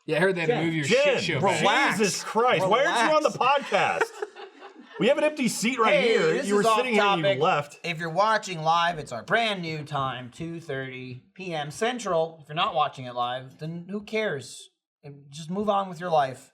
Yeah, I heard they had to move your shit show back. Relax. Jesus Christ. Why aren't you on the podcast? We have an empty seat right here. You were sitting here and you left. If you're watching live, it's our brand new time, 2:30 p.m. Central. If you're not watching it live, then who cares? Just move on with your life.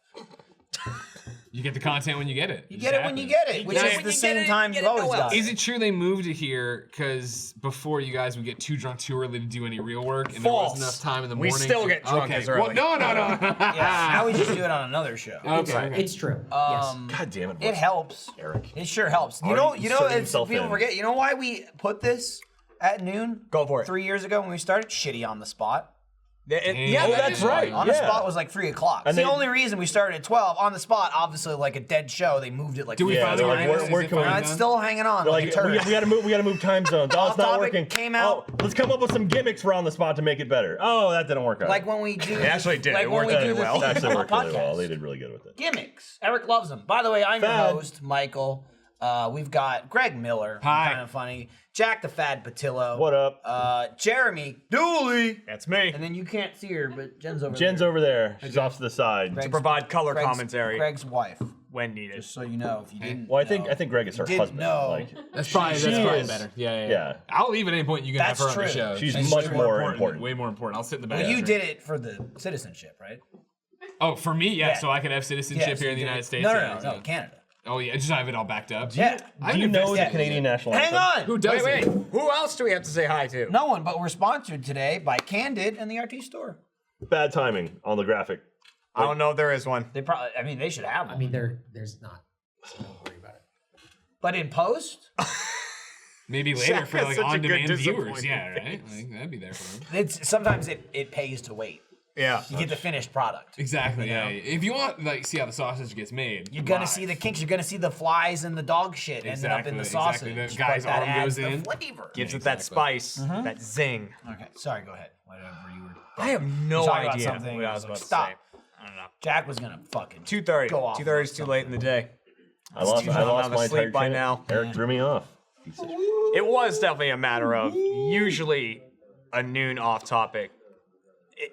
You get the content when you get it. You get it when you get it, which is the same time you've always got it. Is it true they moved it here because before you guys would get too drunk too early to do any real work, and there wasn't enough time in the morning? We still get drunk as early. Well, no. Yeah, now we just do it on another show. Okay. It's true. Yes. God damn it. It helps. Eric. It sure helps. You know, it's, people forget, you know why we put this at noon? Go for it. 3 years ago when we started? Shitty on the spot. Yeah, that's right. On the spot was like 3 o'clock. It's the only reason we started at 12. On the spot, obviously, like a dead show, they moved it like. Do we finally it's still hanging on. Like we gotta move time zones. Oh, it's not working. Came out. Oh, let's come up with some gimmicks for on the spot to make it better. Oh, that didn't work out. Like when we do. It actually did. Like It worked really well. It actually worked really well. They did really good with it. Gimmicks. Eric loves them. By the way, I'm your host, Michael. We've got Greg Miller. Hi. Kind of funny. Jack the Fad Patillo. What up? Jeremy Dooley. That's me. And then you can't see her, but Jen's over there. Jen's over there. She's off to the side. To provide color commentary Greg's wife. when needed. Just so you know, if you didn't. Well, I think Greg is her husband. No. Like, That's probably better. Yeah. I'll leave at any point you can have her on the show. She's much more important. Way more important. I'll sit in the back. Well, you did it for the citizenship, right? Oh, for me, yeah. So I can have citizenship here in the United States. No, Canada. Oh yeah, just have it all backed up. Yeah. Do you know the Canadian national anthem? Hang on. Who does Wait. it? Who else do we have to say hi to? No one, but we're sponsored today by Candid and the RT Store. Bad timing on the graphic. I don't know if there is one. They probably, I mean, they should have one. I mean, there's not. So don't worry about it. But in post, Maybe later for like Such a good on-demand viewers. disappointing Yeah, right. Like, that'd be there for them. sometimes it pays to wait. Yeah. You get the finished product. Exactly. Yeah. If you want like see how the sausage gets made, You're gonna see the kinks. You're gonna see the flies and the dog shit ending up in the sausage. Exactly. The guy's arm goes in. Flavor. Gives it that spice, that zing. Okay, sorry. Go ahead. Whatever you were. I have no talking about idea something, what I was about stop. to say. I don't know. Jack was gonna fucking 2:30. go off. 2:30 is too late in the day. I lost my asleep entire by chain. now. Eric threw me off. It was definitely a matter of usually a noon off topic.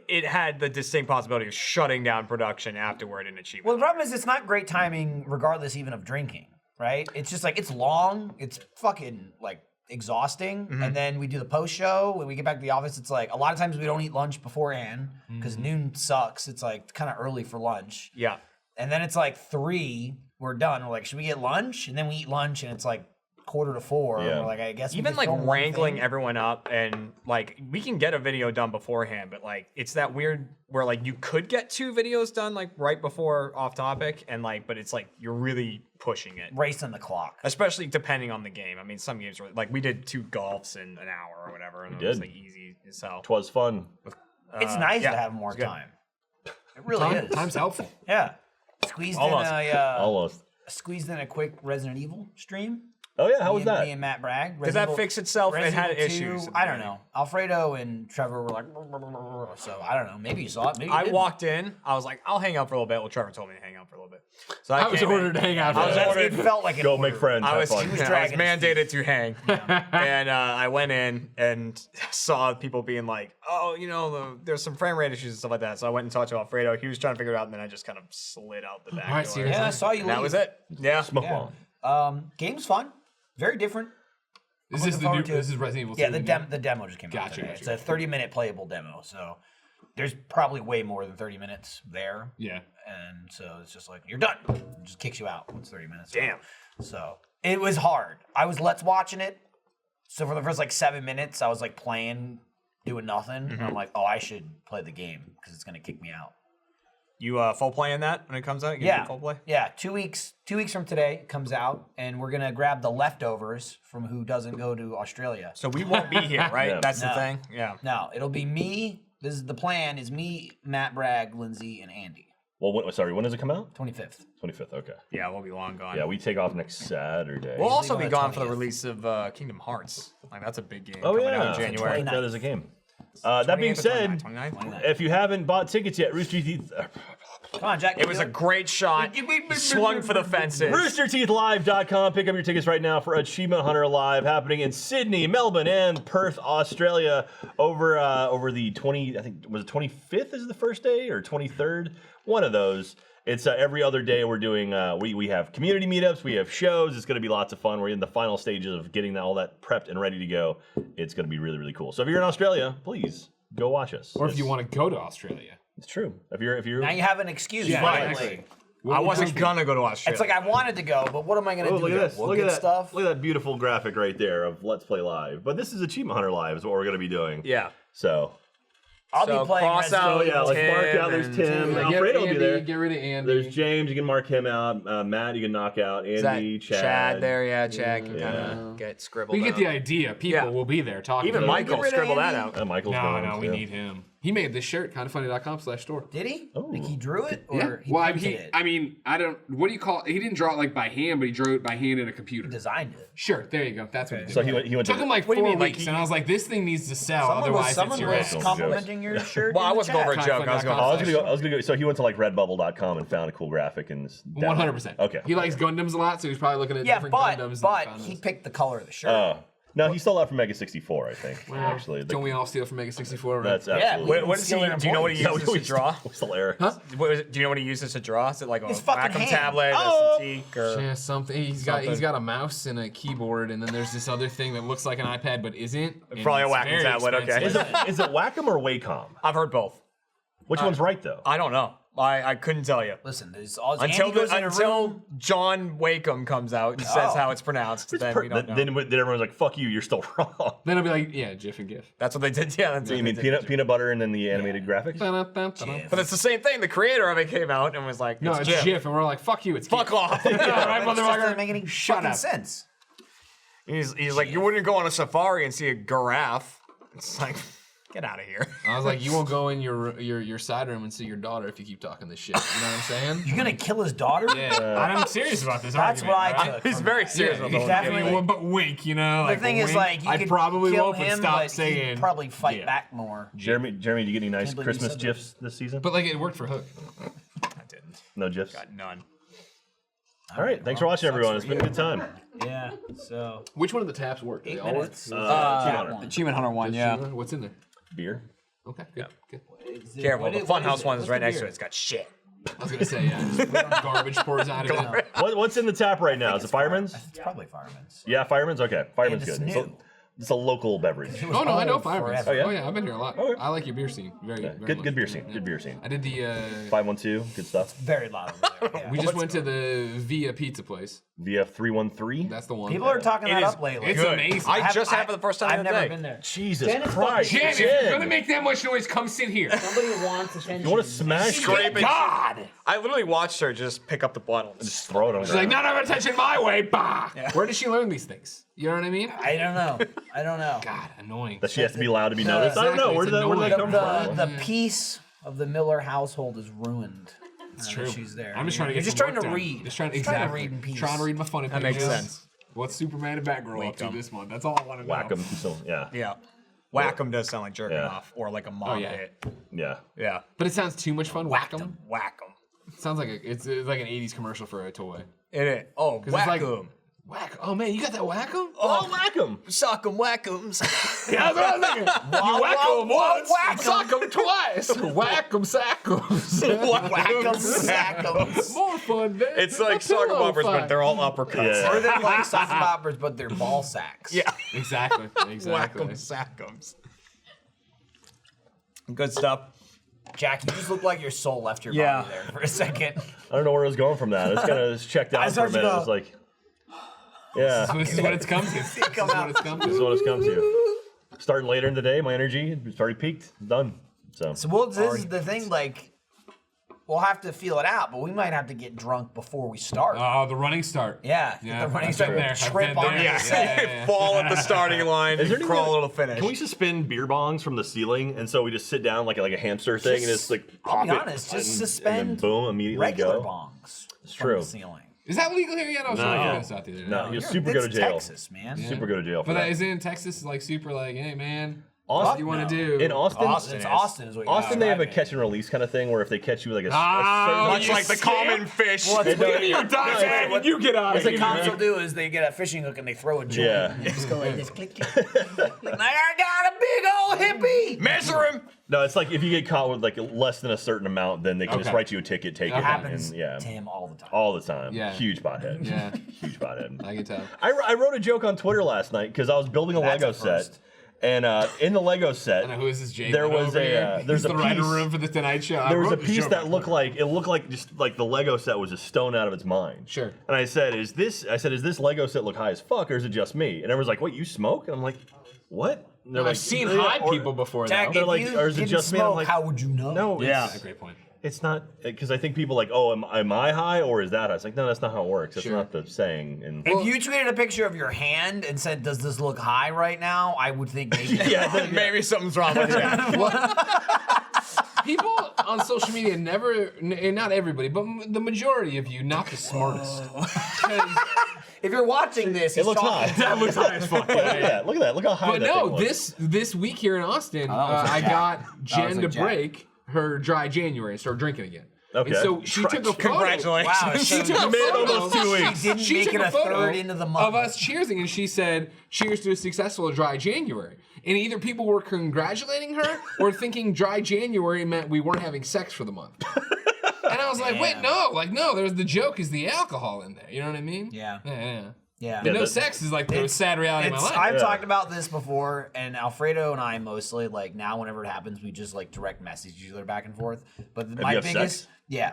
It had the distinct possibility of shutting down production afterward in achievement. Well, the problem is it's not great timing, regardless even of drinking, right? It's just like it's long, it's fucking like exhausting, and then we do the post show. When we get back to the office, it's like a lot of times we don't eat lunch beforehand because noon sucks. It's like kind of early for lunch. Yeah. And then it's like 3, we're done. We're like, should we get lunch? And then we eat lunch, and it's like 3:45. And we're like, I guess we even just like film one wrangling thing. everyone up and like we can get a video done beforehand, but like it's that weird where like you could get 2 videos done like right before off topic and like but it's like you're really pushing it, racing the clock, especially depending on the game. I mean, some games were like we did 2 golfs in an hour or whatever, and it was like easy as hell. 'Twas fun. It's nice to have more time. It really is. Time's helpful. Yeah. Squeezed in a quick Resident Evil stream. Oh yeah, how was that? Me and Matt Bragg. Did that fix itself? It had issues. I don't know. Alfredo and Trevor were like, so I don't know. Maybe you saw it. Maybe you didn't. walked in. I was like, I'll hang out for a little bit. Well, Trevor told me to hang out for a little bit. So I was ordered to hang out. It felt like Go make friends. I was dragging mandated to hang. And I went in and saw people being like, oh, you know, there's some frame rate issues and stuff like that. So I went and talked to Alfredo. He was trying to figure it out, and then I just kind of slid out the back door. Yeah, I saw you leave. That was it. Yeah. Smoke bomb. Game's fun. Very different. Is this the new? This is Resident Evil 2. Yeah, the demo just came out Gotcha, today. gotcha. It's a 30-minute playable demo, so there's probably way more than 30 minutes there. Yeah. And so it's just like, you're done. It just kicks you out. It's 30 minutes. Damn. So it was hard. I was Let's watching it. So for the first like 7 minutes, I was like playing, doing nothing. And I'm like, oh, I should play the game because it's going to kick me out. You full playing that when it comes out? You Yeah. full play? Yeah, 2 weeks. 2 weeks from today it comes out, and we're gonna grab the leftovers from who doesn't go to Australia. So we won't be here, right? Yeah. That's the No. thing? Yeah. No, it'll be me. This is the plan. Is me, Matt Bragg, Lindsay, and Andy. Well, when does it come out? 25th. 25th. Okay. Yeah, we'll be long gone. Yeah, we take off next Saturday. We'll also be leave on the gone for the 20th. release of Kingdom Hearts. Like that's a big game Oh coming yeah, out in January. that is a game. That being 28th or said, 29th? if you haven't bought tickets yet, Rooster Teeth. Come on, Jack. It was a great shot. Swung for the fences. RoosterTeethLive.com. Pick up your tickets right now for Achievement Hunter Live, happening in Sydney, Melbourne, and Perth, Australia. Over the 20, I think was it 25th is the first day or 23rd? One of those. It's every other day we're doing. We have community meetups. We have shows. It's going to be lots of fun. We're in the final stages of getting all that prepped and ready to go. It's going to be really, really cool. So if you're in Australia, please go watch us. Or if you want to go to Australia. It's true. If you're Now you have an excuse. Yeah, finally. exactly. I wasn't gonna go to Australia. It's like I wanted to go, but what am I gonna do? look at this. We'll Look get at that. stuff. Look at that beautiful graphic right there of Let's Play Live. But this is Achievement Hunter Live is what we're going to be doing. yeah. So I'll So be playing. cross Resident out, Evil. let's mark out. There's Tim. Alfredo will be there. Get rid of Andy. There's James. You can mark him out. Matt, you can knock out. Is that Andy, Chad there, yeah, Chad can kind of get scribbled We get out. the idea. People Yeah. will be there talking. Even to Michael rid of scribbled that Andy? out. Michael's No, going no, we too. need him. He made this shirt, kindoffunny.com/store. Did he? Oh. Like he drew it, or Yeah. he Well, painted it? I mean, I don't. What do you call it? He didn't draw it like by hand, but he drew it by hand in a computer. designed it. Sure, there you go. That's what he did. So he went Took to him like What do you 4 mean, like weeks, and I was like, this thing needs to sell, otherwise Someone it's your was ass. complimenting your shirt. Well, I in the wasn't going for a chat. joke. I was going. I was gonna go. So he went to like Redbubble.com and found a cool graphic and. 100%. Okay. He likes Gundams a lot, so he's probably looking at Yeah, different but Gundams. but and he condoms. picked the color of the shirt. Oh no, he stole that from Mega 64, I think. Actually, Don't we all steal from Mega 64? Right? that's Yeah, absolutely. What does he? Do you know what he uses to draw? Whistle error. Do you know what he uses to draw? Is it like a His fucking Wacom hand. tablet, Oh! a Cintiq, or Yeah, something. He's got a mouse and a keyboard, and then there's this other thing that looks like an iPad but isn't. and Probably a it's Wacom very tablet, okay. expensive. Is it Wacom or Wacom? I've heard both. Which one's right though? I don't know. I couldn't tell you. Listen, there's all Until Andy goes in a room. John Wakeham comes out and says how it's pronounced, then we don't know. Then everyone's like, "Fuck you, you're still wrong." Then I'll be like, yeah, GIF and GIF. That's what they did. Yeah, that's So you what mean they did. peanut butter and then the animated graphics? But it's the same thing. The creator of it came out and was like, No, it's GIF, and we're like, fuck you, it's GIF. Fuck off. Right, It just doesn't motherfucker? make any Shut fucking up. sense. He's like, you wouldn't go on a safari and see a giraffe. It's like, get out of here. I was like, you won't go in your side room and see your daughter if you keep talking this shit. You know what I'm saying? You're gonna kill his daughter? Yeah, I'm serious about this. That's what argument, I right? took. He's very serious Yeah, about the whole definitely- thing. I mean, but wink, you know. The Like, thing is, wink. like, you I could probably kill won't, but him, stop but saying. he'd probably fight yeah. back more. Jeremy, do you get any nice Can't believe you Christmas said that. gifs this season? But like, it worked for Hook. I didn't. No gifs. Got none. All right, thanks for watching, everyone. It's been a good time. Yeah. So Which one of the taps worked? They 8 all work? minutes. Achievement Hunter one, yeah. What's in there? Beer. Okay, good. Good. Careful, the Funhouse one is What's right the next to beer? it. It's got shit. I was gonna say, yeah, just garbage pours out of it. What's in the tap right now? Is it Fireman's? It's probably Fireman's. Yeah, Fireman's. Okay, Fireman's it's good. new. It's a local beverage. It was Oh no, I know old Fireman's. forever. yeah? Oh yeah, I've been here a lot. Okay. I like your beer scene. Very, very Good much. beer scene. Yeah. Good beer scene. I did the. 512, good stuff. Very loud over there. We Yeah. just went to the Via Pizza place. VF 313. That's the one. People are talking It that is up lately. It's good. amazing. I just had it for the first time I've the other never day. been there. Jesus Jen is Christ. Jen, if Jen. you're gonna make that much noise, come sit here. Somebody wants attention. You want to smash Scrape it. God! I literally watched her just pick up the bottle. Just throw it on the She's like, ground. none of attention my way. Bah! Where did she learn these things? You know what I mean? I don't know. I don't know. God, annoying. That she has to be loud to be noticed. I don't know. Where did that Exactly, come it's from? The peace of the Miller household is ruined. It's true. She's there. I'm just trying to get You're just some trying work to done. read. Just trying to, Just trying to exactly. read in peace. Trying to read my funny That makes pages. sense. What's Superman and Batgirl up to Wake 'em. this month? That's all I want to know. Whack 'em. So, yeah. Yeah. Whack 'em does sound like jerking Yeah. off or like a mom Oh, yeah. hit. Yeah. Yeah. But it sounds too much fun. Whack 'em. Whack 'em. It sounds like it's like an 80s commercial for a toy. It is. Oh, it's whack like- 'em. Whack. Oh man, you got that whack 'em? Oh, whack 'em. Sock 'em, whack 'em. Yeah, that's what I was thinking. You whack 'em once, sock 'em twice. Whack 'em, sack 'em. Whack 'em, sack 'em. More fun, man. It's like soccer boppers, but they're all uppercuts. Yeah. Or they're like sock boppers, but they're ball sacks. Yeah. Exactly. Whack Exactly. 'em, sack 'ems. Good stuff. Jack, you just look like your soul left your Yeah. body there for a second. I don't know where I was going from that. It's kind of checked out for a started to minute. go- It was like, yeah, This is what it's come to. This is Come what out. it's come this is to. what it's come to. Starting later in the day, my energy it's already peaked. It's done. So, So well, this is the thing. Like, we'll have to feel it out, but we might have to get drunk before we start. Oh, the running start. Yeah, Yeah, the running I've start been there. I've trip been on there. the set. Yeah. Fall at the starting line Is there and any crawl way- to the finish. can we suspend beer bongs from the ceiling? And so we just sit down like a hamster thing and just like I'll pop be it honest, just and suspend then boom, immediately regular go. bongs It's from true. the ceiling. Is that legal here yet? I was No. trying to figure this out the other day. No, you'll You're- super go to it's jail. Texas, man. Yeah. Super go to jail for But that. is it in Texas like super like, hey man, What do you want to do? In Austin, It's Austin is what you're Austin, they have a describing. catch and release kind of thing where if they catch you like a Much you like the scam? common fish. You die, what- you get out of What here. the cops will do is they get a fishing hook and they throw a joint. Yeah. And they just go like this, click, click. Like, I got a big old hippie. Measure him. No, it's like if you get caught with like less than a certain amount, then they can just Okay. write you a ticket, take That it, Happens and yeah, to him all the time. all the time. Yeah. Huge pothead. Yeah. Huge pothead. I can tell. I wrote a joke on Twitter last night because I was building a That's Lego a first. set, and in the Lego set, I know who is this Jay? There was there's He's a the writer piece- room for the Tonight Show. I there was a wrote this piece joke that before. looked like just like the Lego set was a stone out of its mind. Sure. And I said, "Is this Lego set look high as fuck, or is it just me?" And everyone's like, "What? You smoke?" And I'm like, "What?" And they're I've like, seen "Yeah, high or- people before. Jack, though. if like, you or is it didn't just me? I'm smoke, like, how would you know? No, Yeah. That's a great point. it's not because I think people like, "Oh, am I high or is that high?" It's like, no, that's not how it works. That's Sure. not the saying. And If you tweeted a picture of your hand and said, "Does this look high right now?" I would think maybe. Maybe something's wrong with you. People on social media not everybody, but the majority of you, not the smartest. 'Cause- If you're watching this, it looks high. that looks high as fuck. Look at that. Look at that. Look how high But that no, thing was. this week here in Austin, was I like got Jen was to like Jack. break her dry January and start drinking again. Okay. And so she took a photo. Congratulations. Wow, She so took a made it photo. almost 2 weeks. She didn't make took it a photo third into the month. of us cheersing, and she said, "Cheers to a successful dry January." And either people were congratulating her or thinking dry January meant we weren't having sex for the month. And I was like, "Wait, no, there's the joke is the alcohol in there." You know what I mean? Yeah. Yeah. Yeah. But no that- sex is like the sad reality of my life. I've Yeah. talked about this before, and Alfredo and I mostly like now. Whenever it happens, we just like direct message each other back and forth. But my you have biggest, sex?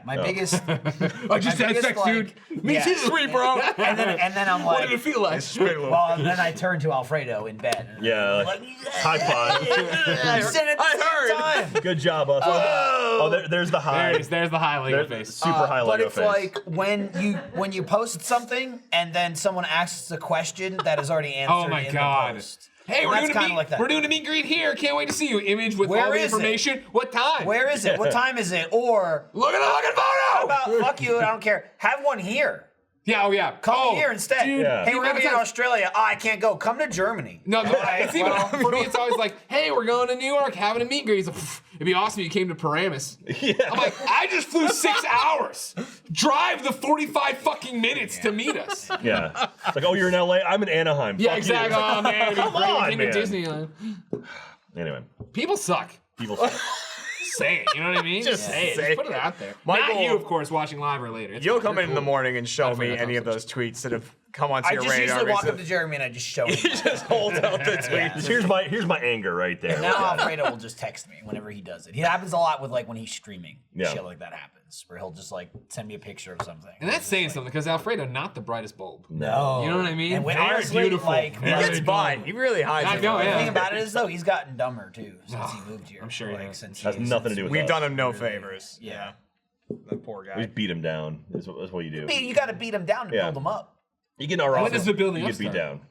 my biggest, I just my had biggest, sex, like- dude. Me yeah. too. Sweet, bro. and then I'm What like, did it feel like? well, and then I turn to Alfredo in bed. And Yeah, I'm like, like, high five. I said it at the same time. Good job, us. There's the high. There's the high Lego face. Super high But Lego it's face. like when you post something and then someone asks a question that is already answered Oh my in God. the post. Hey, And we're that's doing, kinda like that. we're doing a meet and greet here. Can't wait to see you. Image with Where all the is it? information. What time? Where is it? What time is it? Or Look at the fucking how photo. about fuck you? I don't care. Have one here. Yeah, oh yeah. Come oh, here instead. Dude, Yeah. Hey, we're gonna be in Time- Australia. Oh, I can't go. Come to Germany. No, Alright, it's even, well- for me, it's always like, hey, we're going to New York, having a meet and greet. He's like, "Pff, it'd be awesome if you came to Paramus. Yeah. I'm like, I just flew 6 hours. Drive the 45 fucking minutes to meet us. Yeah. It's like, oh, you're in LA? I'm in Anaheim. Yeah, Fuck you. exactly. Oh, man. It'd be Come great. on, Came to man. Disneyland. Anyway, People suck. people. Say it. You know what I mean? Just say it. say Just put it it. out there. Michael- Not you, of course, watching live or later. It's You'll fine. come You're in the cool. morning and show Gotta me find out any of those tweets that have come onto I your just radar. usually walk up to recently. Jeremy and I just show him. He just holds out the tweets. Here's my anger right there. Now Alfredo will just text me whenever he does it. It happens a lot with like when he's streaming. Yeah. Shit like that happens where he'll just like send me a picture of something. And that's saying something because Alfredo, not the brightest bulb. No. You know what I mean? And when, Very honestly, beautiful. like, He Very gets by. He really hides I it. know, The yeah. thing about it is though, he's gotten dumber too since he moved here. I'm sure he like, has. since Has nothing to do with We've us. done him no favors. Yeah. That poor We guy. just beat him down. That's what you do. You got to beat him down to Yeah. build him up. You get in our When office. does the building you up get beat start? down.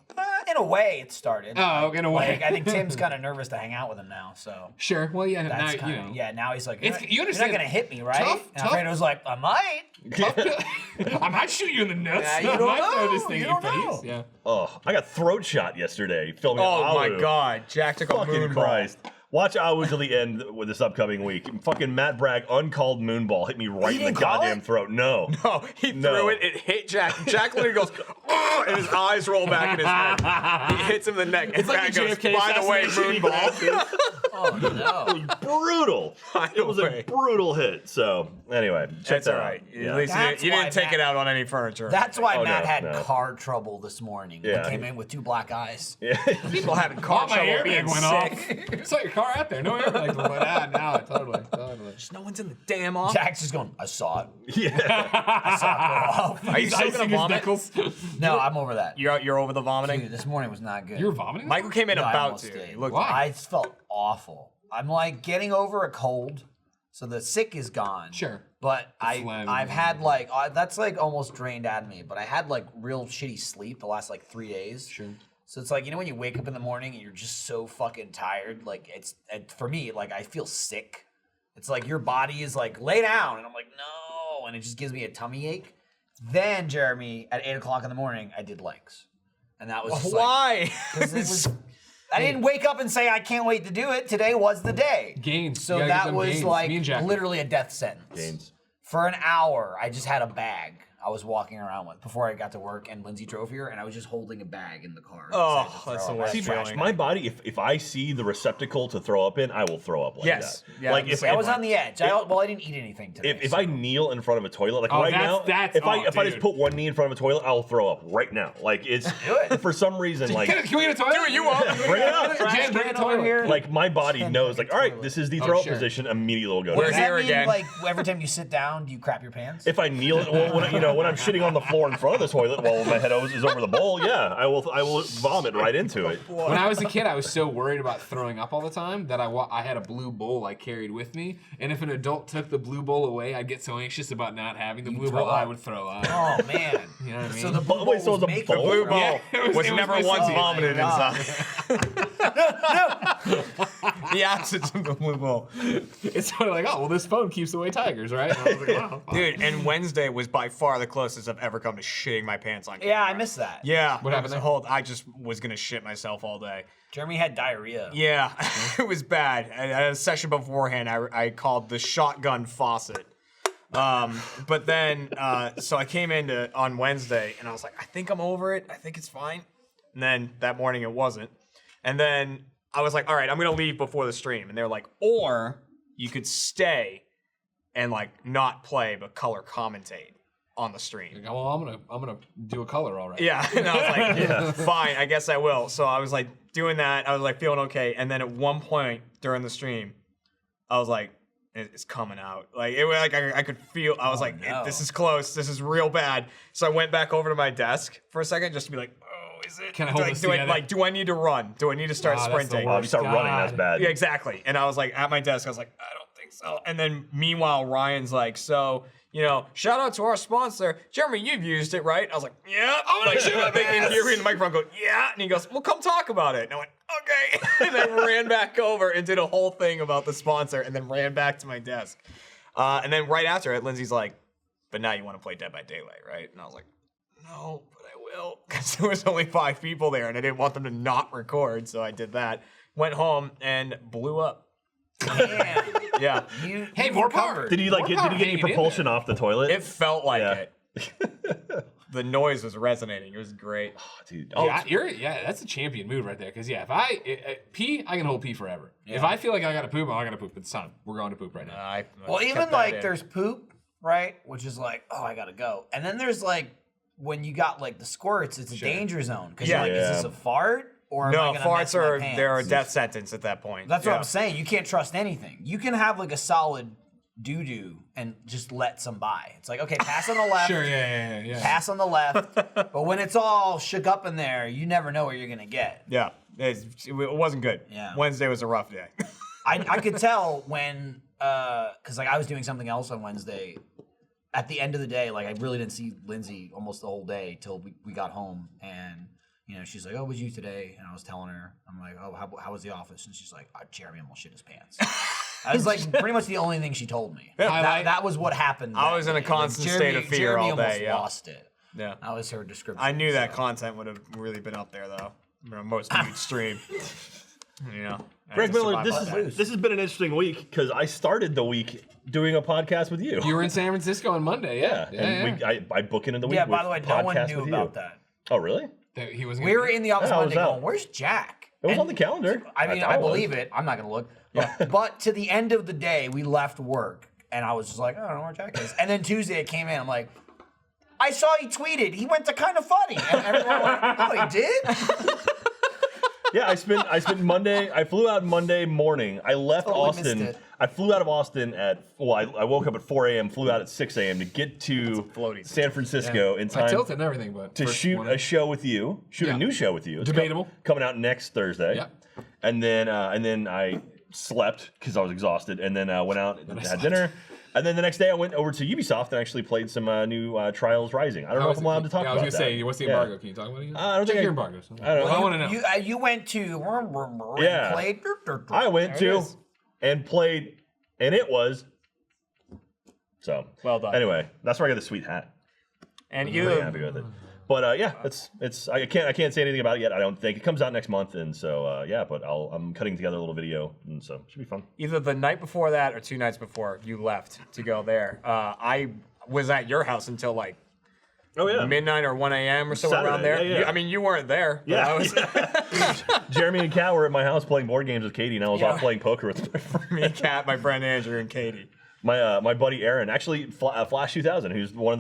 In a way, it started. Oh, in a way. Like, I think Tim's kind of nervous to hang out with him now. So Sure. Well, yeah. that's Now, kind you of know. yeah. Now he's like, It's- you're, you you're understand- not gonna hit me, right? Tough- and Alfredo's like, I might. I might shoot you in the nuts. Yeah, you I don't might throw know. this thing You in your don't know. face. Yeah. Oh, I got throat shot yesterday filming. Oh my Awu. God. Jack took a Fucking moonball. Christ. Watch Awu till the end with this upcoming week. Fucking Matt Bragg uncalled moonball hit me right in the didn't call goddamn it? throat. No. No, he No. threw it. It hit Jack. Jack literally goes, oh, and his eyes roll back in his head. He hits him in the neck. And It's like Bragg the goes, JFK by the way, assassination. moonball. Oh no. Brutal. By It was the a way. brutal hit. So anyway, check That's that all out. right. Yeah. At least That's you why didn't take Matt- it out on any furniture. That's why Oh, Matt no, had no. car trouble this morning. Yeah. He came in with 2 black eyes. Yeah. people having Oh, car my trouble being airbag went sick. off. Saw your car out there. No airbag. Now, totally. No one's in the damn office. Jack's just going, I saw it. Yeah. I saw it go off. Are you still gonna vomit? Nickels. No, I'm over that. You're over the vomiting. Dude, this morning was not good. You were vomiting? Michael came in No, I about almost to. did. He looked. Why? I felt awful. I'm like getting over a cold, so the sick is gone. Sure. But phlegm. I've had like that's like almost drained out of me. But I had like real shitty sleep the last like 3 days. Sure. So it's like, you know, when you wake up in the morning and you're just so fucking tired, like and for me, like I feel sick. It's like your body is like, lay down. And I'm like, no. And it just gives me a tummy ache. Then, Jeremy, at 8 o'clock in the morning, I did legs. And that was just like, Why? 'cause it was, I didn't wake up and say I can't wait to do it. Today was the day. Gains. So You gotta get that them was gains. like Me and Jack. literally a death sentence. Gains. For an hour, I just had a bag I was walking around with before I got to work, and Lindsay drove here, and I was just holding a bag in the car. Oh, that's the worst See, feeling. my body, if I see the receptacle to throw up in, I will throw up like Yes. that. Yeah, like I'm if saying. I was on the edge. I didn't eat anything today. if I kneel in front of a toilet, like Oh, right now, that's- if I just dude. put one knee in front of a toilet, I'll throw up right now. Like it's for some reason, like Can we get a toilet? Do it, you won't. bring it up. Jen, bring a can over toilet. here. Like my body knows, like all right, this is the throw up sure. position. Immediately will go Does down. that here mean, again. like, every time you sit down, do you crap your pants? If I kneel, well, when I'm shitting on the floor in front of the toilet while my head is over the bowl, yeah, I will vomit right into it. When I was a kid, I was so worried about throwing up all the time that I had a blue bowl I carried with me, and if an adult took the blue bowl away, I'd get so anxious about not having the blue throw bowl, up. I would throw up. Oh, man. You know what I mean? So the blue Wait, so bowl it's a was bowl? making- Blue ball Yeah, it was never my once son. vomited Oh my inside. The absence of the blue bowl. It's sort of like, oh, well, this phone keeps away tigers, right? And I was like, wow. fine. Dude, and Wednesday was by far the closest I've ever come to shitting my pants on camera. Yeah, I missed that. Yeah. What happened there? I just was going to shit myself all day. Jeremy had diarrhea. Yeah, it was bad. I had a session beforehand. I called the shotgun faucet. But then, so I came in on Wednesday, and I was like, I think I'm over it. I think it's fine. And then that morning it wasn't. And then I was like, all right, I'm gonna leave before the stream. And they're like, or you could stay and like not play but color commentate on the stream. Like, well, I'm gonna do a color, all right. Yeah, and I was like, yeah, fine, I guess I will. So I was like doing that. I was like feeling okay. And then at one point during the stream, I was like, it's coming out. Like it was like I could feel. I was like, no. this is close. This is real bad. So I went back over to my desk for a second just to be like, oh, is it? Can I hold this together? Do I need to run? Do I need to start Oh, that's the sprinting? worst. If you start running, that's bad. Yeah, exactly. And I was like at my desk. I was like, I don't think so. And then meanwhile, Ryan's like, so. You know, shout out to our sponsor, Jeremy. You've used it, right? I was like, yeah. I'm gonna shoot my pants. You're in the microphone, go, yeah. And he goes, well, come talk about it. And I went, okay. And I ran back over and did a whole thing about the sponsor, and then ran back to my desk. And then right after it, Lindsay's like, but now you want to play Dead by Daylight, right? And I was like, no, but I will, because there was only 5 people there, and I didn't want them to not record, so I did that. Went home and blew up. Damn. Yeah. Hey, more power. Did you like? More Did power you get any hanging in propulsion off the toilet? It felt like Yeah. it. The noise was resonating. It was great. Dude, Yeah, that's a champion move right there. Because yeah, if I pee, I can hold pee forever. If I feel like I gotta poop, I gotta poop. It's time. We're going to poop right now. Well, even like there's poop, right? Which is like, oh, I gotta go. And then there's like when you got like the squirts, it's a danger zone because Yeah. you're like, is this a fart or am I No, gonna farts mess my are pants? they're a death sentence at that point. That's what Yeah. I'm saying. You can't trust anything. You can have like a solid doo-doo and just let some by. It's like, okay, pass on the left. Sure, yeah. Pass on the left. But when it's all shook up in there, you never know what you're gonna get. Yeah, it wasn't good. Yeah. Wednesday was a rough day. I could tell when, because like I was doing something else on Wednesday. At the end of the day, like I really didn't see Lindsay almost the whole day till we got home, and you know she's like, "Oh, it was you today?" And I was telling her, I'm like, "Oh, how was the office?" And she's like, "Jeremy almost shit his pants." That was like pretty much the only thing she told me. That was what happened. I that was in a day. constant Jeremy- state of fear Jeremy all day, almost yeah. lost it. Yeah. That was her description. I knew that so. content would have really been up there though. You know, most viewed stream. You know. I Greg had to Miller, survive that. this has been an interesting week because I started the week doing a podcast with you. You were in San Francisco on Monday, yeah. and I book into the week. Yeah. By with the way, no one podcast knew with about you. that. Oh, really? He was. We were in the office Yeah, I was Monday out. going, "Where's Jack?" It was And- on the calendar. I mean, thought I it was. believe it. I'm not gonna look. But to the end of the day, we left work, and I was just like, I don't know where Jack is. And then Tuesday, it came in. I'm like, I saw he tweeted. He went to Kind of Funny, and everyone went, "Oh, he did." Yeah, I spent Monday. I flew out Monday morning. I left Totally missed Austin. it. I flew out of Austin at I woke up at 4 a.m. Flew out at 6 a.m. to get to floaty. San Francisco in I time tilted and everything, but to first shoot one- a show with you. Shoot Yeah. a new show with you. It's Debatable. coming out next Thursday. Yeah. And then I slept because I was exhausted, and then went out and had dinner. And then the next day I went over to Ubisoft and actually played some new Trials Rising. I don't know if I'm allowed to talk I about was gonna that. say, what's the Yeah. embargo? Can you talk about it? I don't Check think your I- embargoes. I don't know. I want to know. You went to and Yeah. played. I went There it to is. and played, and it was so. Well done. Anyway, that's where I got the sweet hat. And I'm really you happy with it. But yeah, it's I can't say anything about it yet. I don't think it comes out next month, and so yeah. But I'm cutting together a little video, and so it should be fun. Either the night before that or 2 nights before you left to go there. I was at your house until like midnight or 1 a.m. or somewhere around there. Yeah, yeah. I mean, you weren't there. But Yeah. I was, Jeremy and Kat were at my house playing board games with Katie, and I was off playing poker with my friend. me, Kat, my friend Andrew, and Katie. My buddy Aaron, actually Flash 2000, who's one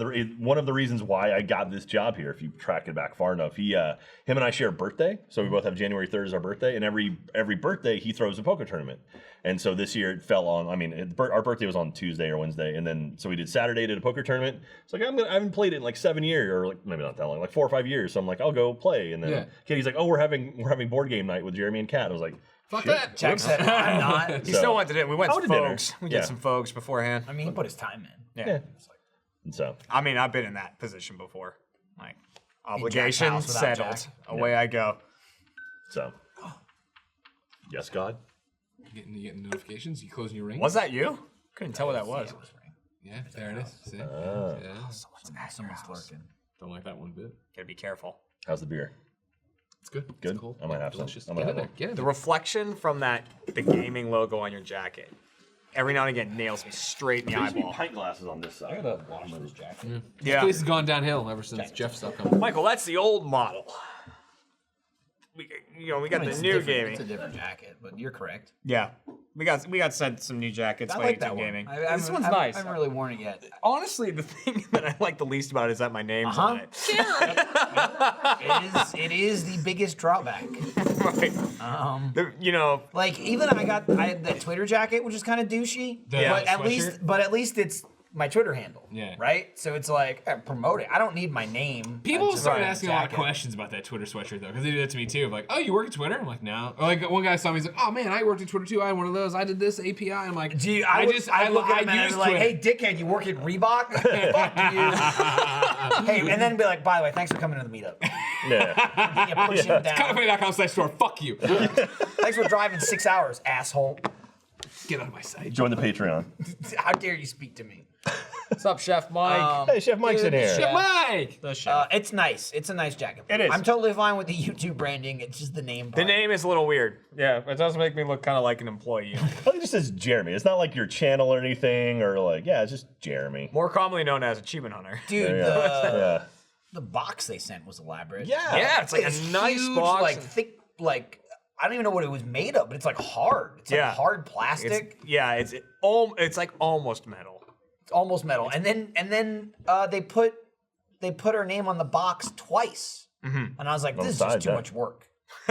of the reasons why I got this job here. If you track it back far enough, him and I share a birthday, so we both have January 3rd as our birthday, and every birthday he throws a poker tournament. And so this year it fell on. I mean, our birthday was on Tuesday or Wednesday, and then so we did Saturday, did a poker tournament. It's like I haven't played it in like 7 years, or like maybe not that long, like 4 or 5 years. So I'm like, I'll go play, and then Katie's like, oh, we're having board game night with Jeremy and Kat. I was like, Fuck that. Jack said, I'm not. He still went to dinner. We went I to went to dinner. folks. We did some folks beforehand. I mean, he put his time in. Yeah. And so I mean, I've been in that position before. Like, Jack's obligation house without settled. Jack. Away I go. so yes, God. You getting notifications? You closing your ring? Was that you? Couldn't tell what that was. Yeah, there it is. See? Someone's lurking. Don't like that one bit. Gotta be careful. How's the beer? It's good. Good. It's cold. I might have some. Delicious. I'm Get gonna in there. have Get in The there. reflection from the gaming logo on your jacket every now and again nails me straight in the eyeball. pint glasses on this side. Wash this jacket. Yeah. This has gone downhill ever since Jeff stopped coming. Michael, that's the old model. We got the new gaming. It's a different jacket, but you're correct. Yeah. We got sent some new jackets I by like 18 that one. Gaming. This one's nice. I haven't really worn it yet. Honestly, the thing that I like the least about it is that my name's on it. It is the biggest drawback. Right. Like even I had that Twitter jacket, which is kind of douchey. The But sweatshirt? at least it's my Twitter handle. Yeah. Right. So it's like promote it. I don't need my name. People Just started a asking a lot of jacket. questions about that Twitter sweatshirt though, because they do that to me too. Like, oh, you work at Twitter? I'm like, no. Or like one guy saw me, he's like, oh man, I worked at Twitter too. I had one of those. I did this API. I'm like, I look at him and use I'm like, Twitter. hey, dickhead, you work at Reebok? Fuck you. Hey, and then be like, by the way, thanks for coming to the meetup. Yeah. You push him down. Counterfeit.com/store. Fuck you. Thanks for driving 6 hours, asshole. Get out of my sight. Join the Patreon. How dare you speak to me? What's up, Chef Mike? Hey, Chef Mike's in here. Chef Mike. The chef. It's nice. It's a nice jacket. It is. I'm totally fine with the YouTube branding. It's just the name. The part. name is a little weird. Yeah, it does make me look kind of like an employee. I think it just says Jeremy. It's not like your channel or anything, or like, yeah, it's just Jeremy. More commonly known as Achievement Hunter. Dude, Yeah. the box they sent was elaborate. Yeah, it's like a nice huge, box. like thick, like I don't even know what it was made of, but it's like hard. It's like hard plastic. It's like almost metal. It's almost metal. And then they put her name on the box twice. And I was like, this is just too much work.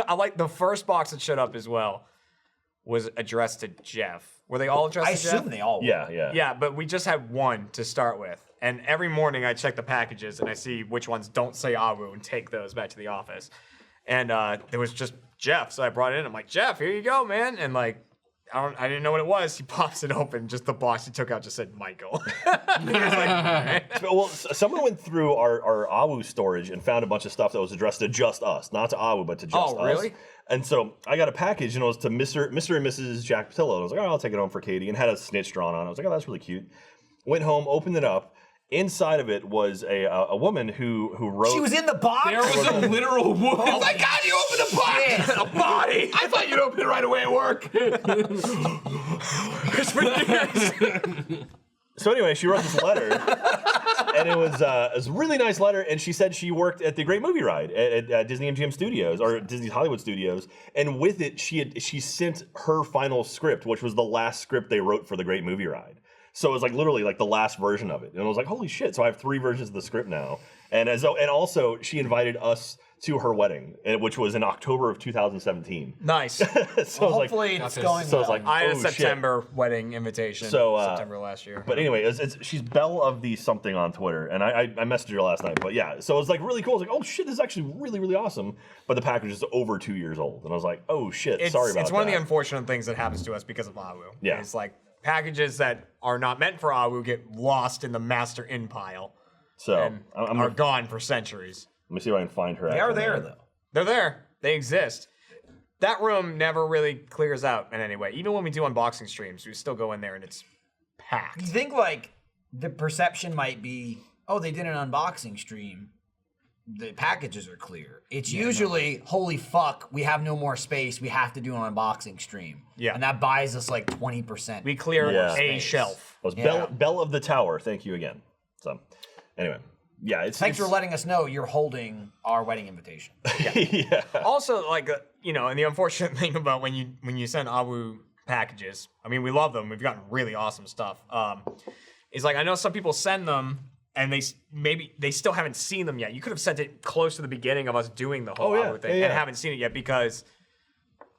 I like the first box that showed up as well was addressed to Jeff. Were they all addressed I to Jeff? assume they all were. Yeah. Yeah, but we just had one to start with. And every morning I check the packages and I see which ones don't say Awu and take those back to the office. And there was just Jeff, so I brought it in. I'm like, Jeff, here you go, man. And like, I didn't know what it was. He pops it open. Just the box he took out just said Michael. He was like, Well, someone went through our Awu storage and found a bunch of stuff that was addressed to just us, not to Awu, but to just us. Oh, really? And so I got a package, and it was to Mr. and Mrs. Jack Patillo. And I was like, oh, I'll take it home for Katie, and had a snitch drawn on it. I was like, oh, that's really cute. Went home, opened it up. Inside of it was a woman who wrote. She was in the box. There was a literal woman. Oh my God, you opened the box! Yeah. A body! I thought you'd open it right away at work. So anyway, she wrote this letter, and it was a really nice letter. And she said she worked at the Great Movie Ride at Disney MGM Studios or Disney's Hollywood Studios, and with it, she sent her final script, which was the last script they wrote for the Great Movie Ride. So it was like literally like the last version of it, and I was like, holy shit! So I have 3 versions of the script now, and also she invited us to her wedding, which was in October of 2017. nice. So I was like, Hopefully it's going so I was well. like, I had a oh, shit. September wedding invitation. So, September last year. But anyway, she's Belle of the something on Twitter, and I messaged her last night. But yeah, so it was like really cool. I was like, oh shit, this is actually really, really awesome. But the package is over 2 years old, and I was like, oh shit, sorry about that. It's one of the unfortunate things that happens to us because of Awu. Yeah. It's like packages that are not meant for Awu get lost in the master in pile So and I'm are gonna, gone for centuries. let me see if I can find her. They are actual there name. though. They're there. They exist. That room never really clears out in any way. Even when we do unboxing streams, we still go in there and it's packed. You think like the perception might be, oh, they did an unboxing stream. the packages are clear. It's usually, holy fuck, we have no more space. We have to do an unboxing stream. Yeah. And that buys us like 20%. We clear Yeah. a Space. shelf. It was Bell of the Tower. Thank you again. So, anyway, yeah, Thanks for letting us know you're holding our wedding invitation. yeah. Also, like and the unfortunate thing about when you send AWU packages, I mean, we love them. We've gotten really awesome stuff. Is like I know some people send them and they still haven't seen them yet. You could have sent it close to the beginning of us doing the whole AWU thing and haven't seen it yet because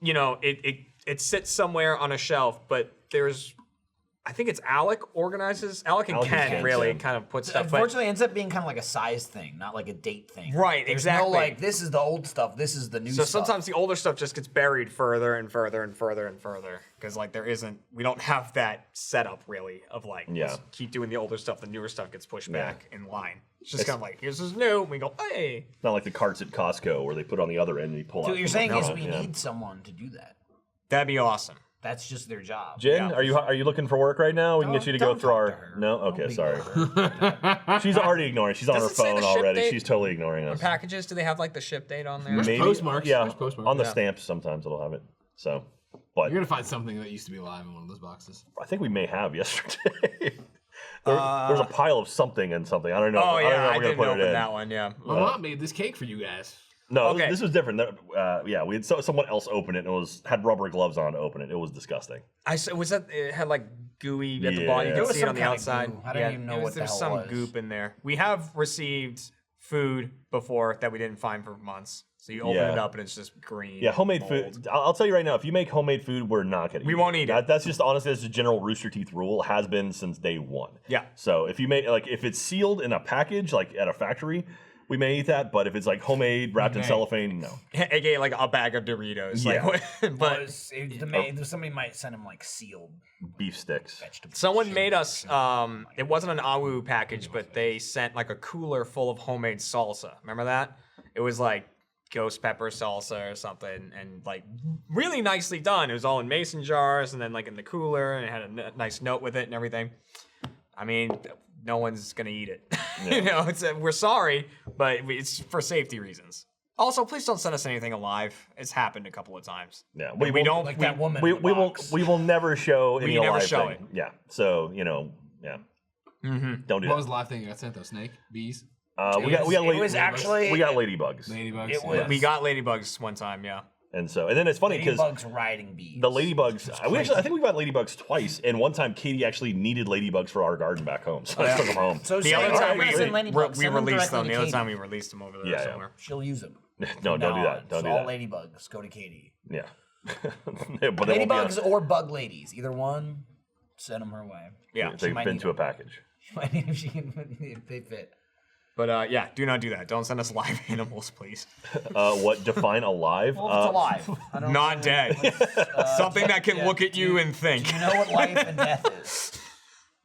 it sits somewhere on a shelf, but there's. I think it's Alec and Ken really kind of put stuff. Unfortunately, it ends up being kind of like a size thing, not like a date thing. Right, There's exactly. no like, this is the old stuff, this is the new So stuff. sometimes the older stuff just gets buried further and further and further and further because like we don't have that setup really of like let's keep doing the older stuff, the newer stuff gets pushed back in line. It's just kind of like here's this new, and we go hey. Not like the carts at Costco where they put on the other end and you pull out. So what you're saying is we Yeah. need someone to do that. That'd be awesome. That's just their job. Jen, are you looking for work right now? We can get you to go Don't through talk our. to her. No, Don't okay, be sorry. her. She's already ignoring. She's on Does her it say phone the ship already. date? She's totally ignoring us. Packages, do they have like the ship date on there? Maybe postmarks. Yeah, There's postmarks. on the Yeah. stamps sometimes it'll have it. So, but You're gonna find something that used to be live in one of those boxes. I think we may have yesterday. There's a pile of something and something. I don't know. Oh I don't know yeah, if I we're gonna didn't put open it in. that one. Yeah. My mom made this cake for you guys. No, Okay. this was different. Yeah, we had someone else open it. And it had rubber gloves on to open it. It was disgusting. Was that it had like gooey at the bottom? You Yeah. There could was see it some on the kind of outside. goo. I don't even know what the there's hell some it was. goop in there. We have received food before that we didn't find for months. So you open Yeah. it up and it's just green. Yeah, homemade mold. food. I'll tell you right now, if you make homemade food, we're not gonna. We won't eat it. That's just honestly, that's a general Rooster Teeth rule. Has been since day one. Yeah. So if you make if it's sealed in a package, like at a factory, we may eat that. But if it's like homemade, wrapped in cellophane, no. AKA like a bag of Doritos. Yeah. Like, but Somebody might send him like sealed Beef sticks. vegetables. someone made us, it wasn't an AWU package, but they sent like a cooler full of homemade salsa. Remember that? It was like ghost pepper salsa or something and like really nicely done. It was all in mason jars and then like in the cooler and it had a nice note with it and everything. I mean, no one's gonna eat it. We're sorry, but it's for safety reasons. Also, please don't send us anything alive. It's happened a couple of times. Yeah, we don't Like that woman. We in the will box. we will never show any never alive show thing. it. Yeah. So yeah. Don't do What that. was the live thing you got sent though? Snake? Bees? We got It was actually we got ladybugs. Ladybugs? It was We got ladybugs one time, yeah. And then it's funny because ladybugs riding bees. the ladybugs. I think we've got ladybugs twice, and one time Katie actually needed ladybugs for our garden back home, so I took them home. So The say, other time "Hey, send ladybugs, we send them released directly them. to The other Katie. time we released them over there Yeah. somewhere. She'll use them. No, don't do that. Don't do all that. ladybugs go to Katie. Yeah. But they won't be on- Ladybugs or bug ladies, either one. Send them her way. Yeah. They've might been need to a package. if they fit. But yeah, do not do that. Don't send us live animals, please. What define alive? Well, if it's alive. I don't Not know. dead. Something that can look at you and think. Do you know what life and death is?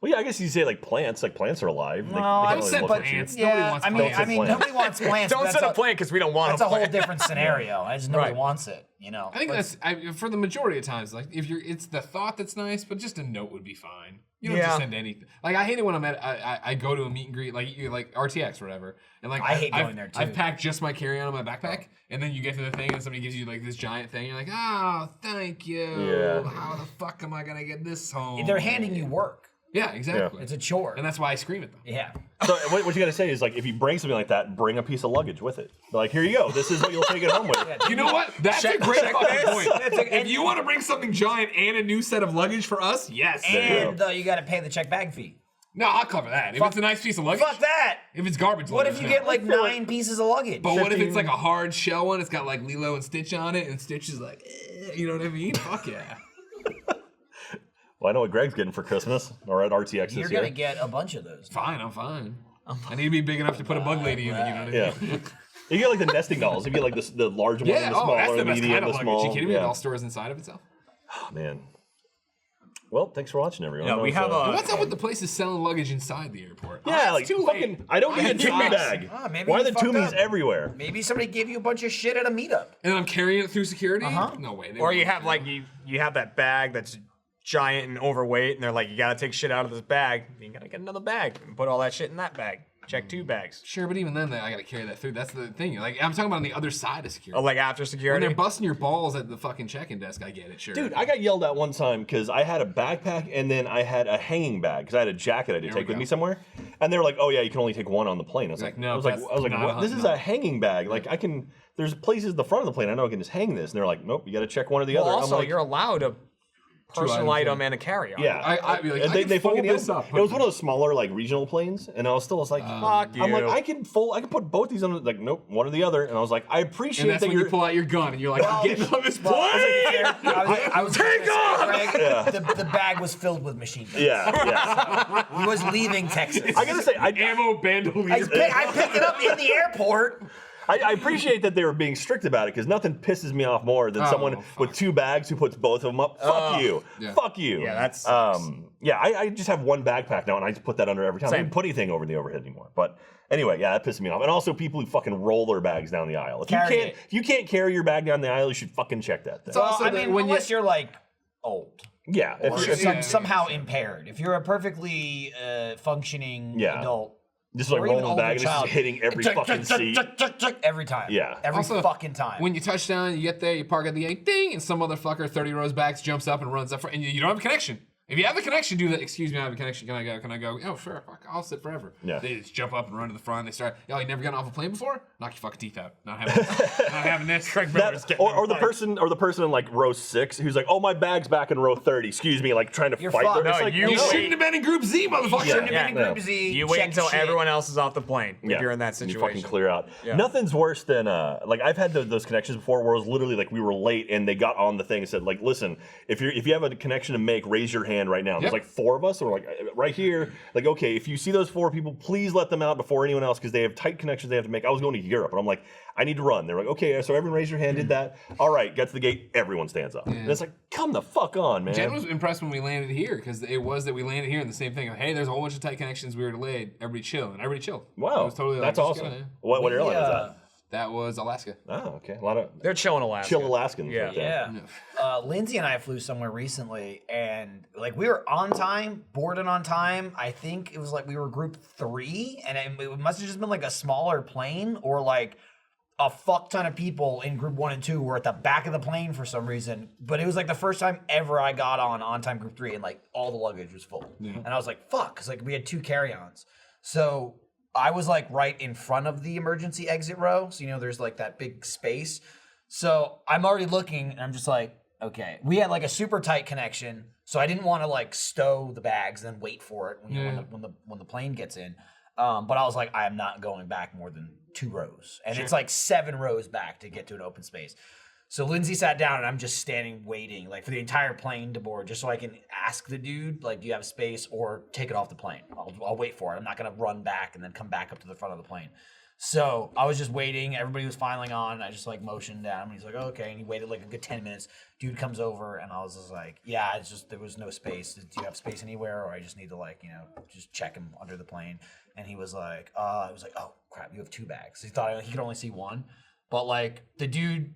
Well, yeah, I guess you say like plants. Like plants are alive. They I can't really said look at you. plants. Nobody wants I mean, plants. Don't say plants. nobody wants plants. but Don't that's send a plant because we don't want That's a a whole plant. different scenario. I just nobody Right. wants it. You know. I think for the majority of times, like if it's the thought that's nice, but just a note would be fine. You don't have Yeah. to send anything. Like I hate it when I'm at I go to a meet and greet like RTX or whatever, and like I hate I've, going there, too. I've packed just my carry-on in my backpack, and then you get to the thing and somebody gives you like this giant thing. You're like, oh, thank you. Yeah. How the fuck am I gonna get this home? They're handing you work. Yeah, exactly. It's a chore. And that's why I scream at them. Yeah. So what you got to say is like, if you bring something like that, bring a piece of luggage with it. Like, here you go. This is what you'll take it home with. You know what? That's a great fucking point. That's a- If you want to bring something giant and a new set of luggage for us, yes. And you got to pay the check bag fee. No, I'll cover that. If it's a nice piece of luggage. Fuck that. If it's garbage What luggage, if you no. get like 9 pieces of luggage? But what if it's like a hard shell one? It's got like Lilo and Stitch on it, and Stitch is like, you know what I mean? Fuck yeah. Well, I know what Greg's getting for Christmas or at RTX this You're year. gonna get a bunch of those. Fine, I'm fine. I need to be big enough to put a bug lady in it, you know what I Yeah. mean? You get like the nesting dolls. You get like the large one, Yeah, and the smaller, that's the the best medium, kind of the luggage. small. You kidding me? Yeah. It all stores inside of itself. Oh, man. Well, thanks for watching, everyone. No, we have a- What's up with the places selling luggage inside the airport? Yeah, It's like too fucking. late. I don't need a had Toomey socks. bag. maybe Why are you the fucked Toomeys up. everywhere? Maybe somebody gave you a bunch of shit at a meetup. And then I'm carrying it through security? Uh-huh. No way. They Or you won't. have like you have that bag that's giant and overweight, and they're like, you gotta take shit out of this bag. You gotta get another bag and put all that shit in that bag. check 2 bags. Sure, but even then, I gotta carry that through. That's the thing. Like, I'm talking about on the other side of security. Oh, like after When security? they're busting your balls at the fucking check-in desk, I get it, sure. Dude, I got yelled at one time because I had a backpack and then I had a hanging bag because I had a jacket I had to There we take with go. me somewhere. And they were like, "Oh yeah, you can only take one on the plane." I was like, no, I was like, that's what? This is not- a hanging bag. Like I can. There's places in the front of the plane I know I can just hang this. And they're like, "Nope, you got to check one or the Well, other." also, I'm like, you're allowed a personal items, item and a carry-on. yeah. I'd be like, And I can fold fucking this yelled- up. It was one of those smaller like regional planes, and I was like, Fuck I'm like, you. I can put both these on. Like, nope, one or the other. And I was like, I appreciate And that's that when you're. you pull out your gun and you're like, I'm getting on this plane. I was Take off! Yeah. The bag was filled with machine guns. Yeah. He was leaving Texas. I gotta say, Ammo bandolier. I picked it up in the airport. I appreciate that they were being strict about it because nothing pisses me off more than someone with 2 bags who puts both of them up. Fuck you. Yeah. Fuck you. Yeah, that's- yeah, I just have one backpack now and I just put that under every time. I Same. don't put anything over the overhead anymore. But anyway, yeah, that pisses me off. And also people who fucking roll their bags down the aisle. If you can't carry your bag down the aisle, you should fucking check that thing. It's also I that mean, when unless you're like old. Yeah. Or If you're, somehow impaired. If you're a perfectly functioning Yeah. adult, just like or even rolling the bag older and it's child, just hitting every fucking seat. every time. Yeah. Every Also, fucking time. When you touch down, you get there, you park at the gate, ding, and some motherfucker 30 rows back jumps up and runs up, and you don't have a connection. If you have a connection, do that. Excuse me, I have a connection. Can I go? Can I go? Oh, sure. Fuck, I'll sit forever. Yeah. They just jump up and run to the front. They start. Yo, you never gotten off a plane before? Knock your fucking teeth out. Not having. Not having this. Or the person in like row 6 who's like, oh, my bag's back in row 30. Excuse me, like trying to You're fight. fucked. It's No, like, you You no. shouldn't have been in Group Z, motherfucker. Shouldn't Yeah. have been in Group Z. You wait check until shit. everyone else is off the plane if you're in that You situation. fucking clear out. Yeah. Nothing's worse than like I've had those connections before where it was literally like we were late and they got on the thing and said like, listen, if you have a connection to make, raise your hand right now. And Yep. There's like 4 of us, so we're like right here. Like, okay, if you see those 4 people, please let them out before anyone else because they have tight connections they have to make. I was going to Europe and I'm like, I need to run. They're like, okay, so everyone raise your hand, did that. All right, get to the gate, everyone stands up. And it's like, come the fuck on, man. Jen was impressed when we landed here because it was that we landed here and the same thing. Like, hey, there's a whole bunch of tight connections. We were delayed. Everybody chill, and everybody chilled. Wow, It was totally like, that's just awesome. get on in. What airline was That was Alaska. that? Oh, okay. A lot of They're chilling Alaska. chill Alaskans. Yeah. right there. Yeah. Lindsay and I flew somewhere recently, and like we were on time, boarded on time. I think it was like we were group 3, and it must have just been like a smaller plane, or like a fuck ton of people in group 1 and 2 were at the back of the plane for some reason. But it was like the first time ever I got on time group 3, and like all the luggage was full. And I was like, fuck, because like we had 2 carry-ons. So I was like right in front of the emergency exit row. So, you know, there's like that big space. So I'm already looking and I'm just like, okay. We had like a super tight connection. So I didn't want to like stow the bags and then wait for it when the plane gets in. But I was like, I am not going back more than 2 rows. And it's like 7 rows back to get to an open space. So Lindsay sat down and I'm just standing waiting like for the entire plane to board just so I can ask the dude, like, do you have space or take it off the plane? I'll wait for it. I'm not going to run back and then come back up to the front of the plane. So I was just waiting. Everybody was filing on. I just like motioned down. He's like, okay. And he waited like a good 10 minutes. Dude comes over and I was just like, yeah, it's just, there was no space. Do you have space anywhere? Or I just need to like, you know, just check him under the plane. And he was like, oh crap, you have 2 bags. He thought he could only see 1. But like the dude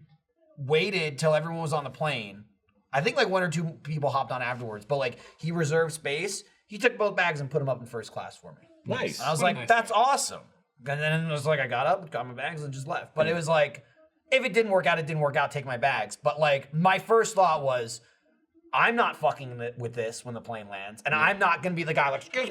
waited till everyone was on the plane. I think like 1 or 2 people hopped on afterwards, but like he reserved space. He took both bags and put them up in first class for me. Nice. And I was like, that's awesome. And then it was like, I got up, got my bags, and just left. But it was like, if it didn't work out, it didn't work out, take my bags. But like, my first thought was, I'm not fucking with this when the plane lands. And I'm not going to be the guy like, excuse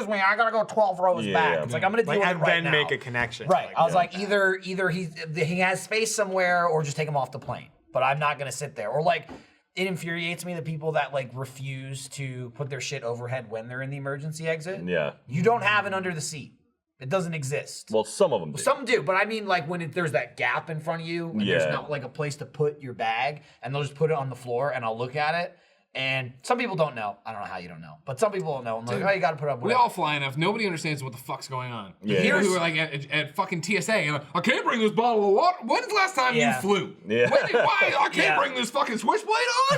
me, I got to go 12 rows back. It's like, I'm going to deal with it right now. And then make a connection. Right. I was like, either he has space somewhere or just take him off the plane. But I'm not going to sit there. Or like, it infuriates me the people that like refuse to put their shit overhead when they're in the emergency exit. Yeah. You don't have it under the seat. It doesn't exist. Well, some of them do. Some do, but I mean like when there's that gap in front of you and there's not like a place to put your bag and they'll just put it on the floor and I'll look at it. And some people don't know. I don't know how you don't know. But some people don't know. I'm like, oh, you got to put up with We it. all fly enough. Nobody understands what the fuck's going on. Yeah. People who are like at fucking TSA and like, I can't bring this bottle of water. When's the last time you flew? Yeah. Why? I can't bring this fucking switchblade on?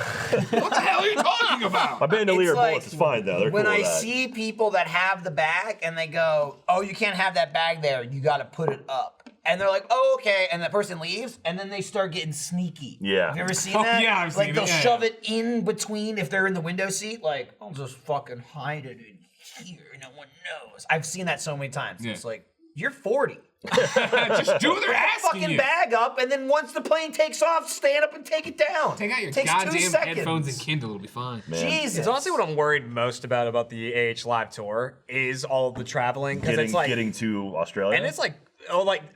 What the hell are you talking about? My bandolier It's like, bullets is fine though. They're when cool I with that. see people that have the bag and they go, oh, you can't have that bag there. You got to put it up. And they're like, oh, okay. And that person leaves, and then they start getting sneaky. Yeah. Have you ever seen Oh, that? yeah, I've like seen they'll it. Yeah, shove yeah. it in between if they're in the window seat. Like, I'll just fucking hide it in here. No one knows. I've seen that so many times. Yeah. It's like, You're 40. Just do what they're asking Fucking you. bag up, and then once the plane takes off, stand up and take it down. Take out your Takes 2 goddamn seconds. headphones and Kindle. It'll be fine. Jesus. It's honestly what I'm worried most about the AH Live tour is all the traveling because it's like getting to Australia. and it's like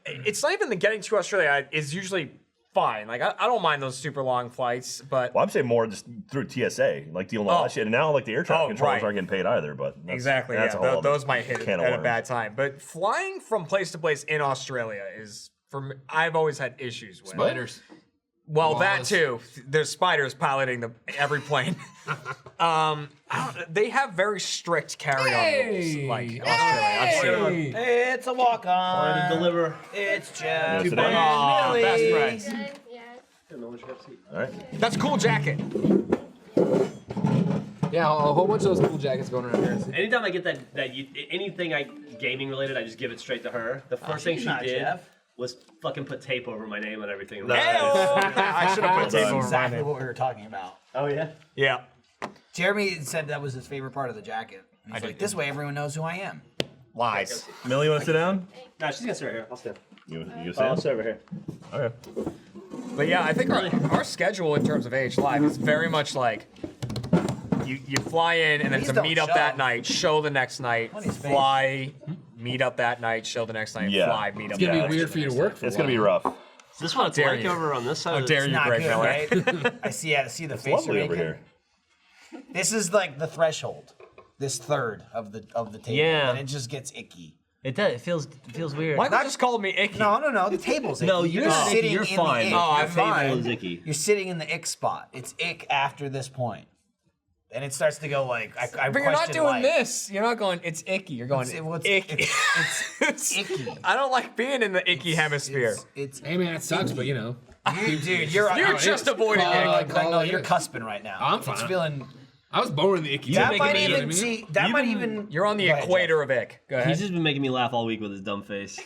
it's not even the getting to Australia is usually fine. Like I don't mind those super long flights, but well, I'm saying more just through TSA, like dealing with all that shit. And now, like the air traffic controllers aren't getting paid either. But exactly, that's yeah, a whole those might hit can of at a worms. bad time. But flying from place to place in Australia is for me, I've always had issues with. Spiders. Well, that Wallace. too. There's spiders piloting every plane. They have very strict carry-on rules, like Australia. I've seen. It's a walk on. Trying to deliver. It's Jeff. Yes, it is. Aw, Billy. best friends. All right. That's a cool jacket. Yeah, a whole bunch of those cool jackets going around here. Anytime I get anything gaming related, I just give it straight to her. The first thing she not did Jeff. was fucking put tape over my name and everything. I should have put tape over my Exactly name. what we were talking about. Oh yeah. Yeah. Jeremy said that was his favorite part of the jacket. He's like, this way everyone knows who I am. Lies. Millie, you want to sit down? No, she's gonna sit right here. I'll stand. You I'll sit sit over here. Okay. But yeah, I think our schedule in terms of AH Live is very much like you fly in and then Please to don't meet up shove. that night, show the next night, On his face. fly, meet up that night, show the next night, Yeah. fly, meet up. It's gonna that be night, weird show for the you to next work for. It's gonna be rough. Is this what it's dare like you. over on this side? How of the- dare you, Not Greg good, Miller? right? I see the It's face lovely you're over making. here. This is like the threshold. This third of the table. Yeah. And it just gets icky. It does. It feels weird. Michael just called me icky. No. The table's icky. No, you're not sitting icky, you're in fine. the ick. Oh, You're I'm fine. Table is icky. You're sitting in the ick spot. It's ick after this point. And it starts to go like, I But you're not question doing life. this. You're not going, it's icky. You're going, icky. It's icky. I don't like being in the icky hemisphere. It's Hey man, it sucks, but you know. dude, You're you're just avoiding Call ick. it like- like, no, call it you're is. cusping right now. I'm It's fine. feeling. I was born in the icky. That zone, might you know what I even mean? see. That might even. You're on the Go ahead, equator of ick. Go ahead. He's just been making me laugh all week with his dumb face.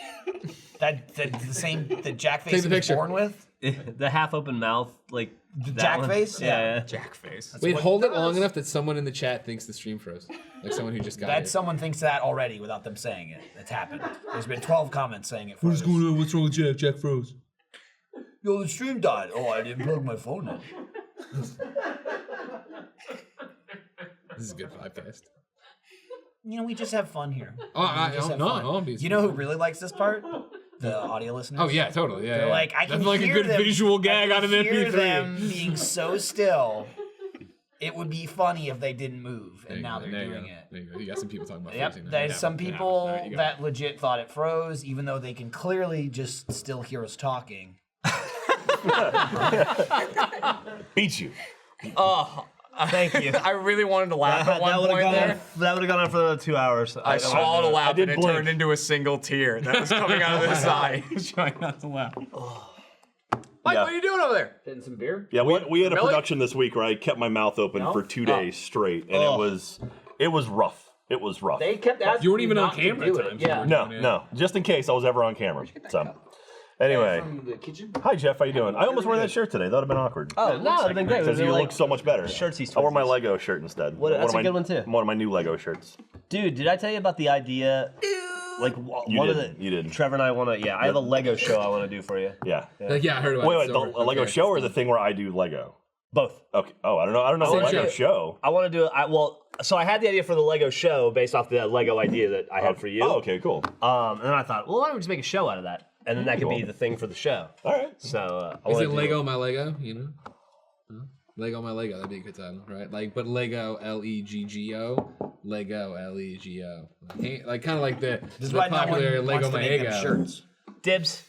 That the same the Jack face Take the he was picture. born with. The half open mouth, like the Jack face? Yeah. Jack face. Wait, what hold he it long does. enough that someone in the chat thinks the stream froze. Like someone who just got That it. someone thinks that already without them saying it. It's happened. There's been 12 comments saying it. Froze. on? What's wrong with Jack? Jack froze. Yo, the stream died. Oh, I didn't plug my phone in. This is a good podcast. You know, we just have fun here. Oh, I We just have don't fun. know. You know who really likes this part? The audio listeners. Oh yeah, totally. Yeah. They're yeah. like, I can That's like a hear good them, visual gag I on can an hear MP3. them being so still. It would be funny if they didn't move, There and you now go, they're there you doing go. it. There you go. You got some people talking about Yep, freezing now. there's Yeah, some yeah, people there you go. that legit thought it froze, even though they can clearly just still hear us talking. Beat you. Oh, thank you. I really wanted to laugh at one would point have there. gone on for another 2 hours. I swallowed a laugh did and it blink. turned into a single tear that was coming out of this eye. I was trying not to laugh. Mike, Yeah. what are you doing over there? Getting some beer? Yeah, we had a Really? production this week where I kept my mouth open for 2 days straight, and it was rough. It was rough. They kept asking You weren't even on not to camera do at it. times. Yeah. No, just in case I was ever on camera. So, anyway, From the kitchen? hi Jeff, how you doing? I almost wore that shirt today. That would have been awkward. Oh, no, it'd been great. Because you look so much better. shirts he's I wore my twinsies. Lego shirt instead. What- that's of my, a good one, too. One of my new Lego shirts. Dude, did I tell you about the idea? Like You one of didn't. the You didn't. Trevor and I want to. Yeah, I have a Lego show I want to do for you. Yeah. Like, yeah, I heard about Wait, it. the So, Lego okay. show or the thing where I do Lego? Both. Okay. Oh, I don't know. I don't know the Same Lego show. show. I want to do. So I had the idea for the Lego show based off the Lego idea that I had for you. Oh, okay, cool. And then I thought, well, why don't we just make a show out of that, and then that could be Cool. the thing for the show. All right. So I Is wanna it do Lego my Lego? You know, Huh? Lego my Lego. That'd be a good title, right? Like, but Lego Leggo, Lego Leggo. Like kind of like the This is why no popular one Lego wants to my make them Ego. shirts. Dibs.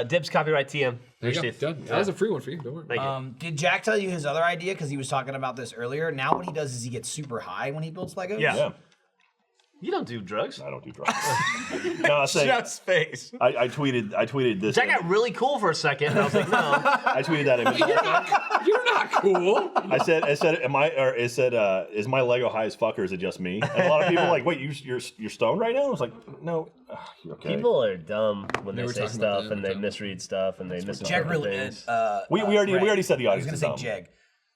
Dibs. Copyright TM. There you go. Steve. Done. That was a free one for you. Don't worry. Thank you. Did Jack tell you his other idea? Because he was talking about this earlier. Now what he does is he gets super high when he builds Legos. Yeah. You don't do drugs. I don't do drugs. No, I was saying. Jeff's face. I tweeted this. That got really cool for a second, and I was like, no. I tweeted that image. You're not cool. I said, is my Lego high as fuck or is it just me? And a lot of people were like, wait, you're stoned right now? I was like, no. Okay. People are dumb when They they were say talking about stuff that and they every time. misread stuff and they Jack misinterpret really. things. we already said the I was audience gonna is say dumb. Jeg.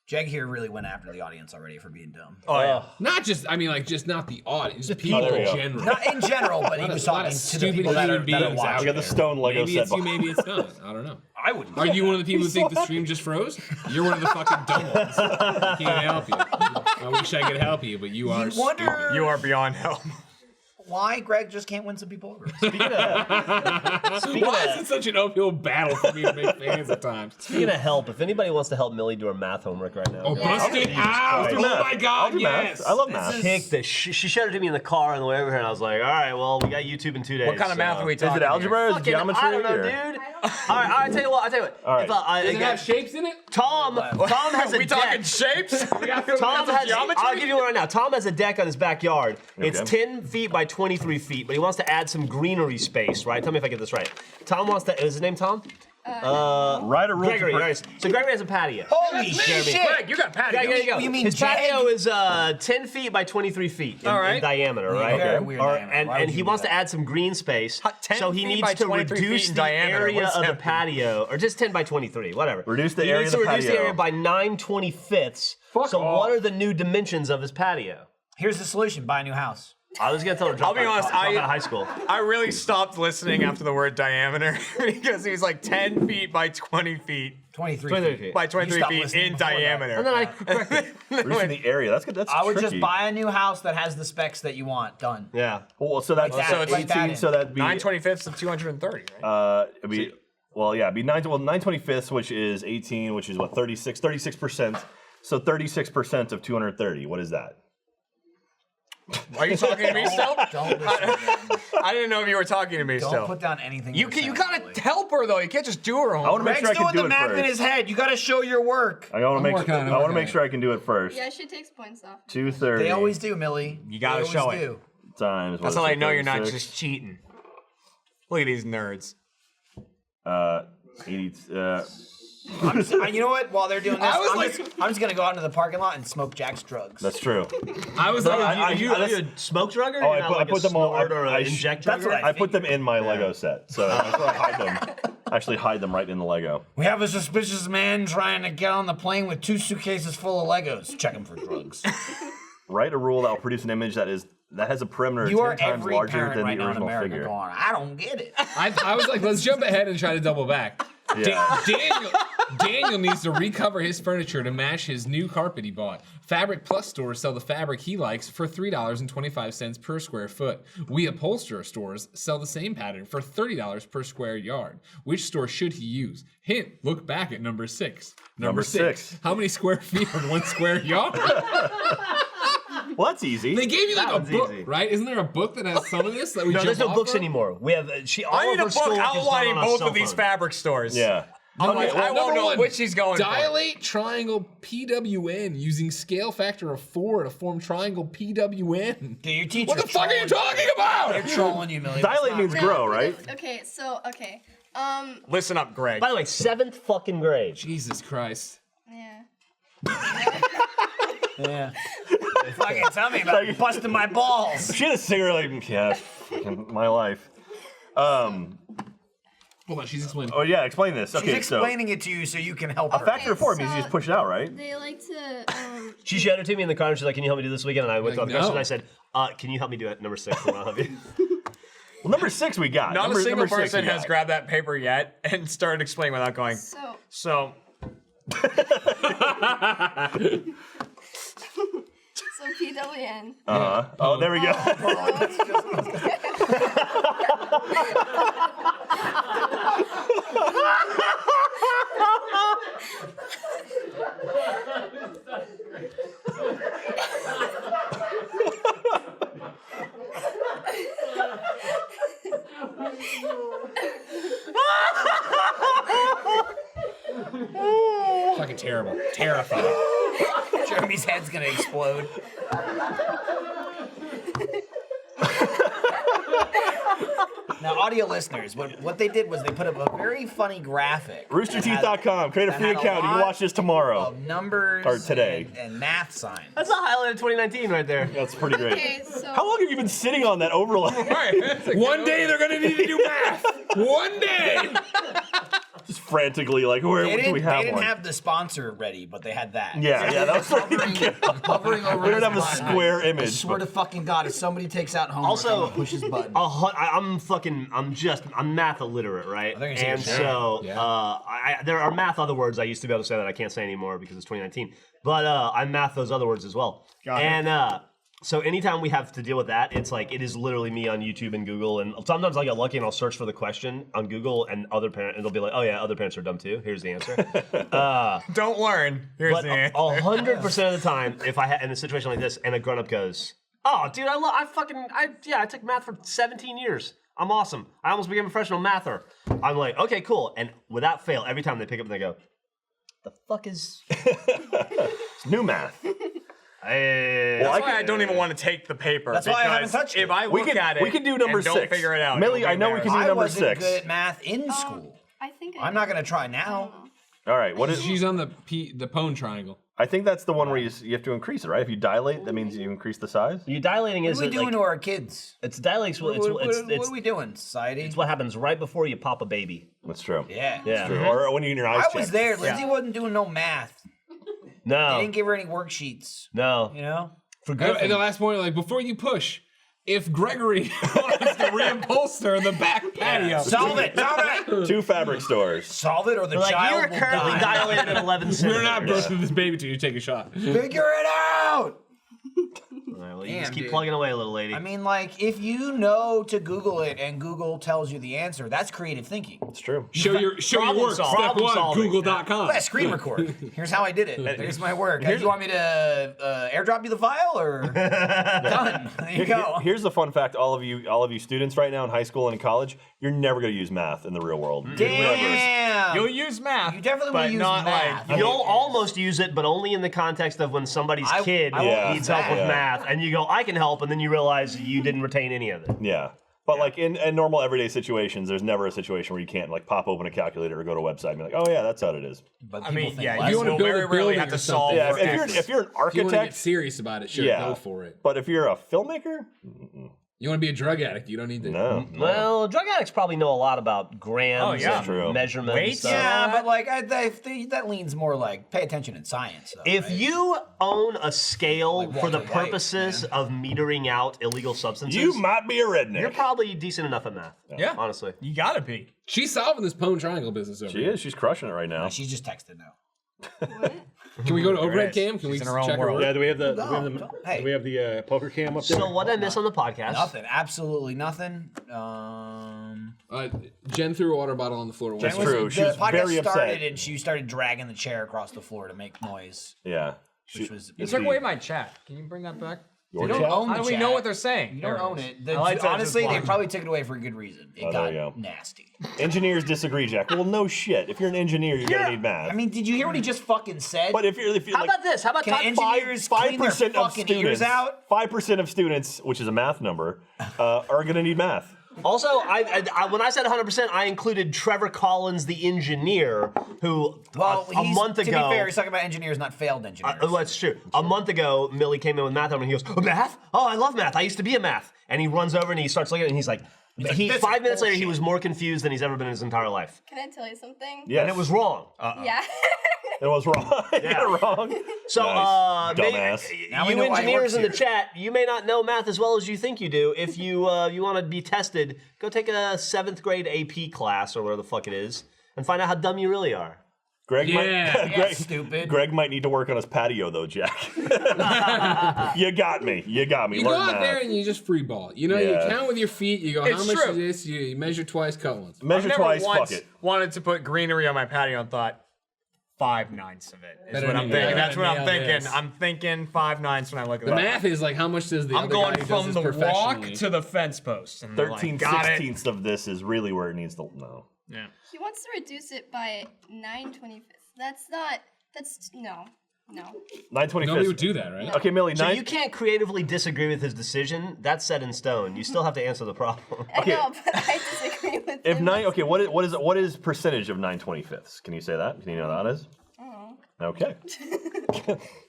Jag here really went after the audience already for being dumb. Oh yeah. Not just, I mean, like, just not the audience, just people. people Oh, there in we go. general. Not in general, but he was talking to the stupid people that are human beings out watching. We got the stone Lego Maybe set. it's you, maybe it's not. I don't know. I wouldn't. Are you one of the people who think the stream just froze? You're one of the fucking dumb ones. I can't help you. I wish I could help you, but you are wonder You are beyond help. why Greg just can't win some people over. Why is it such an uphill battle for me to make fans at times? Speaking of help, if anybody wants to help Millie do her math homework right now, Oh, bust it out! Christ. Oh my God, yes! I love math. kick the she showed it to me in the car on the way over here, and I was like, all right, well, we got YouTube in 2 days. What kind of math are we Is talking? it algebra? Is it Fucking, geometry? I don't know, or- dude. All right, I tell you what. All right. If I, Does it again, have shapes in it? Tom has Are a we deck. talking shapes? Tom has. I'll give you one right now. Tom has a deck on his backyard. It's Okay. 10 feet by 23 feet, but he wants to add some greenery space, right? Tell me if I get this right. Tom wants to. Is his name Tom? Write a rule. Gregory. Right. So Gregory has a patio. Holy shit! Greg, you got patio. Yeah, there you go. You mean his Jag? patio is 10 feet by 23 feet in, All right. in diameter, right? Very weird diameter. And, Why would and you he do wants that? to add some green space, 10 so he feet needs by to 23 feet reduce in the diameter. area What's of the that? patio, or just 10 by 23, whatever. Reduce the he area needs of the to reduce the patio. area by 9/25. So what are the new dimensions of his patio? Here's the solution: buy a new house. I was gonna tell her. I'll be honest, Drop out of high school. I really stopped listening after the word diameter because he was like 10 feet by 20 feet 23 23 feet. feet. by You 23 stopped feet listening in before that. diameter. And then I corrected. Reducing the area. That's good. That's I would tricky. just buy a new house that has the specs that you want. Done. Yeah. Well, so that's Like that, 18. like that. So that'd be 9/25 to 230, right? it'd be well, yeah, it'd be 9/25, which is 18, which is what 36%. So 36% of 230. What is that? Are you talking to me still? Don't listen again. I didn't know if you were talking to me Don't still. put down anything. You you're gotta saying, help her though. You can't just do her I want home. to make Greg's sure I doing can do the it math in first. his head. You got to show your work. I want to make working on it, I I'm want to working make sure I can do it first. Yeah, she takes points off. 230. They always do, Millie. You gotta They show always it. do. times. That's what how is I it, know you're not 36? just cheating. Look at these nerds. 80. You know what? While they're doing this, I was I'm just gonna go out into the parking lot and smoke Jack's drugs. That's true. I was Are like, you a smoke drugger? Oh, You're not like I put a them all. snort or I an inject drugger? That's what I put them in my Lego set, so that's where I hide them. Actually, hide them right in the Lego. We have a suspicious man trying to get on the plane with 2 suitcases full of Legos. Check him for drugs. Write a rule that will produce an image that has a perimeter You 10 are times every larger parent than right the now in original America figure. going, I don't get it. I was like, let's jump ahead and try to double back. Yeah. Daniel needs to recover his furniture to match his new carpet he bought. Fabric Plus stores sell the fabric he likes for $3.25 per square foot. We Upholsterer stores sell the same pattern for $30 per square yard. Which store should he use? Hint, look back at number 6. Number six. How many square feet on 1 square yard? Well, that's easy. They gave you like That a one's book, easy. right? Isn't there a book that has some of this that we No, jump there's no off books of? anymore. We have all I need of a her book schoolwork is done outlining on a both cell of these phone. fabric stores. Yeah. Otherwise, I won't Number know one, which he's going for. Dilate triangle PWN using scale factor of 4 to form triangle PWN. Okay, your teacher. What the fuck are you talking about? They're trolling you, Millie. Dilate means grow, right? Okay, okay. Listen up, Greg. By the way, 7th fucking grade. Jesus Christ. Yeah. Yeah. Fucking tell me about it. Busting my balls. She had a cigarette like, yeah, fucking my life. Hold on, she's explaining. Oh yeah, explain this. She's Okay, explaining it to you so you can help so her. a factor of 4 means you so- just push it out, right? They like to. She showed it to me in the car and she's like, can you help me do this weekend? And I went Like, to the question no. and I said, can you help me do it? Number 6, and I'll help you. Well, number 6 we got. Not number, a single number 6 person we has got. grabbed that paper yet and started explaining without going. So So, PWN. Oh, there we go. Fucking terrible. Terrifying. Jeremy's head's gonna explode. Now, audio listeners, what they did was they put up a very funny graphic. Roosterteeth.com. Create a that free had a account. You can lot watch this tomorrow. Of numbers Or today. and math signs. That's a highlight of 2019 right there. That's pretty great. Okay, so How long have you been sitting on that overlay? One day they're gonna need to do math. One day. Just frantically like, where They do we have didn't one? have the sponsor ready, but they had that. Yeah, that was hovering over. We don't his have a button. square I image. swear to fucking God, if somebody takes out homework, Also, I'm gonna push his button. I'm math illiterate, right? I think you're And saying so Yeah. there are math other words I used to be able to say that I can't say anymore because it's 2019. But I math those other words as well. So anytime we have to deal with that, it's like it is literally me on YouTube and Google, and sometimes I get lucky and I'll search for the question on Google, and they'll be like, "Oh yeah, other parents are dumb too. Here's the answer." Don't learn. Here's But the answer. 100% of the time, if I in a situation like this, and a grown-up goes, "Oh, dude, I took math for 17 years. I'm awesome. I almost became a professional mather." I'm like, "Okay, cool." And without fail, every time they pick up and they go, "The fuck is It's new math. That's why I don't even want to take the paper. That's why I haven't because touched it. If I look at it, we can do number and 6. Don't figure it out. Millie, it'll be I know we can do I number wasn't 6. good at math in school. I think I'm not gonna try now. All right, what is? She's on the Pone triangle. I think that's the one where you have to increase it, right? If you dilate, that means you increase the size. you dilating?" What Is are we it doing like, to our kids? it's dilating? What are we doing, society? It's what happens right before you pop a baby. That's true. Yeah. Yeah. True. Or when you get your eyes I was checked. there. Lindsay wasn't doing no math. They No, didn't give her any worksheets. no. You know? For good. And the last point, like before you push, if Gregory wants to reupholster the back patio, Solve it. Solve it. 2 fabric stores. Solve it, or the Like, child you're will currently die. dilated at 11 we're centimeters. not birthing this baby till you take a shot. Figure it out. All right, well, you Damn, just keep dude. plugging away, little lady. I mean, like, if you know to Google it and Google tells you the answer, that's creative thinking. It's true. Show your Problem work. solving. Step Problem 1, solving. Google.com. Yeah, screen record. Here's how I did it. Here's my work. Do you want me to airdrop you the file or done? There you go. Here's the fun fact: all of you students right now in high school and in college, you're never going to use math in the real world. Damn. You'll use math. You definitely but will use not math. Like, You'll almost use it, but only in the context of when somebody's kid I won't needs use help with that. math, and you go, "I can help," and then you realize you didn't retain any of it. Yeah. But like in normal everyday situations, there's never a situation where you can't like pop open a calculator or go to a website and be like, oh yeah, that's how it is. But I people mean, think yeah, less. you you wanna will build a very rarely building have to or solve. something. Yeah, for if X. you're an If you want to get architect, serious about it, sure, yeah. go for it. But if you're a filmmaker, You want to be a drug addict, you don't need to. no. Well, drug addicts probably know a lot about grams Oh, yeah. and True. measurements. Weights? So. Yeah, but like that leans more like pay attention in science. Though, If right? you own a scale Like for the Walter White, purposes of metering out illegal substances, You might be a redneck. you're probably decent enough at math. Yeah. Honestly. You gotta be. She's solving this Pone triangle business over She here. is. She's crushing it right now. She just texted now. What? Can we go to overhead is. cam? Can we She's in her own check her world. work? Yeah, do we have the Hey. do we have the poker cam up there? So what I miss on the podcast? Nothing. Absolutely nothing. Jen threw a water bottle on the floor. That's once. true. She was podcast very upset. started and she started dragging the chair across the floor to make noise, Yeah. which was. You took away my chat. Can you bring that back? Your You don't chat? own How the do we chat. know what they're saying? You don't There own is. it. The- I like to honestly, just they blind. probably took it away for a good reason. It Oh, got there you go. nasty. Engineers disagree, Jack. Well, no shit. If you're an engineer, you're gonna need math. I mean, did you hear what he just fucking said? but if you're How like, about this? How about Can top engineers clean their 5% of fucking ears students, out? 5% of students, which is a math number, are gonna need math. Also, I when I said 100%, I included Trevor Collins, the engineer, who well, a month ago. to be fair, he's talking about engineers, not failed engineers. Well, that's true. A month ago, Millie came in with math, and he goes, "Oh, math? Oh, I love math. I used to be a math." And he runs over and he starts looking at it, and he's like, "This is 5 minutes later, he bullshit." was more confused than he's ever been in his entire life. Can I tell you something? Yes. And it was wrong. Yeah. It was wrong. You got it wrong. So, Nice. maybe- Dumbass. Now we you know why he engineers works in the here. chat, you may not know math as well as you think you do. If you you want to be tested, go take a 7th grade AP class or whatever the fuck it is, and find out how dumb you really are. Greg Yeah. might, Yeah, Greg, stupid. Greg might need to work on his patio though, Jack. You got me. You got me. You go Learn out math. there and you just free ball. You know, Yeah. you count with your feet. You go, It's how much true. is this? You measure twice, cut once. Measure I've never twice, once fuck it. wanted to put greenery on my patio and thought 5/9 of it is Better what I'm nail thinking. it. That's what I'm Nail thinking. this. I'm thinking 5/9 when I look at The that. math is like, how much does the I'm other going guy who does from this the walk professionally? to the fence post. And 13 got it. 16ths of this is really where it needs to. No. Yeah. He wants to reduce it by 9/25. That's not. That's no. 9/25. Nobody would do that, right? Okay, Millie. So 9. you can't creatively disagree with his decision. That's set in stone. You still have to answer the problem. I know, but I disagree with If him. 9. Okay, what is percentage of 9/25? Can you say that? Can you know what that is? Okay.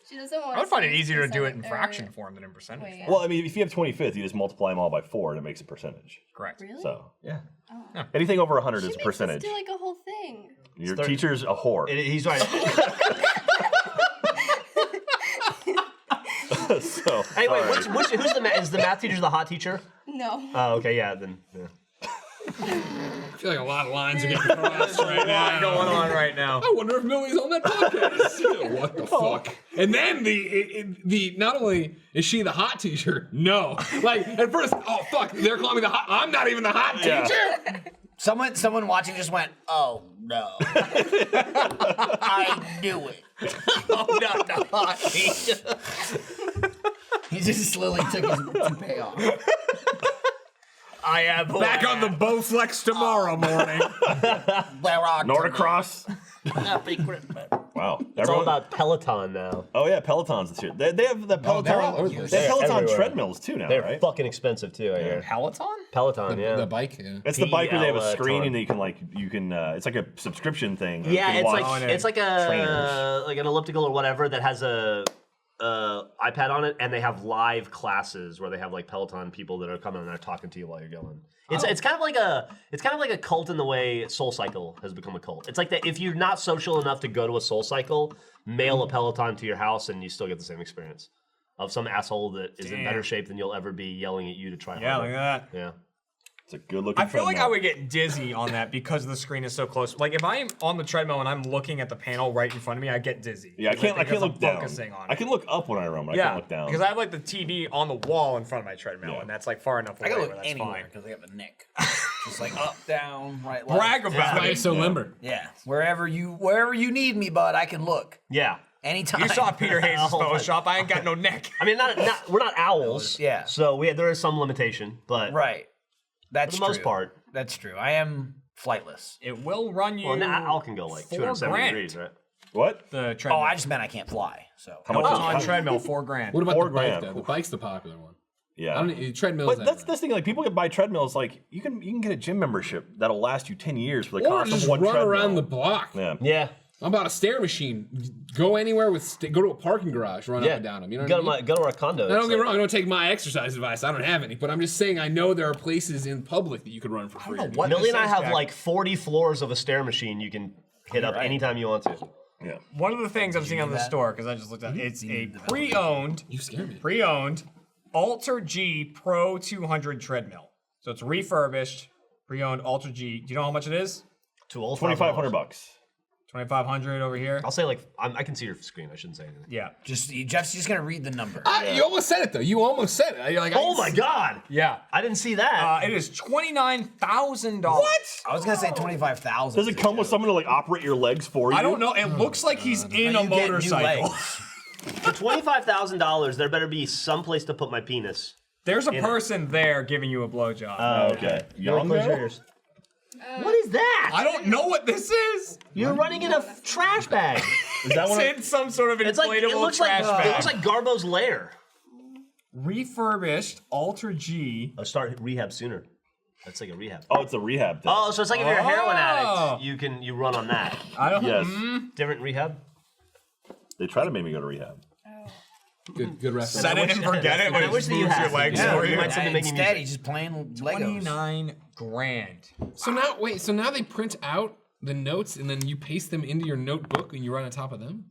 She doesn't want. I would find it easier to do it in 6% fraction form than in percentage. Wait. Well, I mean, if you have 25th, you just multiply them all by 4, and it makes a percentage. Correct. Really? So yeah. Oh. Anything over 100 She is a makes us percentage. do like a whole thing. Your teacher's a whore. He's right. So, Hey, wait, all right. who's is the math teacher the hot teacher? No. Oh, okay, yeah, then. Yeah. I feel like a lot of lines are getting crossed right What's now. going on right now? I wonder if Millie's on that podcast. What the fuck? And then the not only is she the hot teacher, no. Like at first, oh fuck, they're calling me the hot. I'm not even the hot teacher. Someone watching just went, oh no. I knew it. I'm not the hot teacher. He just slowly took his toupee off. I am Back on the Bowflex tomorrow morning. Where are Norticross. Happy Christmas. Wow. It's all about Peloton now. Oh yeah, Pelotons this year. They have the Peloton. they're all over the place. They have Peloton Everywhere. treadmills too now, They're right? fucking expensive too, I hear. Peloton? Peloton, yeah. The bike, yeah. It's the bike where they have a screen Peloton. and you can it's like a subscription thing. Yeah, You can it's watch like it's like a trainers. like an elliptical or whatever that has a iPad on it, and they have live classes where they have like Peloton people that are coming and they're talking to you while you're going. It's kind of like a cult in the way SoulCycle has become a cult. It's like that if you're not social enough to go to a SoulCycle, mail a Peloton to your house and you still get the same experience of some asshole that is in better shape than you'll ever be yelling at you to try Yeah, harder. look at that. Yeah. It's a good looking. I feel like I would get dizzy on that because the screen is so close. Like if I'm on the treadmill and I'm looking at the panel right in front of me, I get dizzy. Yeah, I can't Because look I'm down. focusing on I it. can look up when I run, but I can't look down. because I have like the TV on the wall in front of my treadmill, Yeah. and that's like far enough I away can where look that's anywhere fine. because I have a nick. Just like up, down, right, left. Brag That's about why it. it's so limber. Yeah, wherever you need me, bud, I can look Yeah. anytime. You saw Peter Hayes' Oh, my- Photoshop. I ain't got no neck. I mean, we're not owls. Yeah. So there is some limitation, but right. That's for the most true. part. That's true. I am flightless. It will run you. Well, an owl can go like 270 $4,000. degrees, right? What? The treadmill. Oh, I just meant I can't fly. So How much? on is treadmill, $4,000. What about $4 the bike grand. though? The bike's the popular one. Yeah. I don't treadmills. But that's the thing. Like people can buy treadmills. Like you can get a gym membership that'll last you 10 years for the or cost just of one run treadmill. around the block. Yeah. Yeah. How about a stair machine? Go anywhere go to a parking garage, run up and down them. You know what I mean? Go to our condo. Now, don't It's get me like- wrong. I don't take my exercise advice. I don't have any, but I'm just saying I know there are places in public that you could run for free. what Millie and I this have is, like 40 floors of a stair machine you can hit up anytime you want to. Yeah. One of the things I'm seeing on the store, because I just looked at it, it's a pre-owned You scare me. Alter G Pro 200 treadmill. So it's refurbished, pre-owned Alter G. Do you know how much it is? $2,500. 2,500 over here. I'll say like I can see your screen. I shouldn't say anything. Yeah. Jeff's just gonna read the number. You almost said it though. You almost said it. You're like, Oh my god! Yeah. I didn't see that. It is $29,000. I was gonna say 25,000. Does it come with someone to like operate your legs for you? I don't know. It looks like he's in Now a you get new motorcycle. legs. For $25,000, there better be some place to put my penis. There's a person there giving you a blowjob. Okay. Young though? What is that? I don't know what this is. You're running in a trash bag. Is that one? It's in some sort of inflatable It's like it looks like trash bag. it looks like Garbo's lair. Refurbished Alter G. I'll start rehab sooner. That's like a rehab. Oh, it's a rehab thing. Oh, so it's like if you're a heroin Oh. addict, you run on that. I don't. Yes. Different rehab. They try to make me go to rehab. Good reference. Set it and forget it. I When wish it that you moves had your legs it. for You you. might send to making Instead, music. he's just playing Legos. 29 grand. So now, wait. So now they print out the notes and then you paste them into your notebook and you run on top of them.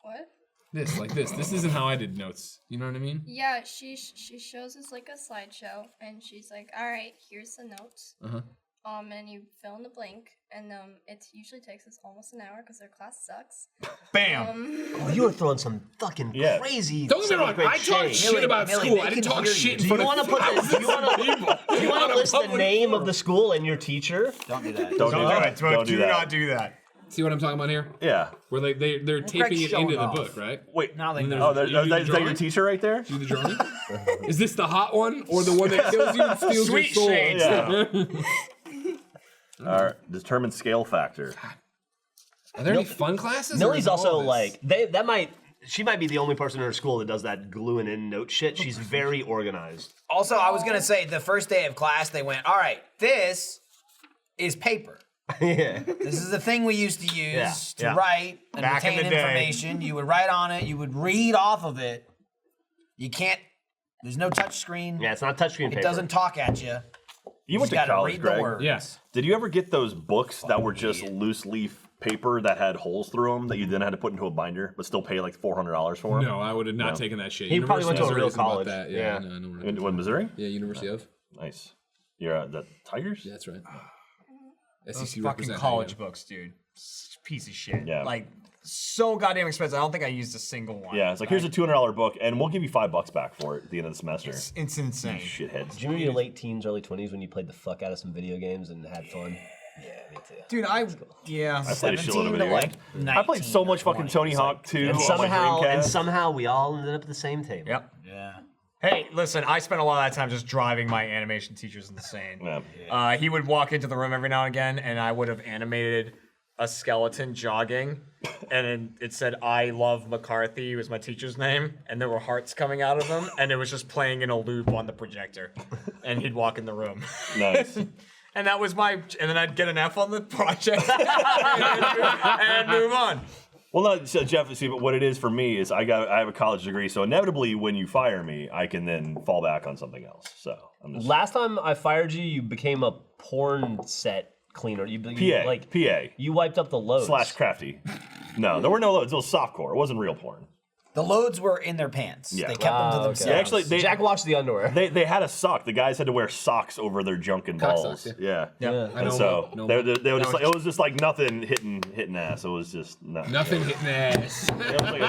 What? This isn't how I did notes. You know what I mean? Yeah, she shows us like a slideshow, and she's like, "All right, here's the notes." And you fill in the blank, and it usually takes us almost an hour because their class sucks. Bam. Oh, you were throwing some fucking Yeah. crazy. Don't get me wrong. seventh I grade talk shade. shit about Millie, school. they I didn't can talk hear shit you. in Do front you of want to put thousands the, do you want of to people. do you want On to a list the public name forum. of the school and your teacher? Don't do that. Don't do Don't that. do it. Don't do Do that. not do that. See what I'm talking about here? Yeah. Where they're taping it showing into the off. book, right? Wait. Now they And know. Oh, there's- you do the is that your drawing? teacher right there? Do the drawing? Is this the hot one or the one that kills you and steals Sweet your soul? shades. Yeah. All right. Determine scale factor. Are there any fun classes? or Millie's is all also this- like she might be the only person in her school that does that gluing in note shit. She's very organized. Also, I was gonna say the first day of class, they went, "All right, this is paper. Yeah. This is the thing we used to use to yeah. write and Back in retain the day. information. You would write on it. You would read off of it. You can't. There's no touch screen. Yeah, it's not touchscreen paper. It doesn't talk at you. You went to gotta college, read the Greg. words. Yes. Did you ever get those books that were just loose leaf paper that had holes through them that you then had to put into a binder, but still pay like $400 for them? No, I would have not taken that shit. He probably went to a University real of Missouri college. is about that. Yeah. No, I know where In what, Missouri? Yeah, University of. Nice. You're the Tigers? Yeah, that's right. Those SEC fucking represent, college yeah. books, dude. Such a piece of shit. Yeah. Like, so goddamn expensive. I don't think I used a single one. Yeah, it's like, here's a $200 book, and we'll give you $5 back for it at the end of the semester. It's insane. Shitheads. Did you remember your late teens, early 20s when you played the fuck out of some video games and had fun? Yeah, me too. Dude, I played a shitload of 17 video to like games. I played so much fucking Tony Hawk 2 And on my somehow, Dreamcast. we all ended up at the same table. Yep. Yeah. Hey, listen, I spent a lot of that time just driving my animation teachers insane. Yeah. He would walk into the room every now and again, and I would have animated a skeleton jogging, and it said, "I love McCarthy," was my teacher's name, and there were hearts coming out of him, and it was just playing in a loop on the projector, and he'd walk in the room. Nice. And that was and then I'd get an F on the project, and move on. Well, no, so Jeff, see, what it is for me is I have a college degree, so inevitably when you fire me, I can then fall back on something else. So I'm just Last time I fired you, you became a porn set cleaner. You PA. You wiped up the loads. / crafty. No, there were no loads. It was softcore. It wasn't real porn. The loads were in their pants. Yeah. They kept them to okay. themselves. Yeah, actually, Jack washed the underwear. they had a sock. The guys had to wear socks over their junk and Cock balls. socks, Yeah. I And know so no they were just like, it was just like nothing hitting ass. It was just Nothing hitting ass. It was like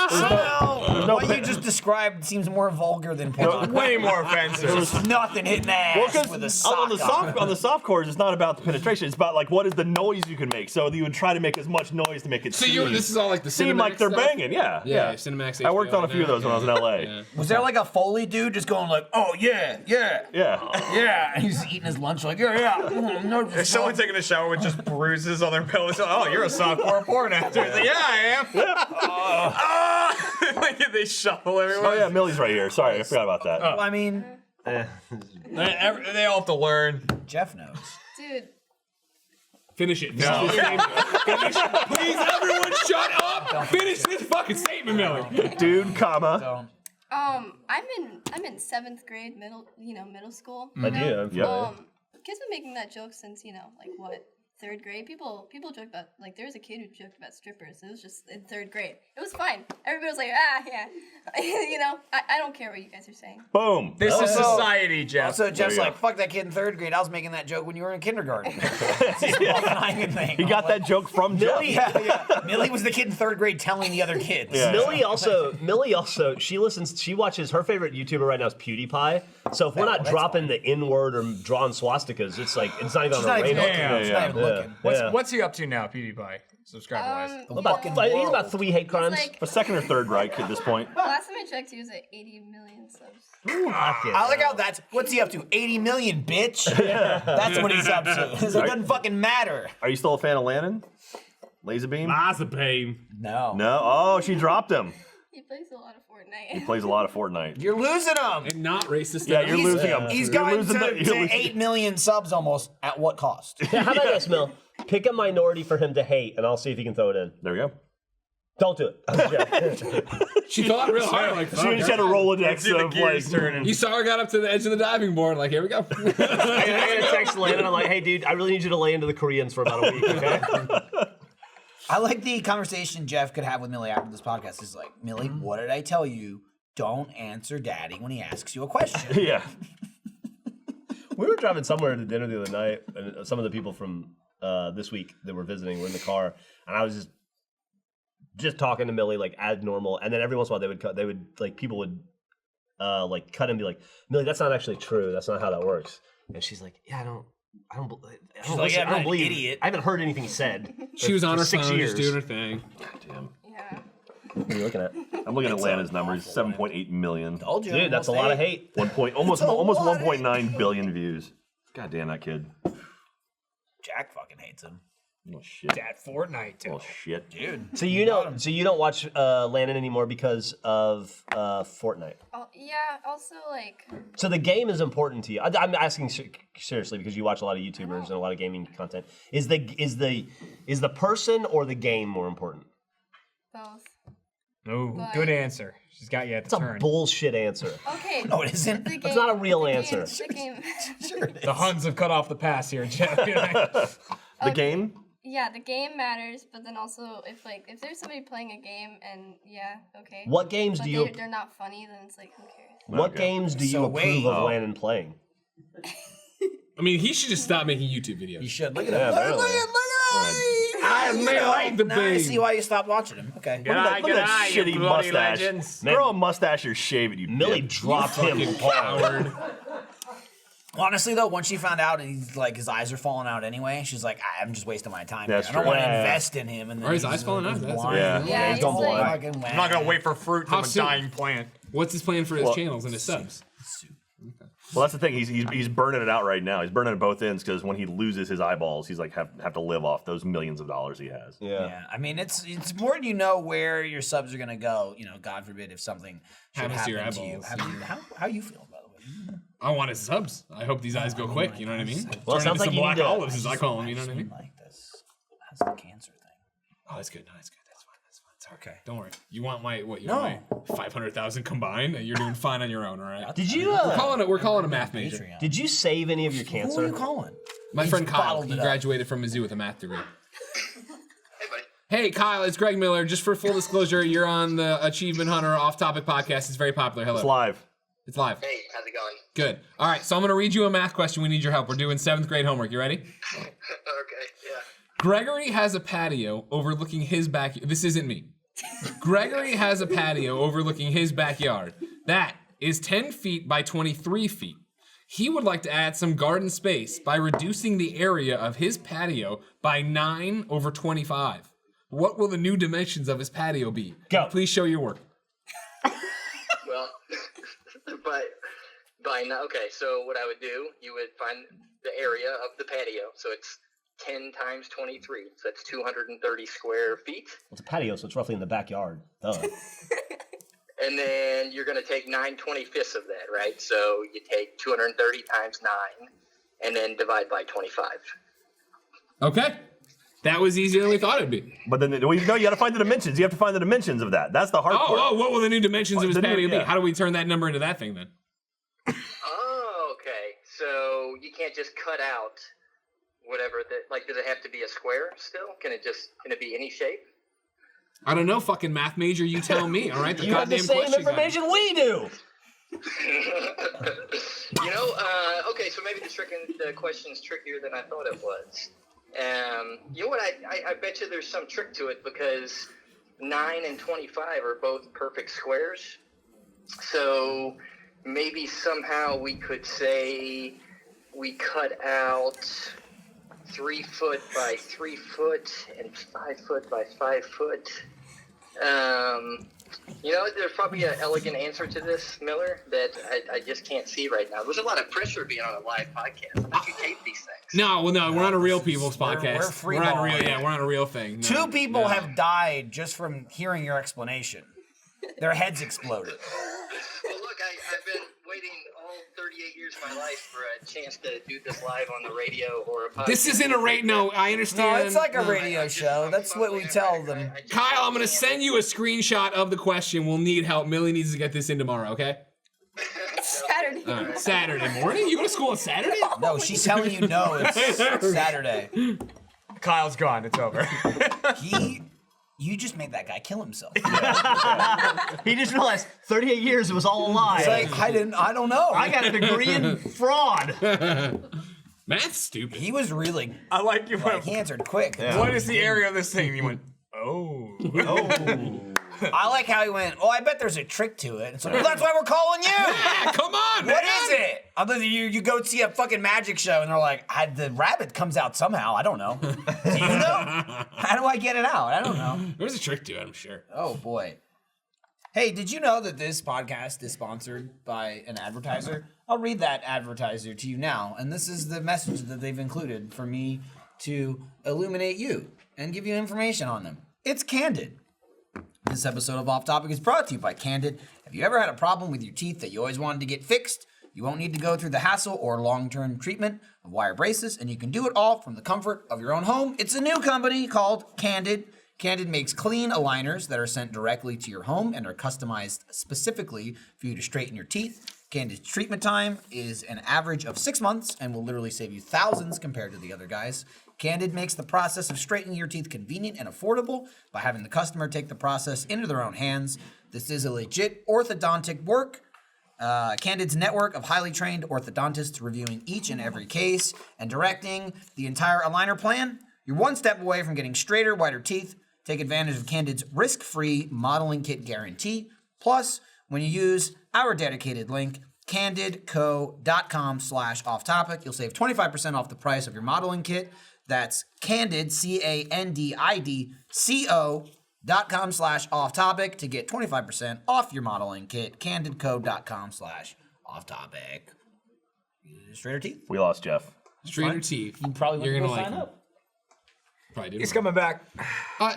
Somehow, what you just described seems more vulgar than porn. Way more offensive. Just nothing hitting ass with a sock on the soft cores, it's not about the penetration. It's about like what is the noise you can make. So you would try to make as much noise to make it So seem this is all like the seem like they're stuff? banging. Yeah. Cinemax. I worked on a few of those when I was in LA. Yeah. Was there like a Foley dude just going like, oh yeah, yeah, Yeah. yeah, and he's eating his lunch like, yeah. No, If someone taking a shower with just bruises on their pillows, oh, you're a softcore porn actor. It's like, yeah, I am. Like they shuffle everywhere. Oh yeah, Millie's right here. Sorry, I forgot about that. Well, I mean, They all have to learn. Jeff knows. Dude, Finish it. No. Finish it. Please, everyone, shut up. Finish this fucking statement, Millie. Dude, comma. Don't. I'm in 7th grade, middle school. I do. I'm familiar. Kids been making that joke since, like what, 3rd grade? People joke about, like, there was a kid who joked about strippers. It was just in 3rd grade. It was fine. Everybody was like, yeah. I don't care what you guys are saying. Boom. This is Also- society, Jeff. Also, Jeff's you like, go. fuck that kid in 3rd grade. I was making that joke when you were in kindergarten. It's just a fucking thing. He got that joke from Jeff. Millie, yeah. Millie was the kid in 3rd grade telling the other kids. Yeah. Millie also, she watches, her favorite YouTuber right now is PewDiePie. So if we're not that's dropping the N-word or drawing swastikas, it's like, it's not even She's on not the even radar. looking. She's not even looking. What's he up to now, PewDiePie? Subscriber-wise. He's about 3 hate crimes. Like, A second or third right at this point. last time I checked, he was at 80 million subs. I like how what's he up to? 80 million, bitch. That's what he's up to. It doesn't fucking matter. Are you still a fan of Lannon? Laser beam? Mazepane. No. No. Oh, she dropped him. He plays a lot of He Fortnite. plays a lot of Fortnite. You're losing him. And not racist. Yeah, enough. you're losing him. He's You're gotten losing to, the- you're to losing- 8 million subs almost. At what cost? How about this, Mil? Pick a minority for him to hate, and I'll see if he can throw it in. There we go. Don't do it. She thought real hard. Like, She fuck just had her. a Rolodex See the of like. gears turning. You saw her got up to the edge of the diving board. Like, here we go. I gotta text Landon. I'm like, hey, dude, I really need you to lay into the Koreans for about a week, okay? I like the conversation Jeff could have with Millie after this podcast. Is like, Millie, what did I tell you? Don't answer Daddy when he asks you a question. Yeah. We were driving somewhere to dinner the other night, and some of the people from this week that were visiting were in the car, and I was just talking to Millie like as normal, and then every once in a while people would like cut and be like, Millie, that's not actually true. That's not how that works. And she's like, yeah, I don't believe idiot. I haven't heard anything he said. She was on her 6 phone, years. just doing her thing. Damn. Yeah. What are you looking at? I'm looking at Lana's numbers. 7.8 million. Told you. Dude, that's a lot of hate. Almost a lot of 1.9 billion views. God damn that kid. Jack fucking hates him. Oh shit. At Fortnite, too. Oh shit. Dude. So you don't watch Landon anymore because of Fortnite. Oh, yeah. Also, like, So the game is important to you. I'm asking seriously because you watch a lot of YouTubers and a lot of gaming content. Is the person or the game more important? both. Oh, But- good answer. She's got you at It's the a turn. bullshit answer. Okay. No, it isn't. The game, That's not a real the game- answer. The game. Sure it is. The Huns have cut off the pass here, Jeff. The game? Yeah, the game matters, but then also if there's somebody playing a game and okay. What games But do you? they're not funny, then it's like who cares? What games do you So approve wait. of landing playing? I mean, he should just stop making YouTube You videos. should. Look at Yeah, him. apparently. Look at him. I may like the Now I see babe. why you stopped watching him. Okay. Look at that you shitty bloody mustache. legends. Grow a mustache or shave it, you Millie bitch. dropped him hard. Honestly, though, once she found out he's like his eyes are falling out anyway, she's like, I'm just wasting my time. That's here. I don't true. want to Yeah. invest in him. And then Are his he's, eyes falling out? he's That's blind. Yeah. Yeah, he's he's going like- fucking I'm not gonna wait for fruit How from a soon? dying plant. What's his plan for his Well, channels and his subs? Well, that's the thing. He's burning it out right now. He's burning at both ends because when he loses his eyeballs, he's like have to live off those millions of dollars he has. Yeah, I mean, it's important you know where your subs are gonna go. You know, God forbid if something should Happens to happen your to you. eyeballs. How you feel, by the way? I want his subs. I hope these eyes go quick. You know what I mean? Well, it Turn sounds into like some you black need to- olives, as I call them. You know what I mean? Like this. That's the cancer thing. Oh, that's good. No, that's good. That's fine. That's fine. It's all right. Okay. Don't worry. You want my what? You No. want my 500,000 combined? You're doing fine on your own. All right. Did you? We're calling a math major. Patreon. Did you save any of your Who are cancer? you calling? My He's friend Kyle. bottled He it up. graduated from Mizzou with a math degree. Hey, buddy. Hey, Kyle. It's Greg Miller. Just for full disclosure, you're on the Achievement Hunter Off Topic podcast. It's very popular. Hello. It's live. It's live. Hey, how's it going? Good. All right. So I'm gonna read you a math question. We need your help. We're doing 7th grade homework. You ready? Okay, yeah. Gregory has a patio overlooking his back. This isn't me. Gregory has a patio overlooking his backyard. That is 10 feet by 23 feet. He would like to add some garden space by reducing the area of his patio by 9/25. What will the new dimensions of his patio be? Go. Please show your work. Well, okay, so what I would do, you would find the area of the patio. So it's 10 times 23. So that's 230 square feet. It's a patio, so it's roughly in the backyard. Duh. And then you're going to take 9/25 of that, right? So you take 230 times 9 and then divide by 25. Okay. That was easier than we thought it'd be. But then you got to find the dimensions. You have to find the dimensions of that. That's the hard part. Oh, what will the new dimensions of his The new- patio be? yeah. How do we turn that number into that thing then? Oh, okay. So you can't just cut out whatever does it have to be a square still? Can it be any shape? I don't know, fucking math major. You tell me. All right. You have the same information we do. Okay, so maybe the question's trickier than I thought it was. You know what? I bet you there's some trick to it because 9 and 25 are both perfect squares. So maybe somehow we could say we cut out 3 foot by 3 foot and 5 foot by 5 foot. There's probably an elegant answer to this, Miller, that I just can't see right now. There's a lot of pressure being on a live podcast. I bet you tape these things. No, we're on a real people's podcast. we're free on a balling. real, we're on a real thing. No, 2 people no. have died just from hearing your explanation. Their heads exploded. Well, look, I've been waiting all 38 years of my life for a chance to do this live on the radio or a podcast. This isn't a radio. No, I understand. No, it's like a No. radio show. That's what we tell them. Kyle, I'm gonna send you a screenshot of the question. We'll need help. Millie needs to get this in tomorrow. Okay? Saturday. All right. Saturday morning. You go to school on Saturday? No, she's telling you no. It's Saturday. Kyle's gone. It's over. You just made that guy kill himself. He just realized 38 years it was all a lie. It's like, I don't know. I got a degree in fraud. Math's stupid. He was really, I like you. he answered quick. What is the area of this thing? And you went, oh. I like how he went, I bet there's a trick to it. And so, that's why we're calling you. Ah, come on, man. What is it? Other than you go see a fucking magic show and they're like, the rabbit comes out somehow. I don't know. Do you know? How do I get it out? I don't know. There's a trick to it, I'm sure. Oh boy. Hey, did you know that this podcast is sponsored by an advertiser? I'll read that advertiser to you now. And this is the message that they've included for me to illuminate you and give you information on them. It's Candid. This episode of Off Topic is brought to you by Candid. Have you ever had a problem with your teeth that you always wanted to get fixed? You won't need to go through the hassle or long-term treatment of wire braces, and you can do it all from the comfort of your own home. It's a new company called Candid, Candid makes clean aligners that are sent directly to your home and are customized specifically for you to straighten your teeth. Candid's treatment time is an average of 6 months and will literally save you thousands compared to the other guys. Candid makes the process of straightening your teeth convenient and affordable by having the customer take the process into their own hands. This is a legit orthodontic work. Candid's network of highly trained orthodontists reviewing each and every case and directing the entire aligner plan. You're one step away from getting straighter, whiter teeth. Take advantage of Candid's risk-free modeling kit guarantee. Plus, when you use our dedicated link, candidco.com/offtopic, you'll save 25% off the price of your modeling kit. That's Candid, CANDIDCO.com/offtopic to get 25% off your modeling kit. Candidco.com/offtopic. Straighter teeth? We lost Jeff. Straighter teeth. You probably You're want to gonna go like sign him. up. Probably did. He's coming back.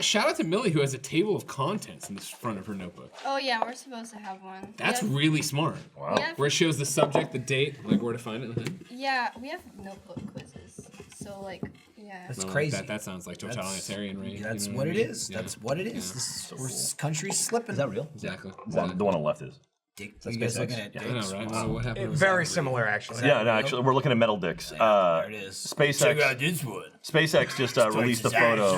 Shout out to Millie who has a table of contents in the front of her notebook. Oh yeah, we're supposed to have one. That's We have- really smart. Wow. we have- Where it shows the subject, the date, like where to find it. Yeah, we have notebook quizzes. So like, yeah. That's Well, crazy. That sounds like totalitarian, right? That's You know what I it mean? is. Yeah. That's what it is. This country's slipping. Is that real? Exactly. The one on the left is. Dick, you guys SpaceX. looking at I know, dicks? right? Wow. What happened? Very similar, actually. Yeah, no, actually, we're looking at metal dicks. There it is. SpaceX. this one. SpaceX just released a photo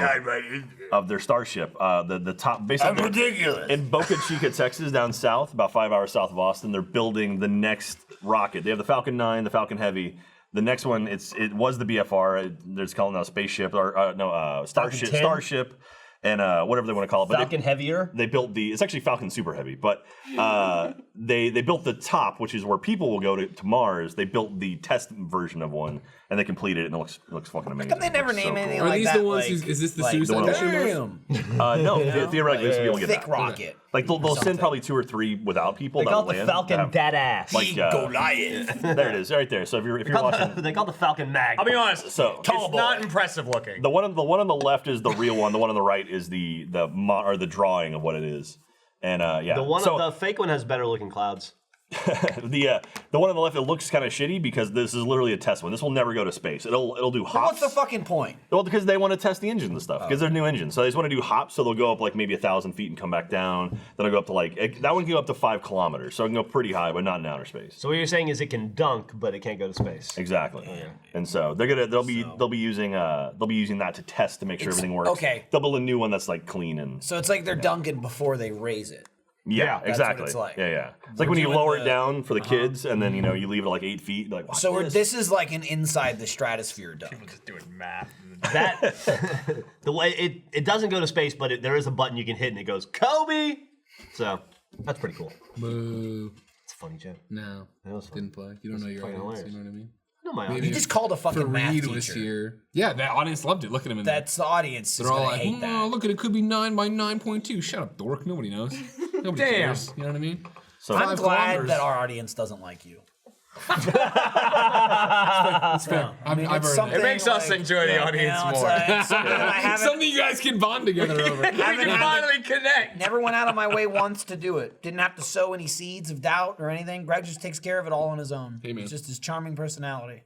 of their Starship. The top, basically, ridiculous. in Boca Chica, Texas, down south, about 5 hours south of Austin. They're building the next rocket. They have the Falcon 9, the Falcon Heavy. The next one, it was the BFR. They're just calling it now Spaceship or Starship, 10? Starship, and whatever they want to call it. But Falcon Heavier? they built it's actually Falcon Super Heavy, but they built the top, which is where people will go to Mars. They built the test version of one, and they completed it, and it looks fucking amazing. How come they never It looks name so anything cool. Are like these that? the ones? Like, Is this the like, suicide mission? damn. No, theoretically, this will be able to get Thick that. rocket. Like they'll send probably 2 or 3 without people. They that'll call it the land, Falcon that have- Dad Ass. Like Goliath. there it is, right there. So if you're watching, They call it the Falcon Mag. I'll be honest. so It's not impressive looking. the one on the left is the real one. The one on the right is the drawing of what it is. And yeah, The one, so, the fake one has better looking clouds. the one on the left, it looks kind of shitty because this is literally a test one. This will never go to space. It'll do hops. What's the fucking point? Well, because they want to test the engines and stuff. Because they're new engines, so they just want to do hops. So they'll go up like maybe 1,000 feet and come back down. Then it'll go up to that one can go up to 5 kilometers. So it can go pretty high, but not in outer space. So what you're saying is it can dunk, but it can't go to space. Exactly. And so they'll be using that to test to make sure everything works. okay. They'll build a new one that's like clean and So it's like they're dunking before they raise it. yeah, that's exactly. what it's like. Yeah. It's like when you doing lower the- it down for the kids, and then you leave it like 8 feet. Like watch So this. this is like an inside the stratosphere dunk. Just doing math. That the way it doesn't go to space, but there is a button you can hit and it goes Kobe. So that's pretty cool. Boo. It's a funny joke. No. That was fun. Didn't play. You don't know your fucking audience. hilarious. You know what I mean? No, my Maybe audience. You just called a fucking math Fareed was teacher. here. Yeah, the audience loved it. Look at him in there. That's the audience. They're Is all gonna like, hate oh, that. look at it. Could be 9 by 9.2. Shut up, dork. Nobody knows. Nobody Damn. cares. You know what I mean? So I'm 5 glad kilometers. that our audience doesn't like you. That's fair. I've it's heard something- that. It makes us like, enjoy the audience You know, it's more. like something that I haven't Something you guys can bond together over. We can finally connect. never went out of my way once to do it. Didn't have to sow any seeds of doubt or anything. Greg just takes care of it all on his own. Hey, man. It's just his charming personality.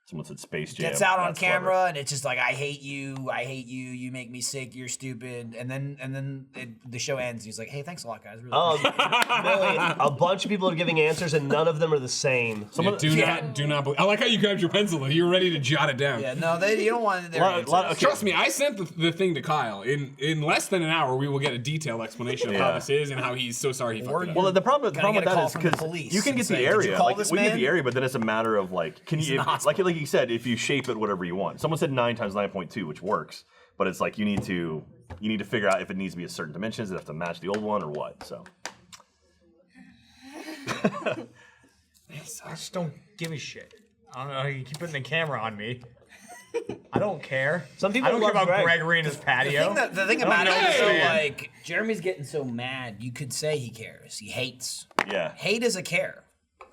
someone said Space Jam. Gets out on That's camera clever. and it's just like, I hate you, you make me sick, you're stupid. And then the show ends. And he's like, hey, thanks a lot, guys. Really Really, a bunch of people are giving answers and none of them are the same. Do not believe. I like how you grabbed your pencil. You were ready to jot it down. Yeah, no, you don't want their answers. Trust me, I sent the thing to Kyle. In less than an hour, we will get a detailed explanation of how this is and how he's so sorry he fucked it up. Well, the problem with get a call that is from the because police you can and get say, the "Did you area. call Like this we get man?" the area, but then it's a matter of like, can you, in the like you said, if you shape it whatever you want. Someone said 9 times 9.2, which works, but it's like you need to figure out if it needs to be a certain dimensions, it have to match the old one or what. So. I just don't give a shit. I don't know. You keep putting the camera on me. I don't care. Some people I don't care love about Greg. Gregory and his patio. The thing I don't about it know is, this so, man. like, Jeremy's getting so mad, you could say he cares. He hates. Yeah. Hate is a care,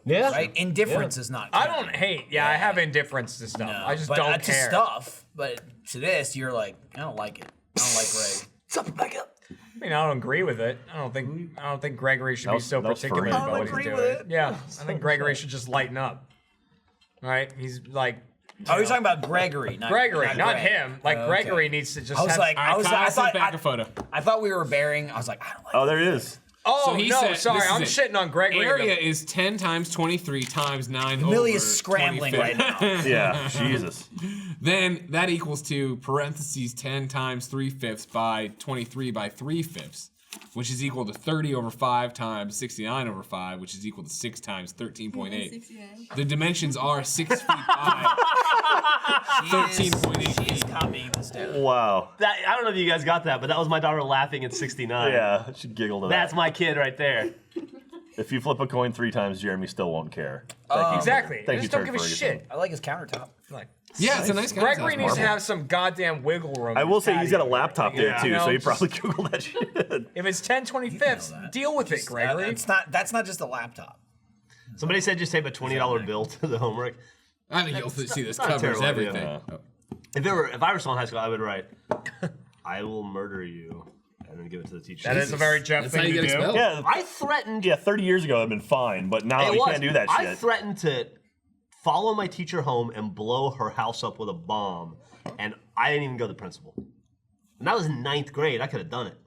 Yeah. right? Indifference is not I care. don't hate. Yeah, I have indifference to stuff. No, I just but, don't to care. stuff, but to this, you're like, I don't like it. I don't like Greg. Something back up. I mean, I don't agree with it. I don't think Gregory should be so that was particular Fareed, about by what the way. he's agree doing. with it. Yeah, I think Gregory should just lighten up. All right, he's like, Oh, you're talking about Gregory, not Gregory, not Greg. him. Like Oh, Gregory okay. needs to just. I was have, like, I sent back a photo. I thought we were bearing. I was like, I don't like. Oh, there it is. oh So he no, said- sorry, this is I'm it. shitting on Gregory. Area is 10 times 23 times 9 Millie over is scrambling 25. right now. Yeah, Jesus. Then that equals to parentheses 10 times 3/5 by 23 by 3/5, which is equal to 30 over 5 times 69 over 5, which is equal to 6 times 13.8. 69. The dimensions are 6 feet by 13.8 She is feet. copying this down. Wow. That, I don't know if you guys got that, but that was my daughter laughing at 69. Yeah, she giggled at that. That's my kid right there. If you flip a coin 3 times, Jeremy still won't care. Thank you. Exactly. Thank you, just don't Turd give a Ferguson. shit. I like his countertop. Like, Yeah, it's a nice guy. Gregory needs to have some goddamn wiggle room. I in will his say he's got a patio. laptop there Yeah. too, You know, so he just- probably googled that shit. If it's 10/25, deal with it, Gregory. That's not just a laptop. Somebody said just tape a $20 bill to the homework. I think you'll see this not a covers terrible idea, everything. no. If I were still in high school, I would write, "I will murder you," and then give it to the teacher. That is a very Jeff That's thing how you to get do. expelled. Yeah, I threatened. 30 years ago I'd been fine, but now It you was. can't do that I shit. threatened to follow my teacher home and blow her house up with a bomb, and I didn't even go to the principal. And that was in 9th grade. I could have done it.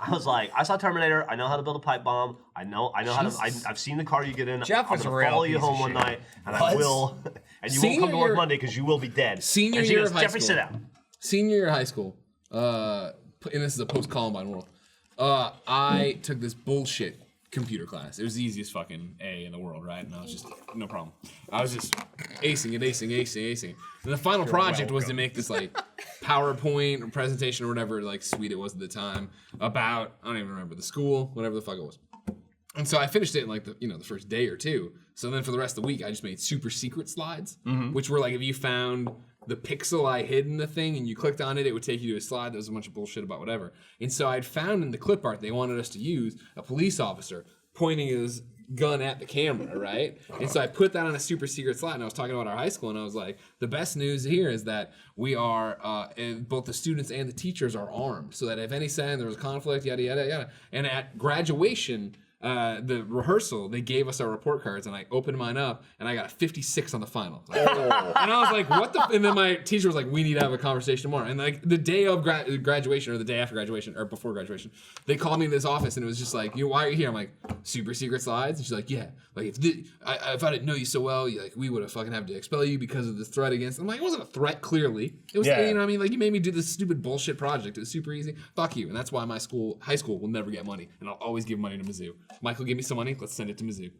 I was like, I saw Terminator. I know how to build a pipe bomb. I know how to. I've seen the car you get in. Jeff I'm was gonna a real follow you piece of home one shit. night, and I will. And you won't come to Senior work year- Monday because you will be dead. Senior and she year goes, of high Jeffrey, school. sit down. Senior year of high school, and this is a post-Columbine world, I took this bullshit computer class. It was the easiest fucking A in the world, right? And I was just, no problem. I was just acing. And the final project was to make this like PowerPoint or presentation or whatever like suite it was at the time about, I don't even remember, the school, whatever the fuck it was. And so I finished it in like the first day or two. So then for the rest of the week, I just made super secret slides, which were like if you found the pixel I hid in the thing and you clicked on it, it would take you to a slide that was a bunch of bullshit about whatever. And so I'd found in the clip art they wanted us to use a police officer pointing his gun at the camera, right? And so I put that on a super secret slide, and I was talking about our high school, and I was like, the best news here is that we are, both the students and the teachers are armed, so that if any sign there was conflict, yada, yada, yada. And at graduation, the rehearsal, they gave us our report cards, and I opened mine up, and I got a 56 on the final. And I was like, what the? And then my teacher was like, we need to have a conversation tomorrow. And like the day of graduation, or the day after graduation, or before graduation, they called me in this office, and it was just like, why are you here? I'm like, super secret slides. And she's like, yeah, like if I didn't know you so well, we would have fucking had to expel you because of this threat against. I'm like, it wasn't a threat, clearly. It was, you know what I mean? Like you made me do this stupid bullshit project. It was super easy. Fuck you. And that's why my high school will never get money, and I'll always give money to Mizzou. Michael, give me some money. Let's send it to Mizzou.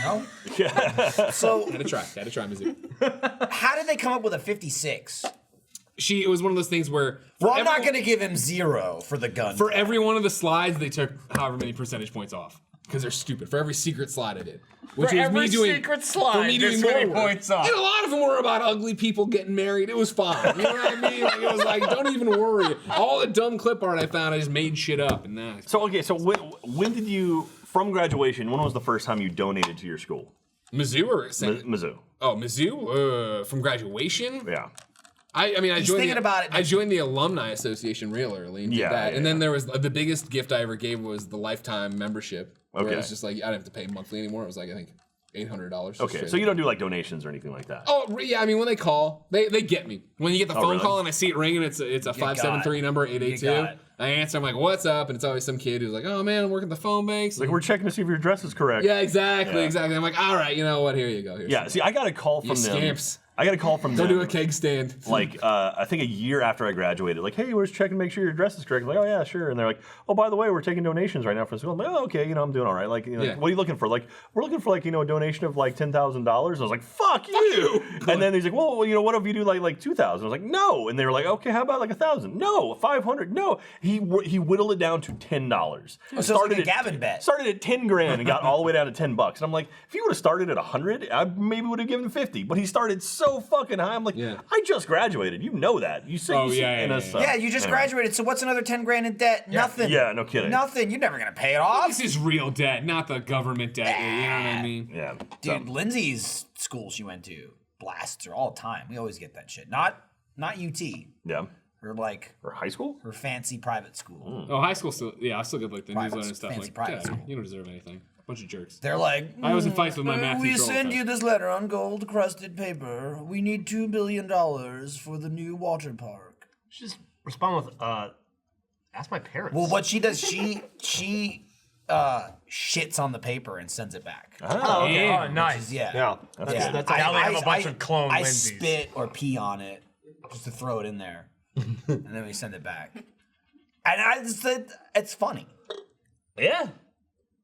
No. So Had to try Mizzou. how did they come up with a 56? It was one of those things where Well, I'm not going to give him 0 for the gun. for every one of the slides they took however many percentage points off because they're stupid. For every secret slide I did, which For was every me doing secret slide, for me doing this more many work. points off. And a lot of them were about ugly people getting married. It was fine. You know what I mean? Like, it was like, don't even worry. All the dumb clip art I found, I just made shit up. And now So when did you, from graduation, when was the first time you donated to your school? Mizzou or Mizzou. Oh, Mizzou from graduation. Yeah. I mean, I joined thinking about it. I joined the Alumni Association real early and did that. And then there was the biggest gift I ever gave was the lifetime membership. Where Okay. it was just like I didn't have to pay monthly anymore. It was like I think $800. Okay, so you don't do like donations or anything like that. Oh yeah, I mean when they call, they get me. When you get the phone really? call and I see it ringing, it's a 573 number You got 882. it. I answer, I'm like, what's up? And it's always some kid who's like, oh man, I'm working at the phone banks. Like we're checking to see if your address is correct. Yeah, exactly. Yeah. I'm like, all right, you know what? Here you go. Here's Yeah. See, I got a call you from them. scamps. I got a call from Go them. do a keg stand. Like I think a year after I graduated, like, hey, we're just checking to make sure your address is correct. I'm like, oh yeah, sure. And they're like, oh, by the way, we're taking donations right now for school. I'm like, oh, okay, I'm doing all right. Like, Yeah. what are you looking for? Like, we're looking for like a donation of like $10,000. I was like, fuck you. And then he's like, well, what if you do like 2,000? I was like, no. And they were like, okay, how about like 1,000? No. 500? No. He whittled it down to $10. So it's like a Gavin bet. Started at 10 grand and got all the way down to $10. And I'm like, if he would have started at 100, I maybe would have given 50. But he started so fucking high. I'm like, I just graduated. You know that. You say Yeah, you just graduated. So what's another 10 grand in debt? Nothing. Yeah, no kidding. Nothing. You're never gonna pay it off. This is real debt, not the government debt. You know what I mean? Yeah. Dude, Lindsay's school she went to blasts her all the time. We always get that shit. Not UT. Yeah. Her like Or high school? her fancy private school. Oh, high school still. Yeah, I still get like the Private- newsletter and stuff. fancy Like, private yeah, school. you don't deserve anything. Bunch of jerks. They're like, I was in fights with my math we teacher all the send time. you this letter on gold crusted paper. We need $2 billion for the new water park. Just respond with, ask my parents. Well, what she does, she shits on the paper and sends it back. Oh, okay. Yeah. Oh, nice. Yeah. That's Yeah. good. That's Now they have a bunch of clone I Lindsays. spit or pee on it just to throw it in there, and then we send it back. And I just said it's funny. Yeah.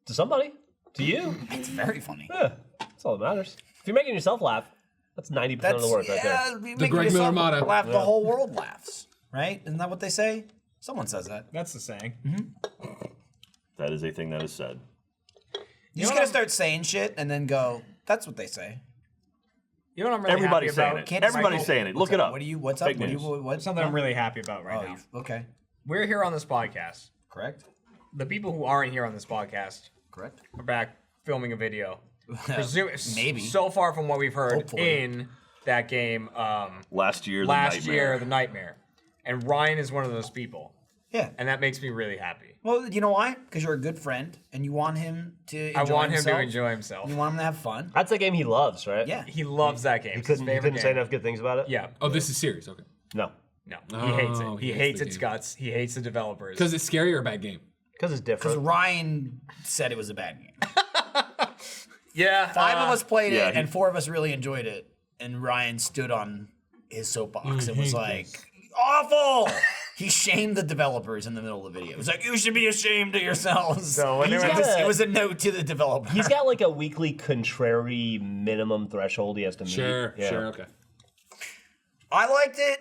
To somebody. To you. It's very funny. Yeah. That's all that matters. If you're making yourself laugh, that's 90% of the work right there. The Greg Miller motto. Laugh, the whole world laughs, right? Isn't that what they say? Someone says that. That's the saying. That is a thing that is said. You just gotta start saying shit and then go, that's what they say. You know what I'm really Everybody's happy saying about? it. Can't Everybody's Michael- saying it. Look it up. What do you, what's up? Fake What do news. you, what's Something I'm really happy about right now. Okay. We're here on this podcast. Correct. The people who aren't here on this podcast Correct. are back filming a video. Maybe. So far from what we've heard Hopefully. in that game Last year, the Nightmare. And Ryan is one of those people. Yeah. And that makes me really happy. Well, you know why? Because you're a good friend and you want him to enjoy I want him himself. to enjoy himself. You want him to have fun. That's a game he loves, right? Yeah. He loves that game. He It's his couldn't, favorite say game. enough good things about it? Yeah. Oh, this is serious. Okay. No. No, he hates Oh, it. He he hates hates the its game. guts. He hates the developers. Because it's scary or a bad game? Because it's Because different. Ryan said it was a bad game. Yeah. 5 of us played yeah, it, and 4 of us really enjoyed it. And Ryan stood on his soapbox and was like, awful! He shamed the developers in the middle of the video. He was like, you should be ashamed of yourselves. So when they He's went got to a- It was a note to the developer. He's got like a weekly contrary minimum threshold he has to meet. Sure, Yeah. sure, okay. I liked it.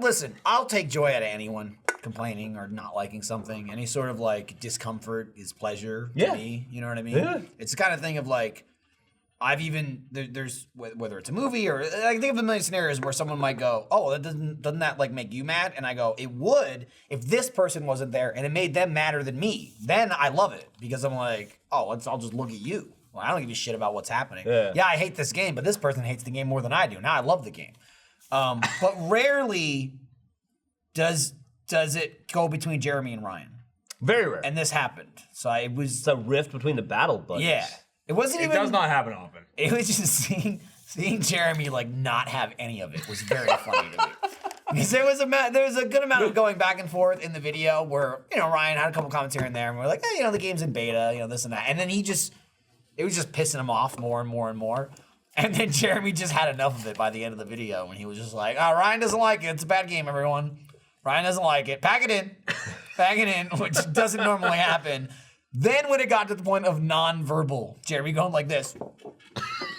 Listen, I'll take joy out of anyone complaining or not liking something. Any sort of like discomfort is pleasure to Yeah. me. You know what I mean? Yeah. It's the kind of thing of like, I've even there's whether it's a movie or I can think of a million scenarios where someone might go, "Oh, that doesn't that like make you mad?" And I go, "It would if this person wasn't there and it made them madder than me. Then I love it because I'm like, oh, I'll just look at you. Well, I don't give a shit about what's happening. Yeah. I hate this game, but this person hates the game more than I do. Now I love the game. But rarely does it go between Jeremy and Ryan. Very rare. And this happened. So it was it's a rift between the battle buddies. yeah. It wasn't It even. does not happen often. It was just seeing Jeremy like not have any of it was very funny to me. Because there was a good amount of going back and forth in the video where Ryan had a couple comments here and there, and we're like, hey, the game's in beta, this and that, and then it was just pissing him off more and more and more. And then Jeremy just had enough of it by the end of the video, and he was just like, oh, Ryan doesn't like it. It's a bad game, everyone. Ryan doesn't like it. Pack it in, which doesn't normally happen. Then when it got to the point of non-verbal, Jeremy going like this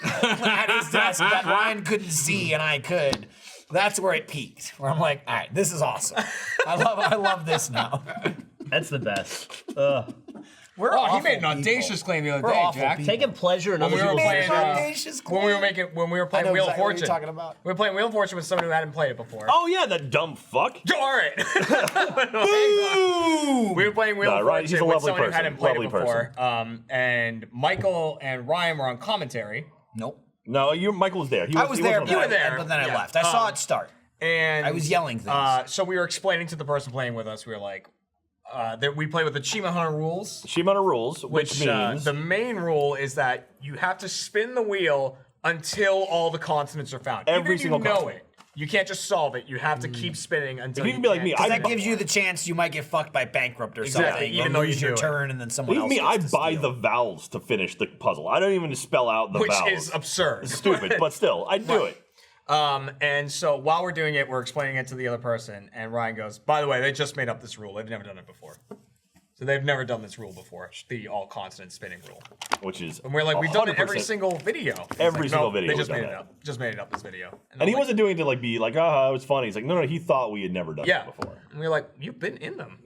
at his desk that Ryan couldn't see and I could, that's where it peaked. Where I'm like, all right, this is awesome. I love this now. That's the best. We're Oh, he awful made an people. audacious claim the other We're day, awful Jack. people. Taking pleasure in When other we were people's playing, misery. audacious when we were I playing know Wheel exactly of what Fortune. you're talking about. We were playing Wheel of Fortune with someone who hadn't played it before. Oh yeah, that dumb fuck. All right. We were playing Wheel Nah, of Ryan, he's a Fortune with lovely someone who person. hadn't played it Lovely before. And Michael and Ryan were on commentary. Nope. No, Michael was there. I was there, You were there. there. but then I Yeah. left. I saw it start. And I was yelling things. So we were explaining to the person playing with us, we were like, that we play with the Achievement Hunter rules. Achievement Hunter rules, which means The main rule is that you have to spin the wheel until all the consonants are found. Every Even if single you know consonant. it. You can't just solve it. You have to keep spinning until If you can be like me, Because I that gives you the chance you might get fucked by bankrupt or Exactly, something. even or though you lose your do it. turn and then someone Believe else me, I gets to buy steal. the vowels to finish the puzzle. I don't even spell out the which vowels. is absurd. It's stupid, but still, I do it. And so while we're doing it, we're explaining it to the other person, and Ryan goes, by the way, they just made up this rule. They've never done it before. So they've never done this rule before, the all consonant spinning rule. Which is And we're like, we've done it every 100%. single video. He's Every like, single "Nope, video They we've just done made it that. up. Just made it up this video. And he wasn't doing it to be like, it was funny. He's like, no, he thought we had never done Yeah. it before. And we were like, you've been in them.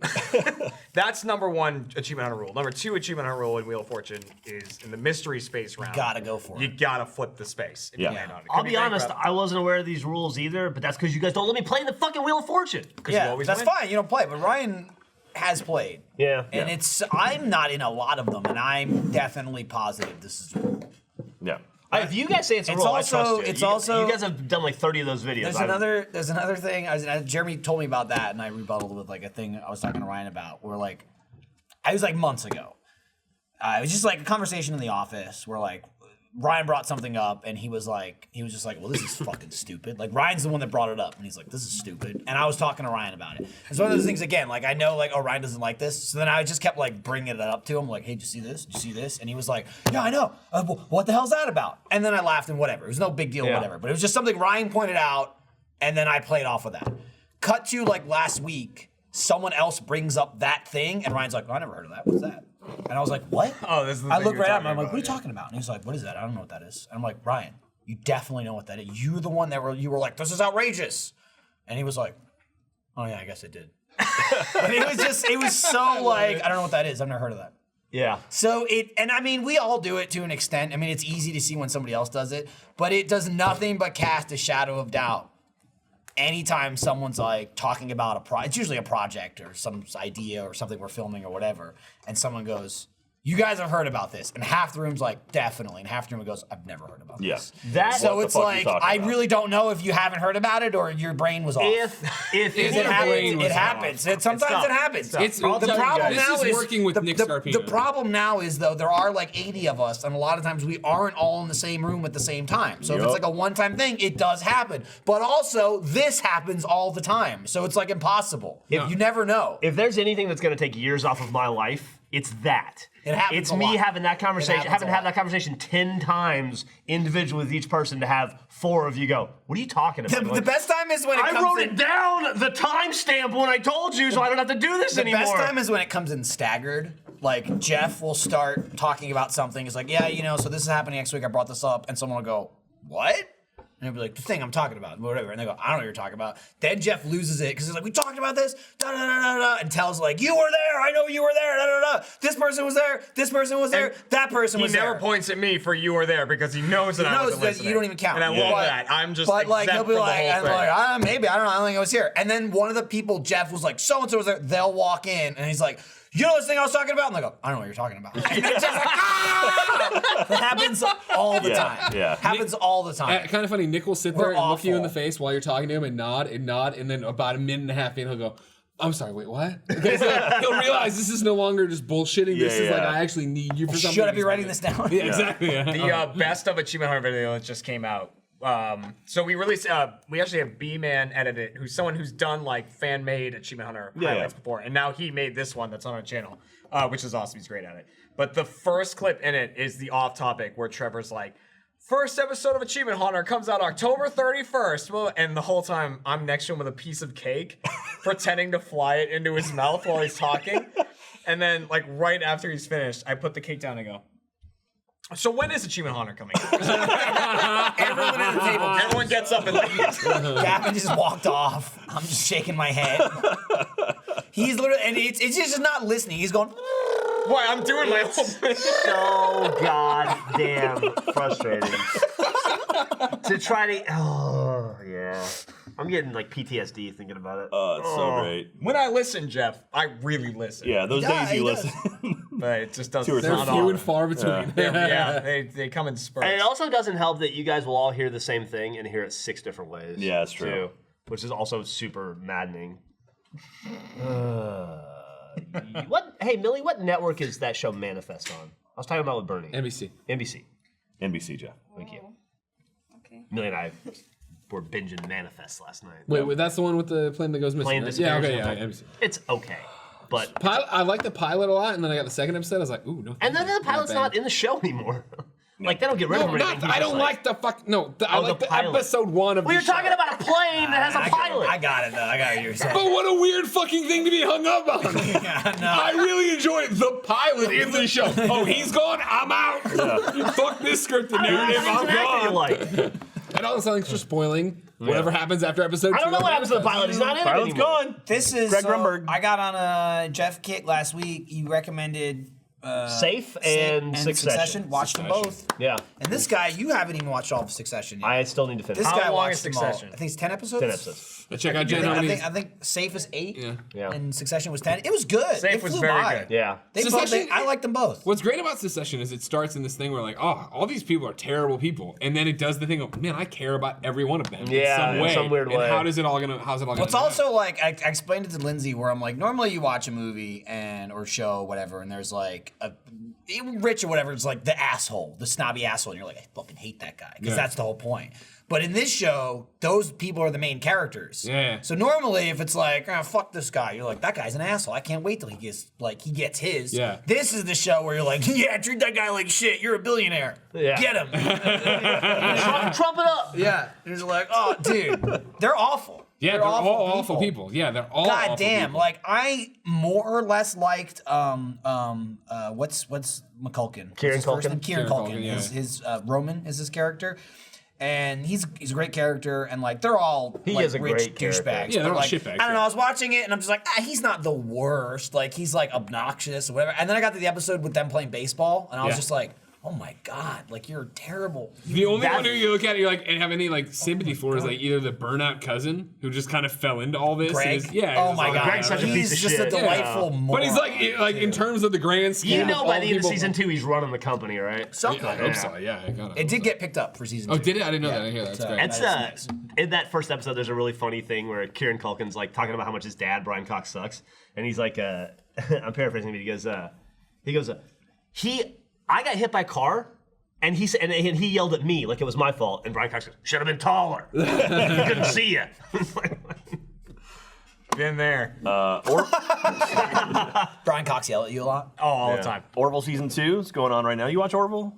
That's number one Achievement Hunter rule. Number two Achievement Hunter rule in Wheel of Fortune is in the mystery space round. Gotta go for You it. gotta flip the space. If Yeah. You land on it. I'll Could be honest, bankrupt. I wasn't aware of these rules either, but that's because you guys don't let me play the fucking Wheel of Fortune. you Yeah, always that's win. fine. You don't play, but Ryan has played. Yeah. And I'm not in a lot of them, and I'm definitely positive this is. Yeah. If you guys say it's a It's rule, also- I trust you. it's You- also- You guys have done like 30 of those videos. There's another thing. Jeremy told me about that, and I rebutted with like a thing I was talking to Ryan about. Where like, I was like months ago. it was just like a conversation in the office where like Ryan brought something up and he was just like, well, this is fucking stupid. Like Ryan's the one that brought it up and he's like, this is stupid. And I was talking to Ryan about it. It's one of those things again, like I know like, oh, Ryan doesn't like this. So then I just kept like bringing it up to him like, hey, did you see this? Did you see this? And he was like, yeah, I know. What the hell's that about? And then I laughed and whatever. It was no big deal, whatever. But it was just something Ryan pointed out and then I played off of that. Cut to like last week, someone else brings up that thing and Ryan's like, oh, I never heard of that. What's that? And I was like, what? Oh, this is the I thing looked you're right at him. talking I'm like, about, what are you talking about? And he's like, what is that? I don't know what that is. And I'm like, Ryan, you definitely know what that is. You're the one that you were like, this is outrageous. And he was like, oh yeah, I guess I did. And it was so like, I don't know what that is. I've never heard of that. Yeah. So and I mean, we all do it to an extent. I mean, it's easy to see when somebody else does it, but it does nothing but cast a shadow of doubt. Anytime someone's like talking about it's usually a project or some idea or something we're filming or whatever, and someone goes, you guys have heard about this, and half the room's like, definitely, and half the room goes, I've never heard about this. So it's like, I really don't know if you haven't heard about it or your brain was off. If it happens. Sometimes it happens. It's the problem now is working with Nick Scarpino. The problem now is though there are like 80 of us, and a lot of times we aren't all in the same room at the same time. So if it's like a one-time thing, it does happen. But also this happens all the time, so it's like impossible. You never know. If there's anything that's going to take years off of my life, it's that. It happens. It's me having that conversation, having had that conversation 10 times individually with each person to have 4 of you go, what are you talking about? The best time is when I wrote it down, the timestamp when I told you, so I don't have to do this anymore. The best time is when it comes in staggered. Like Jeff will start talking about something. It's like, yeah, so this is happening next week. I brought this up, and someone will go, what? And he'll be like, the thing I'm talking about, whatever. And they go, I don't know what you're talking about. Then Jeff loses it because he's like, we talked about this, and tells like, you were there, I know you were there, This person was there, this person was there, that person was there. He never points at me for you were there because he knows that I wasn't listening. You don't even count. And I love that. I'm just but like he'll exempt be from like, the whole thing. maybe, I don't know, I don't think I was here. And then one of the people, Jeff, was like, so-and-so was there, they'll walk in, and he's like, you know this thing I was talking about? And they go, I don't know what you're talking about. And it's just like, ah! It happens all the time. Yeah. Happens all the time. Kind of funny. Nick will sit there and look you in the awful. face while you're talking to him and nod, and then about a minute and a half in, he'll go, I'm sorry, wait, what? Because he'll realize this is no longer just bullshitting. This is like, I actually need you for something. Should I be writing this down? Yeah, exactly. The best of Achievement Hunter video that just came out. So we released, we actually have B-Man edit it, who's someone who's done like fan-made Achievement Hunter highlights before, and now he made this one that's on our channel, which is awesome. He's great at it. But the first clip in it is the off-topic where Trevor's like, first episode of Achievement Hunter comes out October 31st. Well, and the whole time I'm next to him with a piece of cake, pretending to fly it into his mouth while he's talking. And then like right after he's finished, I put the cake down and go, so when is Achievement Hunter coming out? Everyone at the table. Everyone gets up and leaves. Gavin just walked off. I'm just shaking my head. He's literally, and it's just not listening. He's going, Boy, I'm doing my whole thing. So goddamn frustrating. To try to, I'm getting like PTSD thinking about it. Oh, it's so great. When I listen, Jeff, I really listen. Yeah, those days you listen. But it just doesn't. They're few and far between. Yeah, they come in spurts. And it also doesn't help that you guys will all hear the same thing and hear it 6 different ways. Yeah, that's true. Too, which is also super maddening. Hey, Millie, what network is that show Manifest on? I was talking about with Bernie. NBC. NBC, Jeff. Thank you. Okay. Millie and I were binging Manifest last night. Wait, that's the one with the plane that goes missing. Plane right? disappears. Yeah, okay, yeah, NBC. It's okay, but I like the pilot a lot, and then I got the second episode. I was like, ooh, no. and then the pilot's not in the show anymore. Like they don't get rid of him. I don't like the fuck. No, I like the episode 1 of. Well, you're talking about a plane that has a pilot. I got it though. I got it. But what a weird fucking thing to be hung up on. I really enjoy the pilot in the show. Oh, he's gone. I'm out. Fuck this scripted narrative. I'm gone. And all of a sudden, it's just spoiling whatever happens after episode 2. I don't know what happens to the pilot. He's not in it Pilot's anymore. gone. This is Greg Grunberg. I got on a Jeff kick last week. You recommended Safe and Succession. Watched them both. Yeah. And this guy, you haven't even watched all of Succession yet. I still need to finish. This How guy long watched is them all. Succession? I think it's 10 episodes. 10 episodes. Check out Jen. I think Safe is 8. Yeah. And Succession was 10. It was good. Safe it was flew very by. good. Yeah. I liked them both. What's great about Succession is it starts in this thing where like, oh, all these people are terrible people, and then it does the thing of, man, I care about every one of them Yeah, in some way. some weird way. And how's it all gonna? Well, it's also like I explained it to Lindsay, where I'm like, normally you watch a movie or show, whatever, and there's like Rich or whatever is like the asshole, the snobby asshole, and you're like, I fucking hate that guy because that's the whole point. But in this show, those people are the main characters. Yeah. So normally, if it's like, fuck this guy, you're like, that guy's an asshole. I can't wait till he gets his. Yeah. This is the show where you're like, yeah, treat that guy like shit. You're a billionaire. Yeah. Get him. Trump it up. Yeah. You're just like, oh, dude, they're awful. Yeah, they're all awful people. Yeah, they're all God awful damn! people. Like I more or less liked what's McCulkin? Kieran What's his first Culkin? name? Kieran Kieran Culkin. Culkin, yeah. His Roman is his character, and he's a great character, and like they're all He like is a rich great character. douchebags. Yeah, they're but, all like, shitbags, I don't know. yeah. I was watching it, and I'm just like, he's not the worst. Like he's like obnoxious or whatever. And then I got to the episode with them playing baseball, and I was Yeah. just like, oh my god, like you're terrible. The only one who you look at, you're like, and have any like sympathy for is like either the burnout cousin who just kind of fell into all this. Greg. And is, yeah. Oh he's my like, god. Greg's such a he's piece of just shit. a delightful moron. But he's like in terms of the grand scheme. You know, of by all the end of people- season 2, he's running the company, right? something. I hope so. Yeah, I got It did get picked up for season 2. Oh, did it? I didn't know that. I didn't hear that. That's So- great. It's That's nice. in that first episode, there's a really funny thing where Kieran Culkin's like talking about how much his dad, Brian Cox, sucks, and he's like, I'm paraphrasing, but he goes, I got hit by a car, and he said, and he yelled at me like it was my fault, and Brian Cox goes, should have been taller, he couldn't see you. Been there. Brian Cox yell at you a lot. Oh, all the time. Orville season 2 is going on right now. You watch Orville?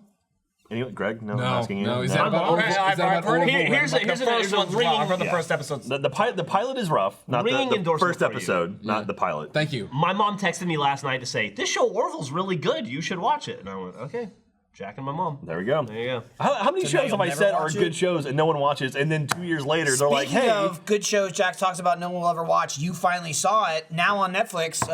Anyone? Greg? No, I'm asking you. No, is that about Orville? Is that about Orville? Here's I've read the first episode. The pilot is rough. Not Ringing the endorsement first for you. episode, not the pilot. Thank you. My mom texted me last night to say, this show Orville's really good, you should watch it. And I went, okay, Jack and my mom. There we go. There you go. How many So now shows you'll have I never said are watch it? good shows and no one watches, and then 2 years later they're like, Speaking hey. of good shows Jack talks about no one will ever watch, you finally saw it, now on Netflix,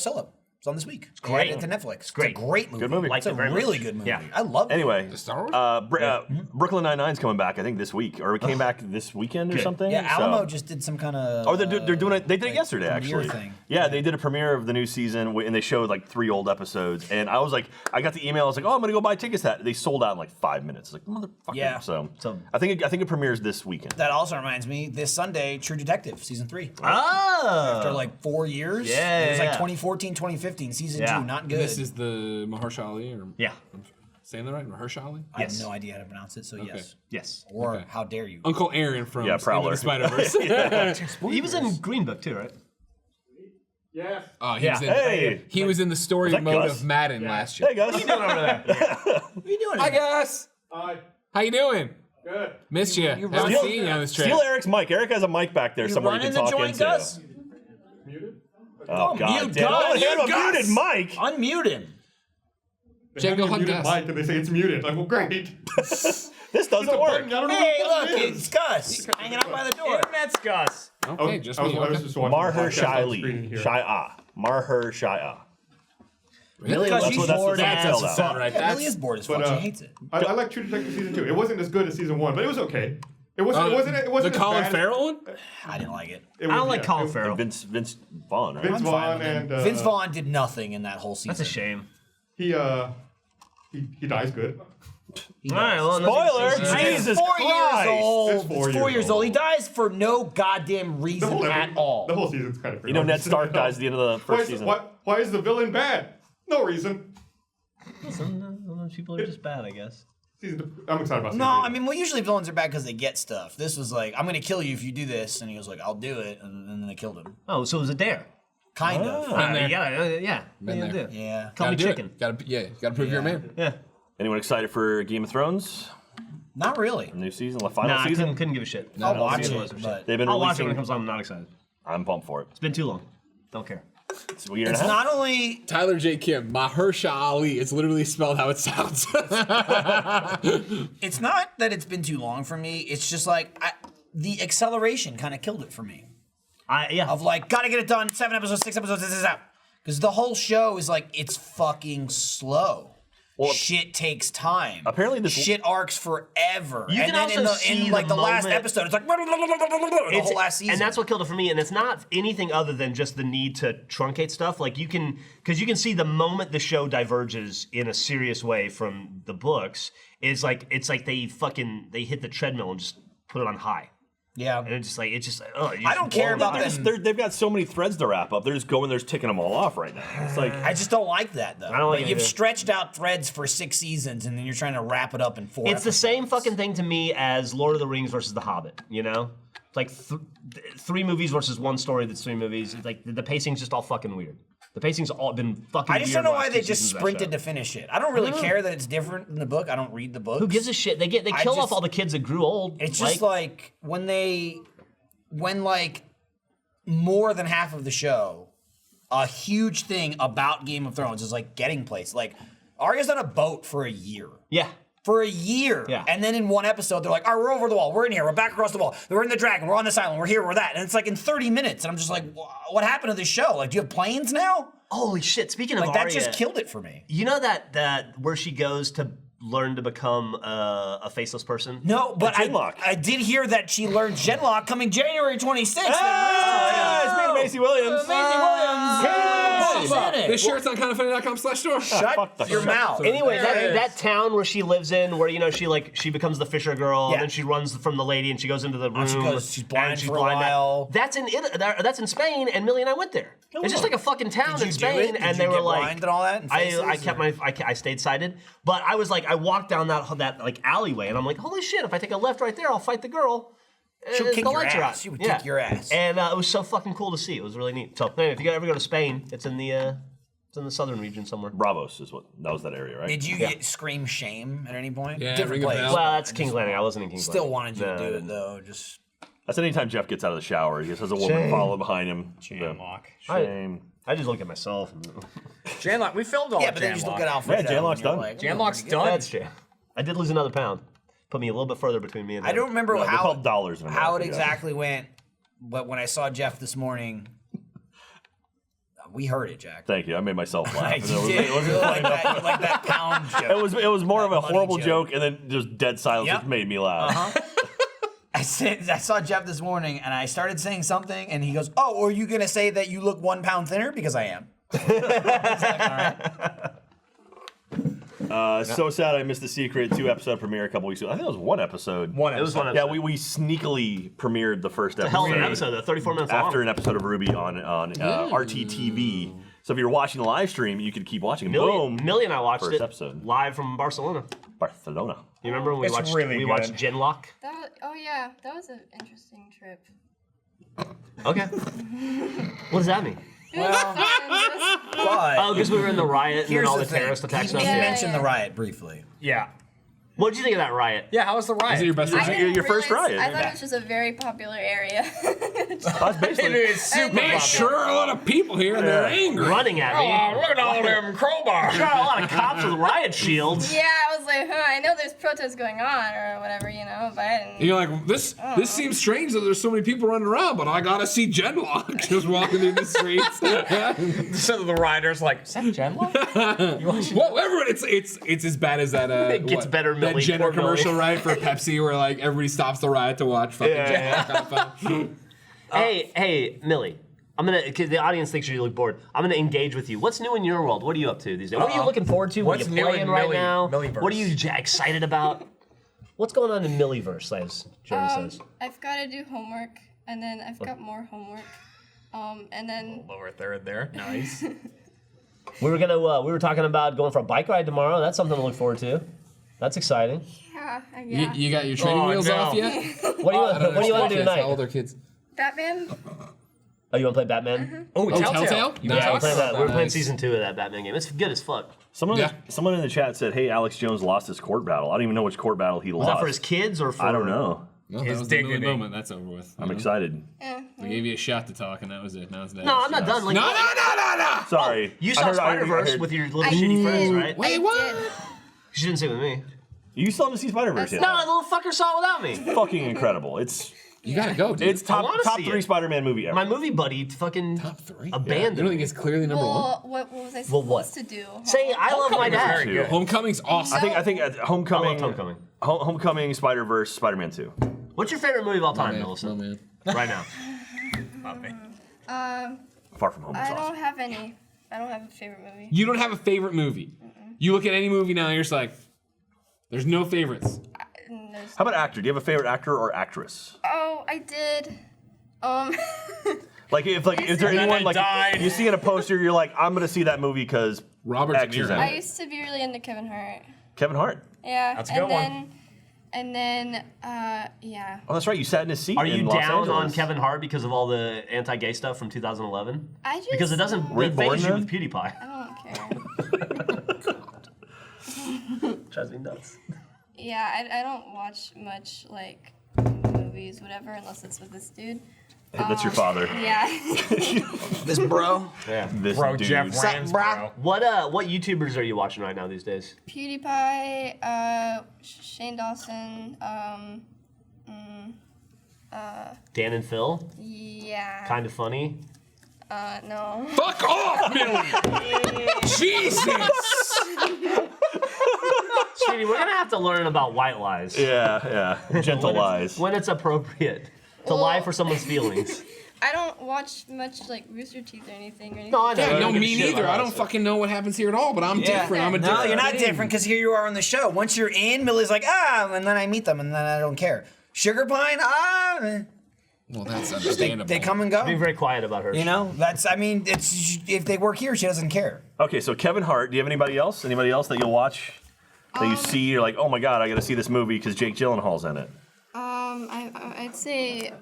Solo. It's on this week. It's great. It's Netflix. It's great. a great movie. Good movie. It's a Liked it very really much. good movie. Yeah. I love it. Anyway, Star Wars? Brooklyn Nine-Nine's coming back, I think, this week. Or it came back this weekend or something. Yeah, so- Alamo just did some kind of. Oh, they're doing it. They did it yesterday, premiere actually. thing. Yeah, they did a premiere of the new season, and they showed like 3 old episodes. And I was like, I got the email. I was like, oh, I'm gonna go buy tickets. That they sold out in like 5 minutes. Like motherfucker. Yeah. So I think it premieres this weekend. That also reminds me, this Sunday, True Detective season 3. Oh! After like 4 years. Yeah, It was like yeah. 2014, 2015, season Yeah. 2. Not good. This is the Mahershala Ali, or Yeah. saying that right? Mahershala Ali? I have Yes. no idea how to pronounce it, so yes. Yes. Or how dare you? Uncle Aaron from Yeah, Into Prowler. the Spider-Verse. He was in Green Book too, right? Yes. Oh, he was in, Hey. he was in the story Was that mode Gus? of Madden last year. Hey guys. What are you doing? Hi, Gus. Hi. How you doing? Good. Missed you. Haven't running- seen you on this trip. Steal Eric's mic. Eric has a mic back there You somewhere you running can the talk joint, into. Gus? Muted? Oh god mute damn! Gus. Don't have a Mute Gus. muted mic. Unmute him. Check They go have hunt me muted Gus. mic and they say it's muted. Like, well, great. This It's a doesn't work. button. I don't know Hey, what look, it is. it's Gus hanging out by the door. Internet's Gus. Okay, just I me. was Okay. just watching the podcast on screen Mahershala here. Shia. Mahershala. Really? Because That's she's what that's bored. that's That's spelled a out. sound right. Yeah, That's Lily is bored as But, fuck. She hates it. I like True Detective season 2. It wasn't as good as season 1, but it was okay. It wasn't. It wasn't the as Colin bad. Farrell one? I didn't like it. It I don't was- like yeah, Colin it- Farrell. Vince Vaughn, right? Vince I'm fine Vaughn with him. and Vince Vaughn did nothing in that whole season. That's a shame. He dies good. All right, well, Spoiler! He's Jesus 4 Christ! years old. It's It's 4 4 years years old. old. He dies for no goddamn The reason whole at all. The whole season's kind of. You know Ned Stark dies at the end of the first season. Why is the villain bad? No reason. Sometimes people are just bad, I guess. I'm excited about. No, I mean, well, usually villains are bad because they get stuff. This was like, I'm gonna kill you if you do this, and he was like, I'll do it, and then they killed him. Oh, so it was a dare. Kind of. there. Yeah. Been Yeah, there. do. Yeah. Call me Gotta do chicken. it. Gotta prove you're a man. Yeah. Anyone excited for Game of Thrones? Not really. New season, the final Nah, I season. couldn't give a shit. I'll watch Season it, was shit. but They've been I'll watch it releasing. when it comes on. I'm not excited. I'm pumped for it. It's been too long. Don't care. It's a year and it's a half. not only Tyler J. Kim, Mahershala Ali. It's literally spelled how it sounds. it's not that it's been too long for me. It's just like the acceleration kind of killed it for me. Of like, gotta get it done. 7 episodes, 6 episodes. This is out. Because the whole show is like, it's fucking slow. Well, shit takes time. apparently this- shit arcs forever. You and can then also in see like the the last moment- episode, it's like the whole last season. And that's what killed it for me. And it's not anything other than just the need to truncate stuff. Like you can see the moment the show diverges in a serious way from the books, it's like they hit the treadmill and just put it on high. Yeah. And it's just like oh. I don't care about them. They've got so many threads to wrap up. They're just going. They're just ticking them all off right now. It's like I just don't like that though. I don't like it You've either. stretched out threads for 6 seasons, and then you're trying to wrap it up in 4. It's the same fucking thing to me as Lord of the Rings versus The Hobbit. You know, it's like 3 movies versus 1 story that's 3 movies. It's like the pacing's just all fucking weird. The pacing's all been fucking. I just weird don't know the why last they 2 just seasons of that sprinted show. to finish it. I don't really care that it's different in the book. I don't read the books. Who gives a shit? They killed off all the kids that grew old. It's just like when like more than half of the show, a huge thing about Game of Thrones is like getting places. Like Arya's on a boat for a year. Yeah. For a year. Yeah. And then in one episode, they're like, all right, we're over the wall. We're in here. We're back across the wall. We're in the dragon. We're on this island. We're here. We're that. And it's like in 30 minutes. And I'm just like, what happened to this show? Like, do you have planes now? Holy shit! Speaking of Like, Arya, that just killed it for me. You know that where she goes to learn to become a faceless person? No, but I did hear that she learned Genlock coming January 26th. it's me and Macy Williams. This shirt's on kindoffunny.com/store. Shut your mouth. Anyway, that town where she lives in, where she becomes the Fisher girl, Yeah. and then she runs from the lady, and she goes into the room. She's blind and she's for a blind. while. That's in Spain, and Millie and I went there. It's just like a fucking town in Spain, and they were like, blind and all that. And I stayed sighted, but I was like, I walked down that like alleyway, and I'm like, holy shit! If I take a left right there, I'll fight the girl. She'll kick the your lights are ass. out. She would kick your ass. And it was so fucking cool to see. It was really neat. So anyway, if you ever go to Spain, it's in the southern region somewhere. Bravos is that was that area, right? Did you get scream shame at any point? Yeah, Different ring a place. bell. Well, that's King's Landing. I wasn't in King's Still Landing. wanted you to do it though. Just That's anytime Jeff gets out of the shower. He just has a woman follow behind him. Janlock. Shame. I just look at myself. Janlock, we filmed all yeah, of but then you just look at Janlock. Alfredo. Yeah, Janlock's and you're done. like, Janlock's pretty good. done. That's true. I did lose another pound. Put me a little bit further between me and him. I don't remember They're how called dollars in how it America, yeah. exactly went, but when I saw Jeff this morning, we heard it, Jack. Thank you. I made myself laugh. You did. It wasn't You funny. like that pound joke. It was more of a money horrible joke. joke, and then just dead silence Yep. which made me laugh. I saw Jeff this morning, and I started saying something, and he goes, "Oh, are you gonna say that you look 1 pound thinner?" Because I am. I was like, all right. So sad I missed the Secret 2-episode premiere a couple weeks ago. I think it was 1 episode. It was one Yeah, episode. we sneakily premiered the first The episode. hell of an episode, though. 34 minutes long. After an episode of Ruby on RTTV. So if you're watching the live stream, you could keep watching. Boom. Millie and I watched First it episode. live from Barcelona. Barcelona. You remember when we It's watched really we good. watched Genlock? Oh yeah, that was an interesting trip. Okay. What does that mean? It was fun. But Oh, because we were in the riot and then here's all the the thing. terrorist attacks He stuff. Yeah. mentioned the riot briefly. Yeah. What did you think of that riot? Yeah, how was the riot? Is it your best I friend? didn't your first realize- riot. I thought it was just a very popular area. That's basically. It's super Man, popular. sure are a lot of people here and they're angry. Running at me. Oh, look at all them crowbars. Got a lot of cops with riot shields. Yeah, I was like, I know there's protests going on or whatever, but I didn't. And you're like, this seems strange that there's so many people running around, but I gotta see Genlock just walking through the streets. So the rioters like, is that Janlock? Well, everyone, it's as bad as that. It gets better, That Millie. Jenner Poor Millie. commercial, right, for Pepsi, where like everybody stops the riot to watch fucking Genlock. Hey, Millie. I'm gonna. Cause the audience thinks you look bored. I'm gonna engage with you. What's new in your world? What are you up to these days? What are you looking forward to? What What's are you new playing in right Millie- now? Millieverse? What are you excited about? What's going on in Millieverse, as Jeremy says? I've got to do homework, and then I've got more homework, and then Lower third there. Nice. We were talking about going for a bike ride tomorrow. That's something to look forward to. That's exciting. yeah. You got your training wheels no. off yet? What do you want to do How old tonight? are kids? Batman. Oh, you want to play Batman? Oh, Telltale? You Nice. Yeah, we're talked playing, about we're playing Nice. season 2 of that Batman game. It's good as fuck. Someone in the chat said, "Hey, Alex Jones lost his court battle. I don't even know which court battle he Was lost. that for his kids or for? I don't know. Well, His that was the Millie dignity. moment. That's over with. I'm excited. We gave you a shot to talk, and that was it. Now it's No, I'm not done. Like, No. Sorry. You I saw heard- I Spider-Verse heard- with your little I shitty did. friends, right? Wait, I what? did. She didn't see it with me. You still haven't seen Spider-Verse yet? No, the little fucker saw it without me. Fucking incredible. You gotta go, dude. It's top wanna see 3 it. Spider-Man movie ever. My movie buddy fucking Top 3. abandoned You don't me. think it's clearly number one? Well, what was I Well, supposed what? to do? Say, I love my Homecoming was very dad. good. Homecoming's awesome. I think Homecoming. I loved Homecoming. Homecoming, Spider-Verse, Spider-Man 2. What's your favorite movie of all time, man. Millicent? Oh, man. Right now. Far From Home is I awesome. don't have any. I don't have a favorite movie. You don't have a favorite movie. You look at any movie now, and you're just like, there's no favorites. And there's- How about actor? Do you have a favorite actor or actress? Oh, Oh, I did. Like, is there anyone like you see in a poster, you're like, I'm gonna see that movie because Robert X De is Niro. in I it. used to be really into Kevin Hart. Kevin Hart. Yeah. That's a good one. And then, yeah. Oh, that's right. You sat in his seat. Are you in Los down Angeles. on Kevin Hart because of all the anti-gay stuff from 2011? I just. Because it doesn't Were you born phase you then? with PewDiePie. I don't care. Drives me nuts. Yeah, I don't watch much, like, movies, whatever, unless it's with this dude. That's your father. Yeah. This bro. Yeah. This Bro, dude. Jeff Rams, bro. What YouTubers are you watching right now these days? PewDiePie, Shane Dawson, Dan and Phil? yeah. Kind of funny. No. Fuck off, Millie! Jesus! Sweetie, we're gonna have to learn about white lies. Yeah. Gentle lies. When it's appropriate to lie for someone's feelings. I don't watch much, like, Rooster Teeth or anything. No, I know. Yeah, I no, don't give a me shit neither. about I that don't stuff. fucking know what happens here at all, but I'm different. I'm a No, different. you're not different because here you are on the show. Once you're in, Millie's like, and then I meet them, and then I don't care. Sugar Pine, Well, that's understandable. they come and go. Be very quiet about her. You know, it's if they work here, she doesn't care. Okay, so Kevin Hart. Do you have anybody else? Anybody else that you'll watch? That you see, you're like, oh my god, I got to see this movie because Jake Gyllenhaal's in it. I'd say,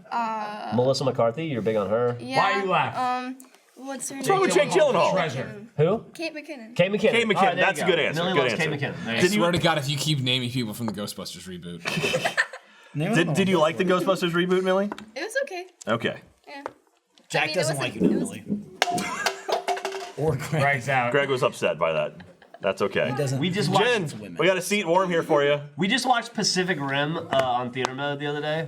Melissa McCarthy, you're big on her. yeah. Why are you laughing? What's her name? What's wrong with Jake Gyllenhaal? Treasure. Who? Kate McKinnon. Kate McKinnon. Kate McKinnon, All right, there that's you a go. good answer, Millie good loves Kate answer. McKinnon. There I you swear to God, if you keep naming people from the Ghostbusters reboot. Did you like the Ghostbusters reboot, Millie? It was okay. Okay. Yeah. Jack I mean, doesn't it like was you, it Millie. Or Greg. Greg's out. Greg was upset by that. That's okay. We just watched. Jen, we got a seat warm here for you. We just watched Pacific Rim on theater mode the other day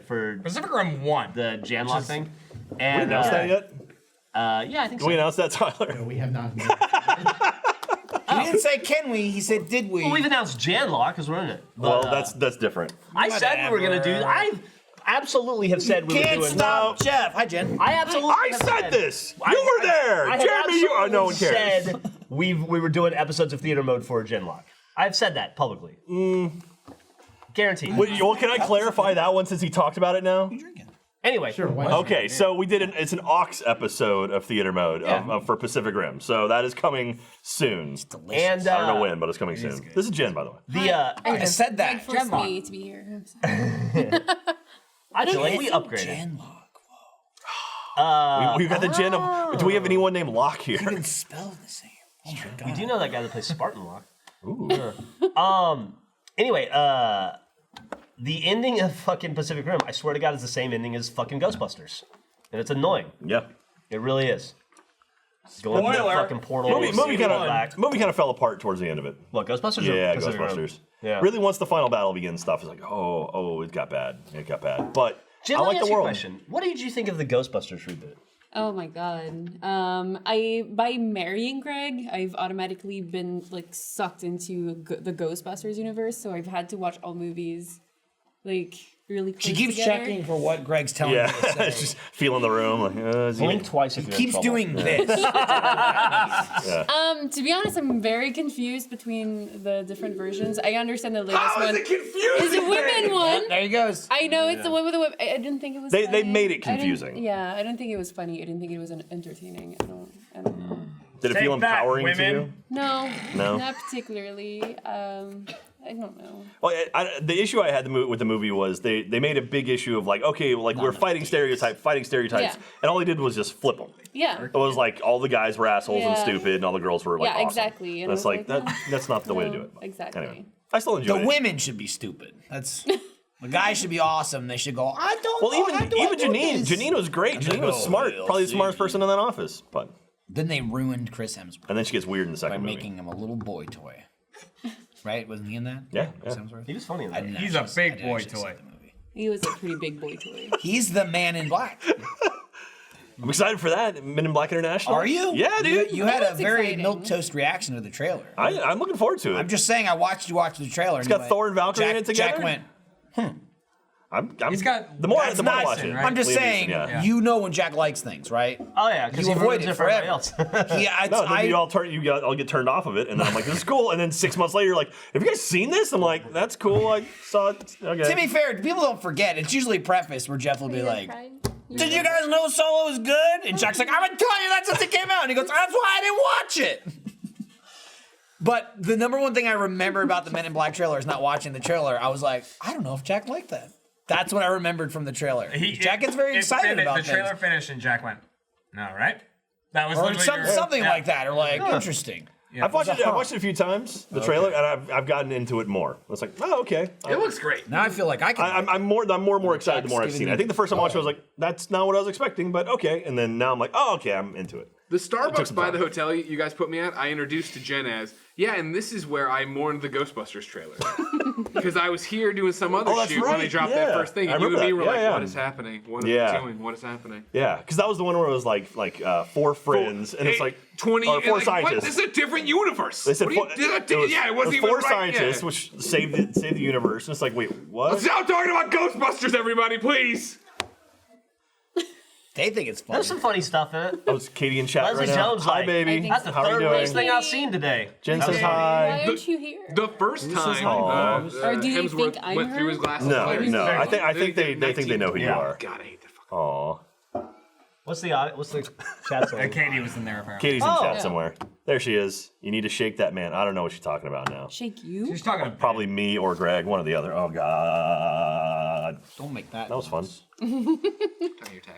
for Pacific Rim 1. the Janlock thing. We And announced that yet? yeah, I think Can so. we announce that, Tyler? We have not. He didn't say can we, he said did we. Well, we've announced Janlock because we're in it. But, Well, that's different. I said we were gonna do. I absolutely have said we were Can't doing. stop Jeff. Hi, Jen. I absolutely. I have said this. You were there. I have Jeremy, you. No one cares. Said we were doing episodes of theater mode for Genlock. I've said that publicly. Guaranteed. Well, can I clarify that one since he talked about it now? Anyway, Sure, why not? Okay, so we did it's an aux episode of theater mode for Pacific Rim. So that is coming soon. and I don't know when, but it's coming soon. This is Jen, by the way. I said that. Forced me to be here. I'm sorry. I feel like we upgraded. We've got the Jen of. Do we have anyone named Locke here? Even spelled the same. Oh my God. We do know that guy that plays Spartan Lock. Ooh. Anyway, the ending of fucking Pacific Rim, I swear to God, is the same ending as fucking Ghostbusters, and it's annoying. Yeah. It really is. Going through that Spoiler. fucking portal. Movie back. kind of fell apart towards the end of it. What, Ghostbusters? or Yeah, Pacific Rim? Ghostbusters. Yeah. Really, once the final battle begins, stuff is like, oh, it got bad. It got bad. But Jim, I let me like ask the you a world. question. What did you think of the Ghostbusters reboot? Oh my god. By marrying Greg, I've automatically been like sucked into the Ghostbusters universe, so I've had to watch all movies like really close She keeps together. checking for what Greg's telling Yeah, you to say. it's just feeling the room. Like, is he- Blink twice if He you're in keeps trouble. doing this. To be honest, I'm very confused between the different versions. I understand the latest one is a women one. There he goes. I know it's the one with the women. I didn't think it was. They funny. made it I didn't- confusing. Yeah, I didn't think it was funny. I didn't think it was entertaining. I don't know. Did it feel Take that, empowering to women. you? No, No? not particularly. I don't know. Well, the issue I had with the movie was they made a big issue of like, okay, like we're fighting stereotypes, Yeah. and all they did was just flip them. Yeah. It was like all the guys were assholes and Yeah. stupid, and all the girls were like Yeah, awesome. exactly. And That's I was like like, that. That's not the way to no, do it. exactly. Anyway, I still enjoy The it. women should be stupid. That's the guys should be awesome. They should go. I don't. Well, know, how do I even do Janine. this?" Janine was great. And Janine they was go, smart. "We'll Probably the smartest see." person in that office. But Then they ruined Chris Hemsworth and then she gets weird in the by second movie. making him a little boy toy. Right? Wasn't he in that? Yeah, Chris yeah. Hemsworth? He was funny in I that. didn't He's a actually- I big didn't boy actually see toy. the movie. He was a pretty big boy toy. He's the Man in Black. I'm excited for that. Men in Black International. Are you? Yeah, dude. You had a That's very exciting. milquetoast reaction to the trailer. I'm looking forward to it. I'm just saying. I watched you watch the trailer. It's got Thor and Valkyrie in it Jack together? went. He's got. the more That's the more I not- watch it. right? I'm just Liam saying, Neeson, yeah. you know when Jack likes things, right? Oh yeah, because You he avoid ruins it for everybody forever. else. Yeah, No, then I'll get turned off of it, and then I'm like, this is cool. And then 6 months later, you're like, have you guys seen this? I'm like, that's cool. I saw it. Okay. to be fair, people don't forget. It's usually prefaced where Jeff will be like, Crying? "Did you guys know Solo is good?" And Jack's like, "I've been telling you that since it came out." And he goes, "That's why I didn't watch it." But the number one thing I remember about the Men in Black trailer is not watching the trailer. I was like, I don't know if Jack liked that. That's what I remembered from the trailer. Jack gets very excited about the trailer finished and Jack went, "No, right?" That was or literally something like that, or like interesting. I've watched it a few times, the trailer, and I've gotten into it more. I was like, oh, okay. It looks great. Now I feel like I can. I'm more and more excited the more I've Jack's seen it. giving I think the first time I watched it, I was like, that's not what I was expecting, but okay. And then now I'm like, oh, okay, I'm into it. The took Starbucks some by time. the hotel you guys put me at, I introduced to Jen as, yeah, and this is where I mourned the Ghostbusters trailer. Because I was here doing some other that's shoot when they right, dropped that yeah. first thing, I and you and remember me were that. like, Yeah, yeah. what is happening? What are Yeah. we doing? What is happening? Yeah, because that was the one where it was like four friends, and it's like 20 or four and like, what? scientists. This is a different universe. They said What do you- yeah, it wasn't even four right, scientists, yeah. which saved the universe. And it's like, wait, what? Stop talking about Ghostbusters, everybody, please. They think it's funny. There's some funny stuff in it. Oh, it's Katie in chat Leslie right now. Jones, Hi, like, baby. That's the How are you third doing? worst thing I've seen today. Jen says Why hi. aren't you here? The first time Or do you Hemsworth think I'm went through her? his glasses. No, later. no. I think they think they know who you Yeah. are. God, I hate that fucking. Aw. What's the chat saying? Katie was in there apparently. Katie's in Oh. chat Yeah. somewhere. There she is. You need to shake that man. I don't know what she's talking about now. Shake you? She's talking about Probably me or Greg, one or the other. Oh God. Don't make that. That was fun.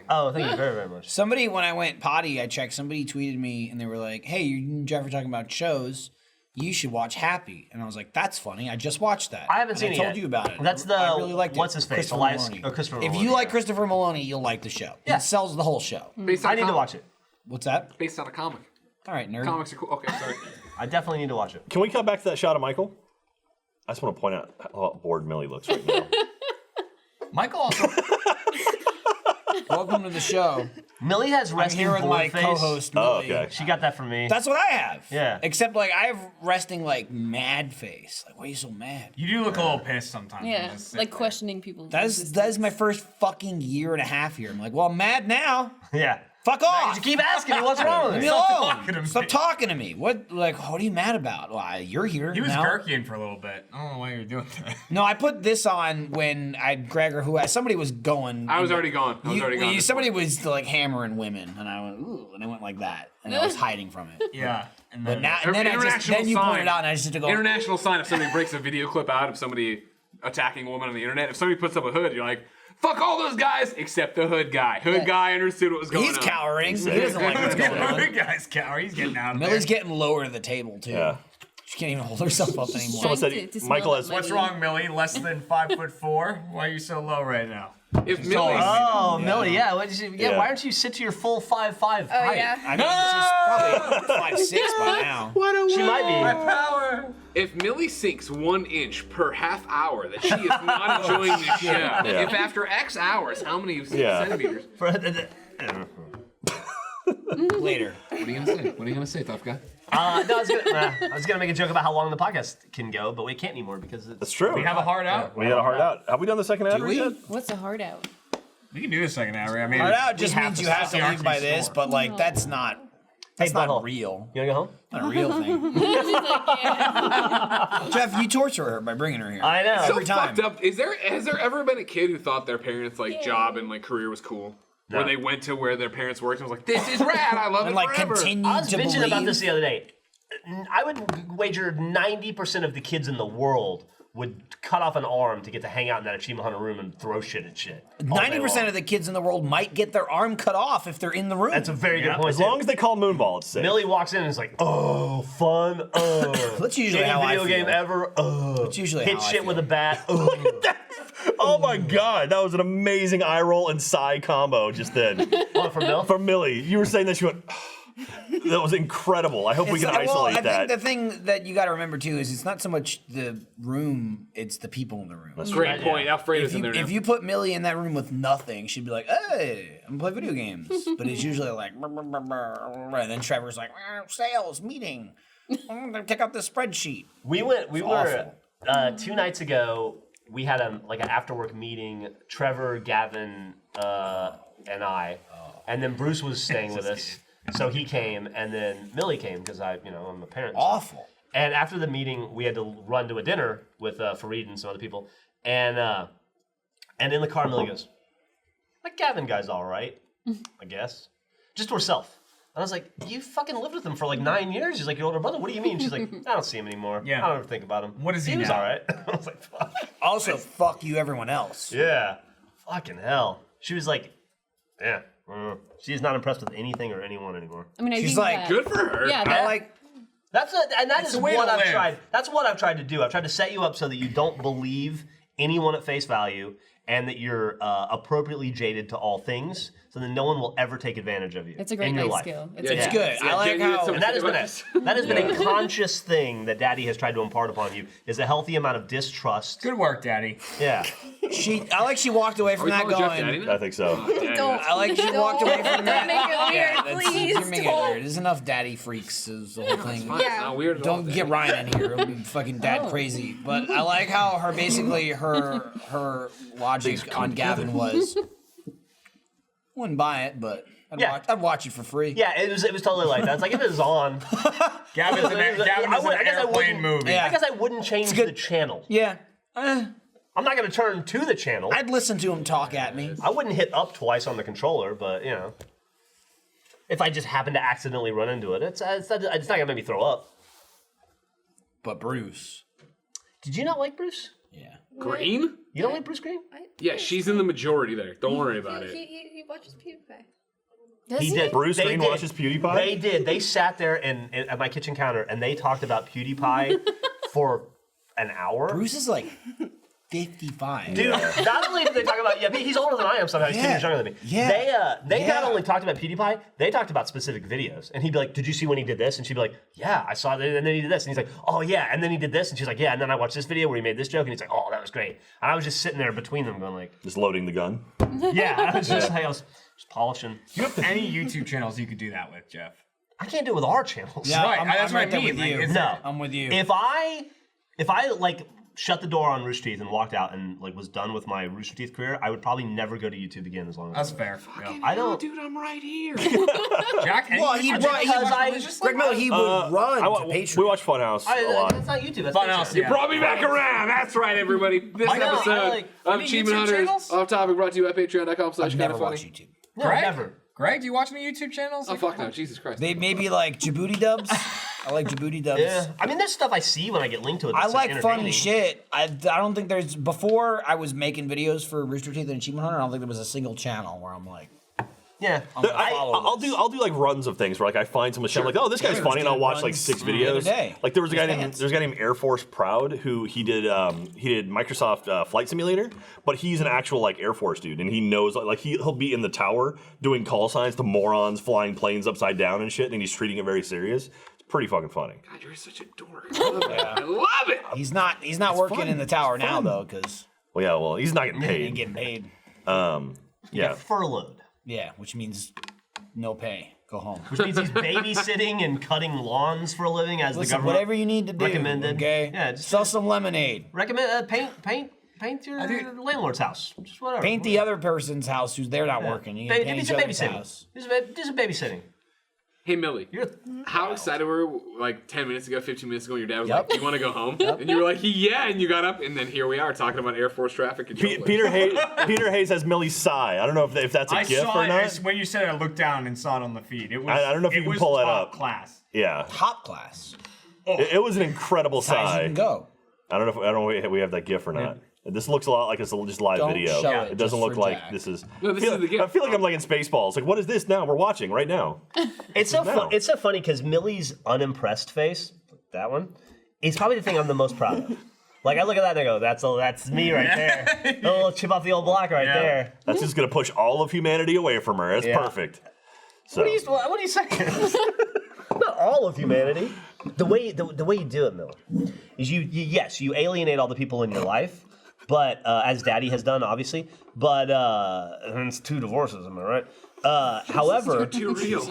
Oh, thank you very, very much. Somebody, when I went potty, I checked. Somebody tweeted me, and they were like, "Hey, you and Jeff are talking about shows. You should watch Happy." And I was like, "That's funny. I just watched that. I haven't And seen it I told yet. you about it. That's the I really liked it. what's his face? Christopher Elias Maloney. or Christopher If Maloney, you like yeah. Christopher Maloney, you'll like the show. Yeah. It sells the whole show. Based on I need to comic. watch it. What's that? Based on a comic. All right, nerd. Comics are cool. Okay, sorry. I definitely need to watch it. Can we come back to that shot of Michael? I just want to point out how bored Millie looks right now. Michael also. Welcome to the show. Millie has I'm resting here with bored my face. co-host, Oh, Millie. okay. She got that from me. That's what I have. Yeah. Except, like, I have resting, like, mad face. Like, why are you so mad? You do look a little pissed sometimes. Yeah, Just sit like there. questioning people's That is my first fucking year and a half here. I'm like, well, I'm mad now. yeah. Fuck off. You keep asking me what's wrong with Leave me. me talking to alone. me. Stop talking to me. What are you mad about? Well, you're here. He was now. gurking for a little bit. I don't know why you were doing that. No, I put this on when Greg or somebody was going. I was already gone. Somebody was like hammering women, and I went, ooh, and I went like that, and I was hiding from it. Yeah. And But then, now, and then you pointed out, and I just had to go. International sign if somebody breaks a video clip out of somebody attacking a woman on the internet. If somebody puts up a hood, you're like, fuck all those guys except the hood guy. Hood guy understood what was going He's on. cowering. He doesn't like what's going the on. guy's cower. He's getting out of there. Millie's getting lower to the table too. Yeah. She can't even hold herself up anymore. Someone said to smell Michael it, has. like- What's wrong, Millie? Less than 5'4"? Why are you so low right now? If Millie, Oh, Millie, yeah. What did you, Yeah. Why don't you sit to your full 5'5" height? Oh yeah. I mean, she's probably 5'6" by now. She might be. Power. if Millie sinks 1 inch per half hour, that she is not enjoying the show. Yeah. If after X hours, how many Yeah. centimeters? Later. What are you gonna say? What are you gonna say, tough guy? No, I was gonna make a joke about how long the podcast can go, but we can't anymore because That's true. We have a hard out. We got a hard out. Have we done the second ad we? yet? What's a hard out? We can do the second hour. I mean, Hard out just we means to you have stop to the leave by Arctic this, storm. but like that's not butthole. real. You wanna go home? Not a real thing. Jeff, you torture her by bringing her here. I know. So Every time. fucked up. Has there ever been a kid who thought their parents' like job and like career was cool? No. Where they went to where their parents worked and was like, "This is rad. I love it And like forever." continue I was to bitching believe. about this the other day. I would wager 90% of the kids in the world would cut off an arm to get to hang out in that Achievement Hunter room and throw shit at shit. 90% of the kids in the world might get their arm cut off if they're in the room. That's a very good point. As long as they call Moonball, it's safe. Millie walks in and is like, oh, fun, That's usually any how I video game feel. ever, That's usually hit how I shit feel. with a bat. Oh my god, that was an amazing eye roll and sigh combo just then. What, from Mill? From Millie. You were saying that she went, that was incredible. I hope we can isolate I that. think the thing that you got to remember too is it's not so much the room, it's the people in the room. That's Great point. Alfredo's If in there now. you put Millie in that room with nothing, she'd be like, "Hey, I'm gonna play video games." But it's usually like, "Brr, brr, brr, brr," and then Trevor's like, "Sales meeting. I'm gonna check out this spreadsheet." We were awful. 2 nights ago. we had an after work meeting. Trevor, Gavin, and I, and then Bruce was staying with us, so he came, and then Millie came because I'm a parent. Awful. And after the meeting, we had to run to a dinner with Fareed and some other people, and in the car, Millie goes, "That Gavin guy's all right, I guess," just to herself. And I was like, "You fucking lived with him for like 9 years. He's like your older brother. What do you mean?" She's like, "I don't see him anymore. Yeah. I don't ever think about him. What is he He was now?" all right." I was like, "Fuck." Also, fuck you, everyone else. Yeah. Fucking hell. She was like, yeah. She is not impressed with anything or anyone anymore. I mean, I She's think like, that, Good for her. Yeah, I that, like. That It's is a way what to I've live. tried. That's what I've tried to do. I've tried to set you up so that you don't believe anyone at face value and that you're appropriately jaded to all things, so that no one will ever take advantage of you. it's a great in your life life. skill. It's good. I like how. And that has been a conscious thing that Daddy has tried to impart upon you, is a healthy amount of distrust. Good work, Daddy. Yeah. I like she walked away Are from we that calling Jeff going. Daddy now? I think so. Don't. I like she walked away from that. Don't make it weird, that's- please. You're making it don't. weird. There's enough daddy freaks is the whole thing. Fine, it's not weird at all, Don't Daddy. get Ryan in here. It'll be fucking dad crazy. But I like how her logic on Gavin was. Wouldn't buy it, but I'd watch it for free. Yeah, it was totally like that. It's like if it was on. Guess airplane movie. Yeah. I guess I wouldn't change the channel. Yeah. I'm not going to turn to the channel. I'd listen to him talk at me. I wouldn't hit up twice on the controller, but if I just happen to accidentally run into it, it's not going to make me throw up. But Bruce. Did you not like Bruce? Yeah. Green? You don't like Bruce Green? Yeah, she's in the majority there. Don't worry about it. He watches PewDiePie. Does He he? did. Bruce They Green did. watches PewDiePie? They did. They sat there at my kitchen counter and they talked about PewDiePie for an hour. Bruce is like 55. Dude, not only did they talk about, he's older than I am somehow, he's 10 years younger than me. Yeah. They not only talked about PewDiePie, they talked about specific videos. And he'd be like, "Did you see when he did this?" And she'd be like, "Yeah, I saw that, and then he did this." And he's like, "Oh yeah, and then he did this." And she's like, "Yeah, and then I watched this video where he made this joke." And he's like, "Oh, that was great." And I was just sitting there between them going like, Just loading the gun. yeah, I was just like, I was just polishing. Do you have any YouTube channels you could do that with, Jeff? I can't do it with our channels. Yeah, Right, I'm, that's I'm what I right there mean, with you. like, it's- No. I'm with you. If I like shut the door on Rooster Teeth and walked out and like was done with my Rooster Teeth career, I would probably never go to YouTube again as long as That's fair. I don't. Dude, I'm right here. Jack, any well, he'd YouTube run. channels? Greg Miller, he would run to Patreon. We watch Funhouse a lot. That's not YouTube. That's Funhouse, Patreon. yeah. Brought me back around. That's right, everybody. This I know, I episode like- of Any Achievement YouTube Hunters channels? Off Topic brought to you by patreon.com/kindafunny. I've never watched YouTube. No, Greg? never. Greg, do you watch any YouTube channels? Oh, fuck no. Jesus Christ. They maybe like Djibouti dubs. I like Djibouti dubs. Yeah, I mean, there's stuff I see when I get linked to it. I That's like funny entertaining. shit. I don't think there's before I was making videos for Rooster Teeth and Achievement Hunter. I don't think there was a single channel where I'm like, Yeah, I'm gonna follow I'll this. do like runs of things where like I find someone's channel like, oh, this guy's Yeah, funny, and I'll watch like runs 6 the other videos. day. Like there was a guy His named Air Force Proud who he did Microsoft Flight Simulator, but he's an actual like Air Force dude, and he knows like he'll be in the tower doing call signs to morons flying planes upside down and shit, and he's treating it very serious. It's pretty fucking funny. God, you're such a dork. I love it. I love it. He's not working fun. in the tower now though, because Well, he's not getting he ain't paid. getting paid. Yeah. furloughed, Yeah, which means no pay. Go home. which means he's babysitting and cutting lawns for a living as the Listen, government whatever you need to do. recommended. Okay. Yeah, just Sell some lemonade. recommend paint your landlord's house. Just whatever. Paint the other person's house who's there not working. You can Baby, paint do each some other's babysitting. house. Do some babysitting. Hey, Millie. You're How excited were we like 10 minutes ago, 15 minutes ago, when your dad was Yep. like, "Do you want to go home?" And you were like, "Yeah," and you got up, and then here we are talking about Air Force traffic control. Peter Hayes has Millie's sigh. I don't know if that's a I GIF saw or it not. when you said it. I looked down and saw it on the feed. It was. I don't know if you can was pull that top up. Class. Yeah, Top class. it was an incredible As high as you sigh. can go. I don't know if we have that GIF or not. This looks a lot like it's just live Don't video. show It it doesn't just look for like Jack. this is. No, this is the GIF. I feel like I'm like in Spaceballs. Like, what is this now? We're watching right now. It's so No. it's so funny because Millie's unimpressed face, that one, is probably the thing I'm the most proud of. Like I look at that and I go, that's me right there. A little chip off the old block right there. That's just gonna push all of humanity away from her. That's Yeah. perfect. So What are you saying? Not all of humanity. The way you do it, Mill, is you alienate all the people in your life, but as Daddy has done, obviously. But and it's 2 divorces, am I right? However, Too real.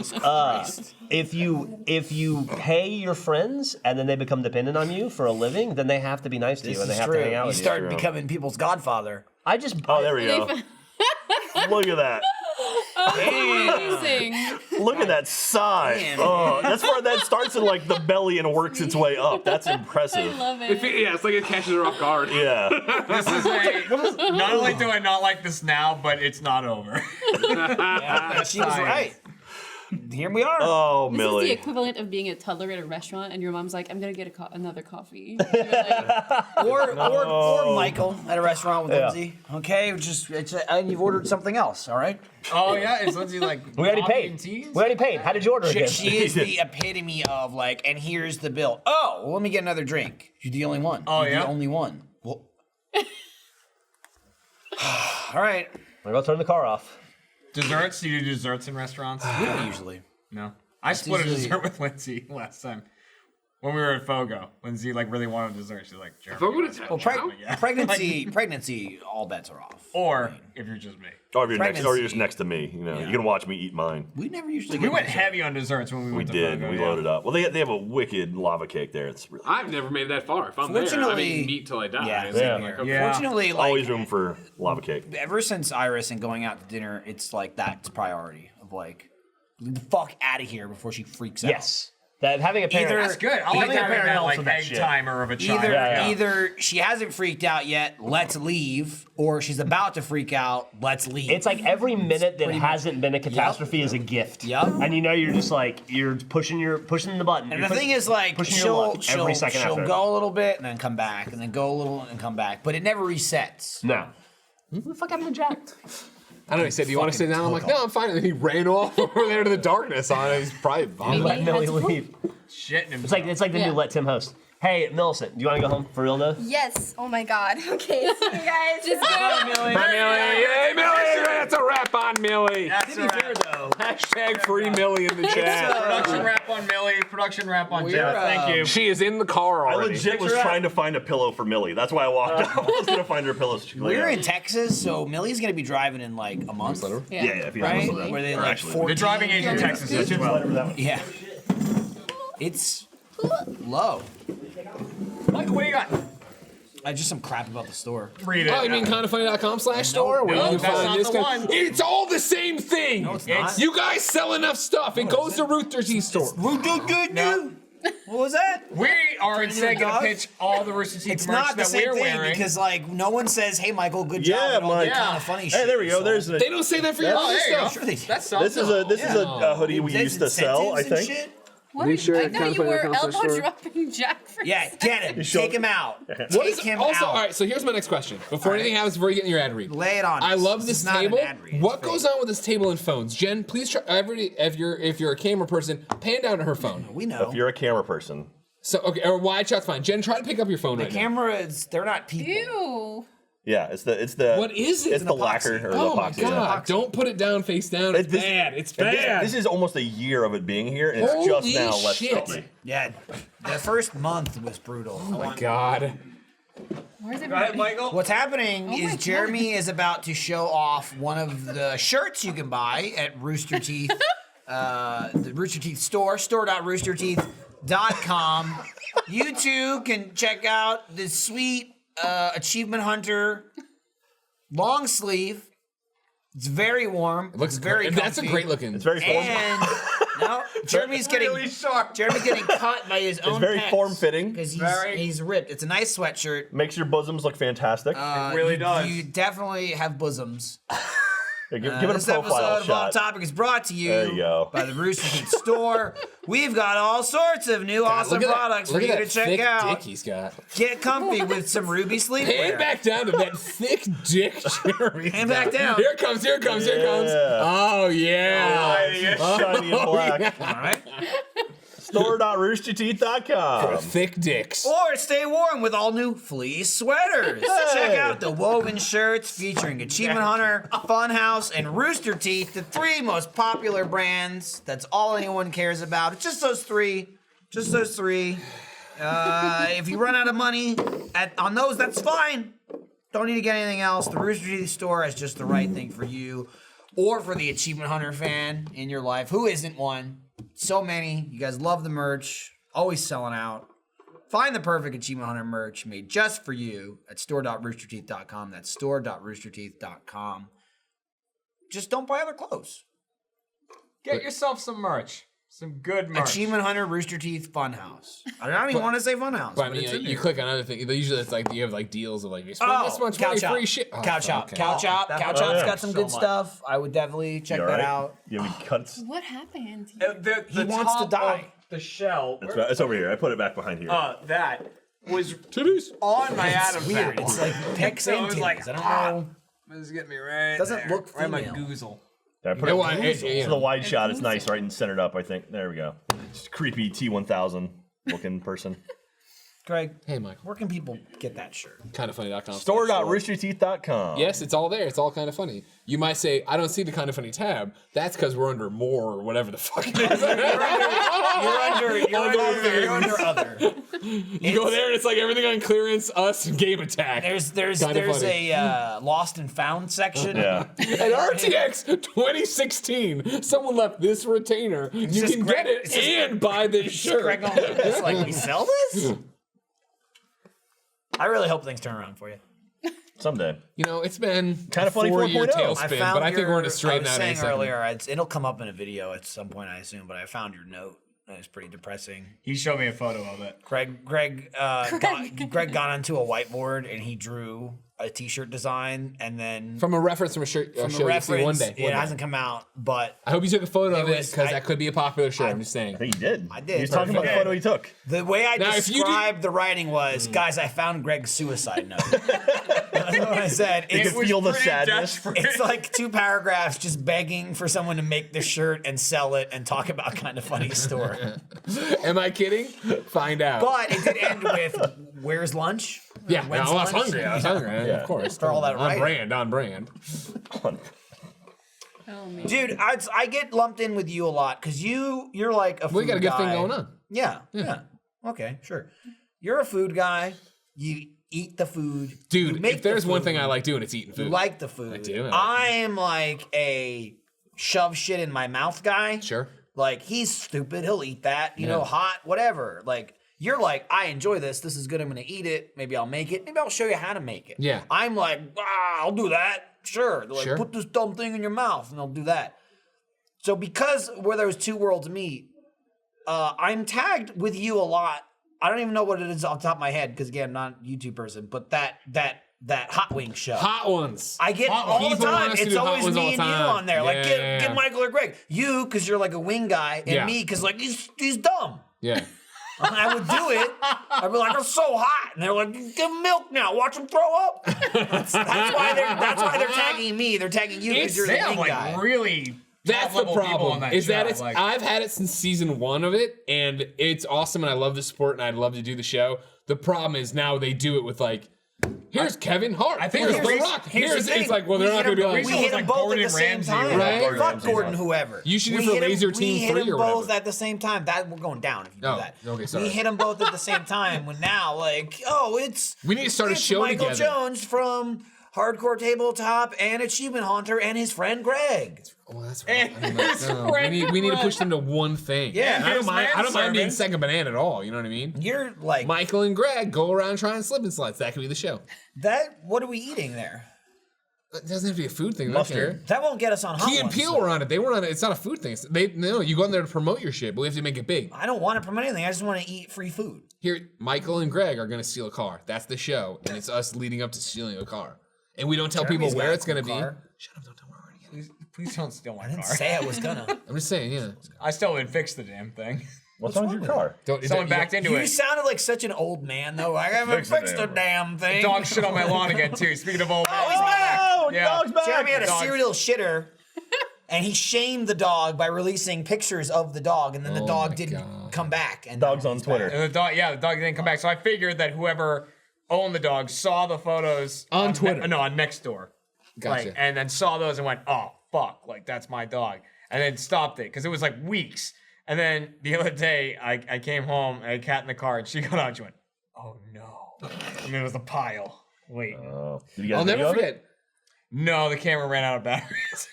if you pay your friends and then they become dependent on you for a living, then they have to be nice to you and they have to hang out You with start you. becoming people's godfather. I just Oh, there we go. Look at that. Amazing. Look at that sigh. Damn. Oh, that's where that starts in like the belly and works its way up. That's impressive. I love it. Yeah, it's like it catches her off guard. Yeah. This is a. Not only do I not like this now, but it's not over. She was right. Here we are. Oh, This is the Millie. equivalent of being a toddler at a restaurant and your mom's like, I'm gonna get another coffee. And you're like, Or Michael at a restaurant with Lindsay. Okay, and you've ordered something else. All right. Oh yeah, is Lindsay like? We already coffee paid. and teas? We already paid. How did you order again? She is the epitome of like, and here's the bill. Oh, well, let me get another drink. You're the only one. Oh, You're yeah? the only one. Well. All right. I'm gonna turn the car off. Desserts? Do you do desserts in restaurants? We don't usually. No. I split a usually- dessert with Lindsay last time. When we were at Fogo. Lindsay like really wanted dessert. She's like, Jeremy, Fogo you to want town? some?" Well, Yeah. pregnancy, all bets are off. Or if you're just me. Or if you're next, or Pregnancy. you're just next to me. You know, you can watch me eat mine. We never usually. We get went dessert. heavy on desserts when we We went to did. Fogo. We yeah. loaded up. Well, they have a wicked lava cake there. It's really I've never made it that far. If I'm there, I Fortunately- mean, meat till I die. Yeah, So same I'm here. like, okay. Yeah. Fortunately, like always room for lava cake. ever since Iris and going out to dinner, it's like that's priority of like, the fuck out of here before she freaks out. Yes. That having a parent. Either- That's good. I like Having a having parent that helps like with that egg shit. timer of a child. Either she hasn't freaked out yet, let's leave, or she's about to freak out, let's leave. It's like every minute that hasn't been a catastrophe is a gift. Yep. And you know you're just like you're pushing the button. and You're the thing is, like, pushing your she'll luck every second she'll after. go a little bit and then come back, and then go a little and come back, but it never resets. No. What the fuck happened to Jack? I know. He said, "Do you want to sit down?" I'm like, total. "No, I'm fine." And then he ran off over there to the darkness. On it. He's probably vomiting. Let Millie leave. Shitting himself. It's like the Yeah. new Let Tim host. Hey, Millicent, do you want to go home for real though? Yes. Oh my God. Okay. See you guys. just go. Hi, Millie. Hey, Millie. That's a wrap on Millie. That's To be fair, though, Hashtag free Millie in the chat. Production wrap on Millie. Production wrap on Jeff. Thank you. She is in the car I already. legit was trying to find a pillow for Millie. That's why I walked up. I was gonna find her pillows. we're in Texas, so Millie's gonna be driving in like a month, Yeah, if you right? have Where they Or like actually- 14. The driving age in Texas is 12. Yeah. It's low. Michael, what do you got? Just some crap about the store. Read it. Oh, you mean kindoffunny.com/store? Where no, you that's find not this the kind- one. It's all the same thing. No, it's not. You guys sell enough stuff. It goes to Rooster Teeth store. No. What was that? We are instead going to dog? pitch all the Rooster Teeth It's merch not the that same we're thing wearing. because like no one says, "Hey, Michael, good job." Yeah, and all Mike. that kind of funny shit. Hey, there we go. There's a, They don't say that for your Oh, other there you go. stuff. Sure they do. That's this is a hoodie we There's used to sell. I incentives and think. shit. What? you sure I it's thought you were kindoffunny.com/store? elbow dropping Jack for Yeah, get him. showed- Take him out. What Take is him also? out. All right. So here's my next question. Before anything happens, before you get in your ad read, Lay it on. I us. love This this is not an table. ad read. What It's goes fake. on with this table and phones? Jen, please try. If you're a camera person, pan down to her phone. We know. If you're a camera person, So okay, or wide shot's fine. Jen, try to pick up your phone The right cameras, they're not people. Ew. yeah, it's the. What is it? It's It's the an lacquer epoxy. or now. the Oh my epoxy. god! Don't put it down face down. It's This- bad. It's And bad. This is almost a year of it being here, and it's just Holy now less shit. sticky. Yeah, the first month was brutal. Oh my god. Where's it? Go ahead, Michael. What's happening Oh my is God. Jeremy is about to show off one of the shirts you can buy at Rooster Teeth, the Rooster Teeth store, store.roosterteeth.com. You too can check out this sweet Achievement Hunter long sleeve. It's very warm. It looks it's very great. That's a comfy. great looking. It's very form. And no, Jeremy's getting cut by his own. It's very form fitting. because he's ripped. It's a nice sweatshirt. Makes your bosoms look fantastic. It really does. You definitely have bosoms. Yeah, give it a This profile episode of shot. Off Topic is brought to you, There you go. by the Rooster Teeth store. We've got all sorts of new awesome Look at that- products for look you at to that check thick out. dick he's got. Get comfy with some Ruby Pan sleepwear. back down to that thick dick, Jeremy. Pan back down. Here it comes. Here it comes. Here it comes. Yeah. Oh yeah. Shiny and black. All right. Store.roosterteeth.com. Thick dicks. Or stay warm with all new fleece sweaters. Check out the woven shirts featuring Achievement Hunter, Funhouse, and Rooster Teeth, the three most popular brands. That's all anyone cares about. It's just those three. Just those three. If you run out of money on those, that's fine. Don't need to get anything else. The Rooster Teeth store is just the right thing for you. or for the Achievement Hunter fan in your life. Who isn't one? So many. You guys love the merch. Always selling out. Find the perfect Achievement Hunter merch made just for you at store.roosterteeth.com. That's store.roosterteeth.com. Just don't buy other clothes. Get yourself some merch. Some good merch. Achievement Hunter Rooster Teeth Funhouse. I don't even want to say Funhouse. But I mean, it's in you there. click on other things. Usually it's like you have like deals of like you spend this much money, free shit. Couch Shop. okay. Couch Shop. Couch Shop's got some good stuff. I would definitely check that out. You have any cuts? What happened? He wants to die. The shell. That's right. It's over here. I put it back behind here. That was on my Adam weird. It's like pecs So and it was titties. like, I don't know. This is getting me right. Doesn't there. look right in my female. goozle. I put Yeah, it well, to the wide shot. It's nice, right and centered up. I think. There we go. Just creepy T1000 looking person. Greg, Hey, Michael. where can people get that shirt? Kindafunny.com. Store.roosterteeth.com. Yes, it's all there. It's all kind of funny. You might say, I don't see the kind of funny tab. That's because we're under more or whatever the fuck it is. You're under other. You go there and it's like everything on clearance, us, and Game Attack. There's Kinda funny. a lost and found section. Yeah. At RTX 2016, someone left this retainer. You just can Greg- get it it's just- and buy this shirt. Greg on this, like, we sell this? I really hope things turn around for you. Someday. You know, it's been Kinda Funny 4-year 4.0. tailspin, but I think we're going to straighten out I in a was saying second. earlier, it'll come up in a video at some point, I assume, but I found your note. And it's pretty depressing. He showed me a photo of it. Greg got onto a whiteboard and he drew a T-shirt design, and then From a reference from a shirt, from show a you see one reference, day. it hasn't come out, but I hope you took a photo of it was- because that could be a popular shirt. I'm just saying. I think he did. I did. He was talking about the photo he took. the way I Now, if you described the writing was, guys, I found Greg's suicide note. That's what I said. You It's, could feel the sadness. it's like 2 paragraphs just begging for someone to make this shirt and sell it and talk about Kind of Funny store. Am I kidding? Find out. But it did end with, "Where's lunch?" yeah, When's I was lunch? hungry. I was hungry. Yeah. Of course. For all that on writing. brand. On brand. Oh man. Dude, I get lumped in with you a lot because you're like a food We got a good thing guy. going on. Yeah. Okay, sure. You're a food guy. You eat the food. You Dude, make if there's the one food. thing I like doing, it's eating food. You like the food. I do. I'm like a shove shit in my mouth guy. Sure. Like, he's stupid. He'll eat that. You Yeah. know, hot, whatever. Like, you're like, I enjoy this. This is good. I'm going to eat it. Maybe I'll make it. Maybe I'll show you how to make it. Yeah. I'm like, I'll do that. Sure. They're like, Sure. put this dumb thing in your mouth, and I'll do that. So because where those 2 worlds meet, I'm tagged with you a lot. I don't even know what it is off the top of my head because, again, I'm not a YouTube person, but that hot wing show. Hot ones. I get all the People time. want us to It's do hot always ones all me the and you time. on there. Like, Yeah. get Michael or Greg. You, because you're like a wing guy, and Yeah. me, because like he's dumb. Yeah. And I would do it. I'd be like, "I'm so hot," and they're like, "Give him milk now. Watch him throw up." That's why they're tagging me. They're tagging you because you're the They have wing like guy. really That's the top-level people problem. on that Is that show, it's like- I've had it since season 1 of it, and it's awesome, and I love the sport, and I'd love to do the show. The problem is now they do it with like, here's Kevin Hart. I think here's here's- The Rock. here's Here's the thing. it's like, well, they're We not hit going to be them- like, we It hit was them like both Gordon at the same Ramsay time. or Right? Gordon Fuck Ramsay. Gordon, whoever. You should do We for hit 'em- Laser Team we hit 3 them or both whatever. at the same time. That we're going down if you Oh, do that. okay, sorry. We hit them both at the same time. When now, like, it's We need to start a it's show Michael together. Jones from Hardcore Tabletop and Achievement Hunter and his friend Greg. Well, that's right. I mean, like, no, we need to push them to one thing. Yeah. And I don't mind being manservant. second banana at all. You know what I mean? You're like Michael and Greg go around trying slip and slides. That could be the show. that. What are we eating there? It doesn't have to be a food thing. I don't Mustard. care. That won't get us on hot Key and ones, Peele though. were on it. They were on it. It's not a food thing. You go in there to promote your shit, but we have to make it big. I don't want to promote anything. I just want to eat free food. Here, Michael and Greg are going to steal a car. That's the show, and it's us leading up to stealing a car. And we don't tell Jeremy's people where got it's going to a be. car. Shut up! Don't tell me where we're going to get it. Please don't steal my I didn't car. say I was gonna. I'm just saying, yeah. I still haven't fixed the damn thing. What's wrong with your car? Someone backed into You it. sounded like such an old man, though. I haven't fixed a damn thing. Dog shit on my lawn again too. Speaking of old, Oh, he's back. Oh, Yeah. dog's back. Jeremy had a Dog. serial shitter, and he shamed the dog by releasing pictures of the dog, and then the Oh dog my didn't God. come back. And Dog's now on he's Twitter. back. and the dog didn't come back. So I figured that whoever owned the dog saw the photos On Twitter. on Nextdoor. Gotcha. Like, and then saw those and went, oh fuck, like that's my dog, and then stopped it because it was like weeks. And then the other day, I came home and I had a cat in the car, and she got out. And she went, oh no, and there was a pile. Wait, Oh. Did you guys I'll video never of it? forget. no, the camera ran out of batteries.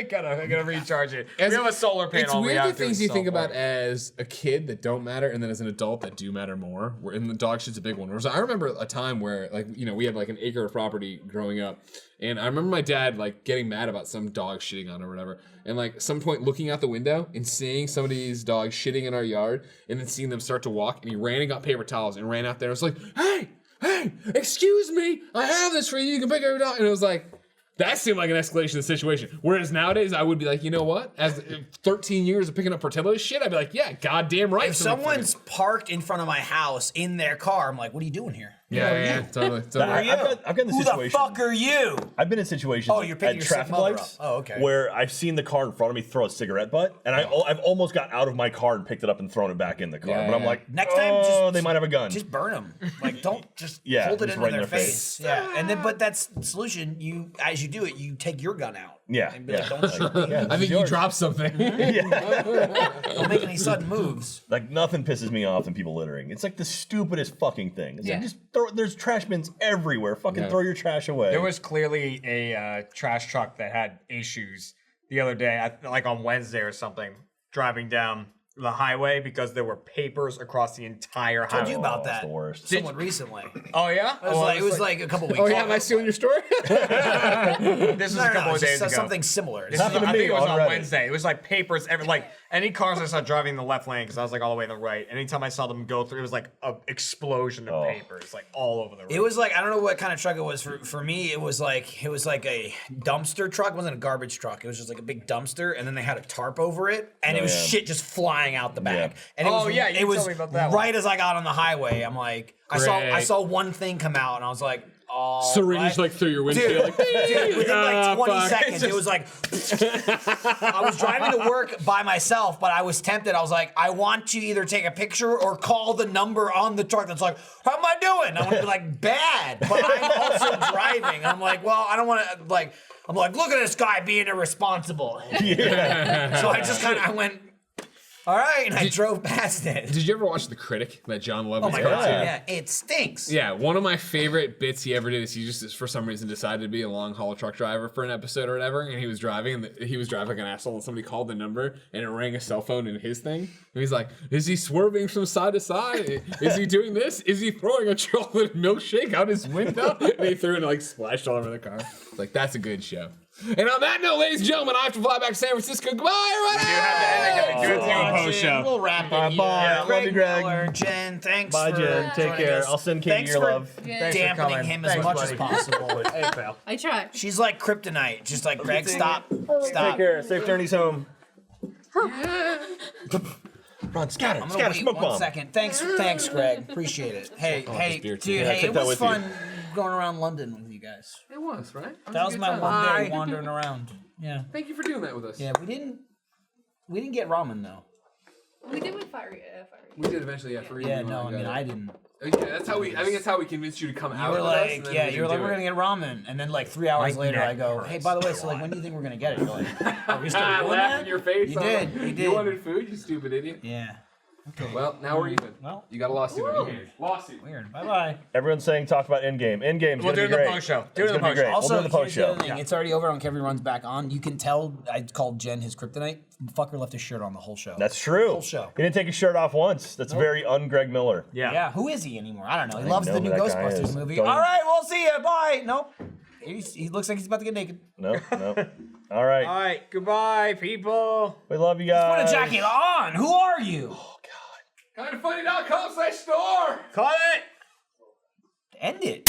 I gotta recharge it. We have a solar panel. It's we weird have the to things you think install about as a kid that don't matter, and then as an adult that do matter more. And the dog shit's a big one. Whereas I remember a time where, like, you know, we had like an acre of property growing up, and I remember my dad like getting mad about some dog shitting on or whatever, and like some point looking out the window and seeing somebody's dog shitting in our yard, and then seeing them start to walk, and he ran and got paper towels and ran out there. And was like, hey, excuse me, I have this for you. You can pick up your dog. And it was like, that seemed like an escalation of the situation. Whereas nowadays, I would be like, you know what? As 13 years of picking up Portillo's shit, I'd be like, yeah, goddamn right. If someone's parked in front of my house in their car, I'm like, what are you doing here? Yeah, totally. I've got in Who the situation. the fuck are you? I've been in situations Oh, you're picking at your traffic mother lights up. Oh, okay. where I've seen the car in front of me throw a cigarette butt, and I've almost got out of my car and picked it up and thrown it back in the car. But I'm like, next time, they might have a gun. Just burn them. Like, don't just Yeah, hold it just into right in their their face. Yeah, and then but that's the solution. You, as you do it, you take your gun out. Yeah, And be like, don't shoot me. I think you dropped something. Don't make any sudden moves. Like, nothing pisses me off than people littering. It's like the stupidest fucking thing. It's like, just throw, there's trash bins everywhere. Fucking throw your trash away. There was clearly a trash truck that had issues the other day, like on Wednesday or something, driving down the highway because there were papers across the entire highway. Told you about that. the worst. Someone recently. Oh yeah? It was like a couple weeks Oh, ago. yeah, am I stealing your story? This is a couple of days ago. Something similar. This happened to I me think it was on on Reddit. Wednesday. It was like papers, like any cars I saw driving in the left lane because I was like all the way in the right. Anytime I saw them go through, it was like an explosion of papers, like all over the road. It was like, I don't know what kind of truck it was. For me, it was like a dumpster truck. It wasn't a garbage truck. It was just like a big dumpster, and then they had a tarp over it, and it was shit just flying out the back. And it was, you it was told me about that right as I got on the highway. I'm like, I saw one thing come out, and I was like, oh. Syringe like through your windshield. Like, Dude, within like 20 fuck. seconds, it was like, I was driving to work by myself, but I was tempted. I was like, I want to either take a picture or call the number on the truck that's like, how am I doing? I want to be like, bad, but I'm also driving. I'm like, well, I don't want to, like, I'm like, look at this guy being irresponsible. Yeah. So I just kind of went, all right, and I drove past it. Did you ever watch The Critic, that John Oh Lovitz my cartoon? god, yeah, it stinks. Yeah, one of my favorite bits he ever did is he just, for some reason, decided to be a long haul truck driver for an episode or whatever, and he was driving, and he was driving like an asshole, and somebody called the number, and it rang a cell phone in his thing, and he's like, is he swerving from side to side? Is he doing this? Is he throwing a chocolate milkshake out his window? And he threw it and like splashed all over the car. Like, that's a good show. And on that note, ladies and gentlemen, I have to fly back to San Francisco. Goodbye, everybody! Good thing post show. We'll wrap it here. Bye. Love you, Greg. Miller, Jen, thanks Bye, for Jen. Take joining care. us. I'll send Katie Thanks your for love. Thanks for dampening coming. him as Thanks, much buddy. as possible. Hey, pal. I try. She's like kryptonite. Just like, Greg, stop. Take care. Safe journeys home. Run, scatter, I'm gonna scatter, wait smoke 1 bomb. second. Thanks, Greg. Appreciate it. Hey, this beer dude, too. Yeah, hey, take it that was with you. fun going around London with you guys. It was, right? That was my one day wandering around. Yeah. Thank you for doing that with us. Yeah, we didn't get ramen though. We did with Fiery. We did eventually, yeah, for Yeah, no, I mean I didn't. Yeah, that's how we. I think that's how we convinced you to come You out. were with us, like, and then yeah, we you were could like, do we're it. gonna get ramen, and then like 3 hours My later, I neck go, hurts. hey, by the way, so like, when do you think we're gonna get it? You're like, are we still I doing laughed that? in your face. You I'm did, like, you did. You wanted food, you stupid idiot. Yeah. Okay. Well, now we're even. Well, You got a lawsuit. on you. Lawsuit. weird. Bye bye. Everyone's saying talk about Endgame. Endgame's We'll gonna do be the great. post show. Do It's the gonna be post show. great. Also, We'll do the post here's the show. other thing. It's already over. I don't care if he runs back on. You can tell I called Jen his kryptonite. Fucker left his shirt on the whole show. That's true. Whole show. He didn't take his shirt off once. That's very un-Greg Miller. Yeah. Who is he anymore? I don't know. He don't loves know the who new that guy Ghostbusters is. movie. Don't All even- right, we'll see you. Bye. Nope. He looks like he's about to get naked. No. All right. All right, goodbye, people. We love you Put guys. a jacket on. Who are you? Kindoffunny.com/store. Cut it. End it.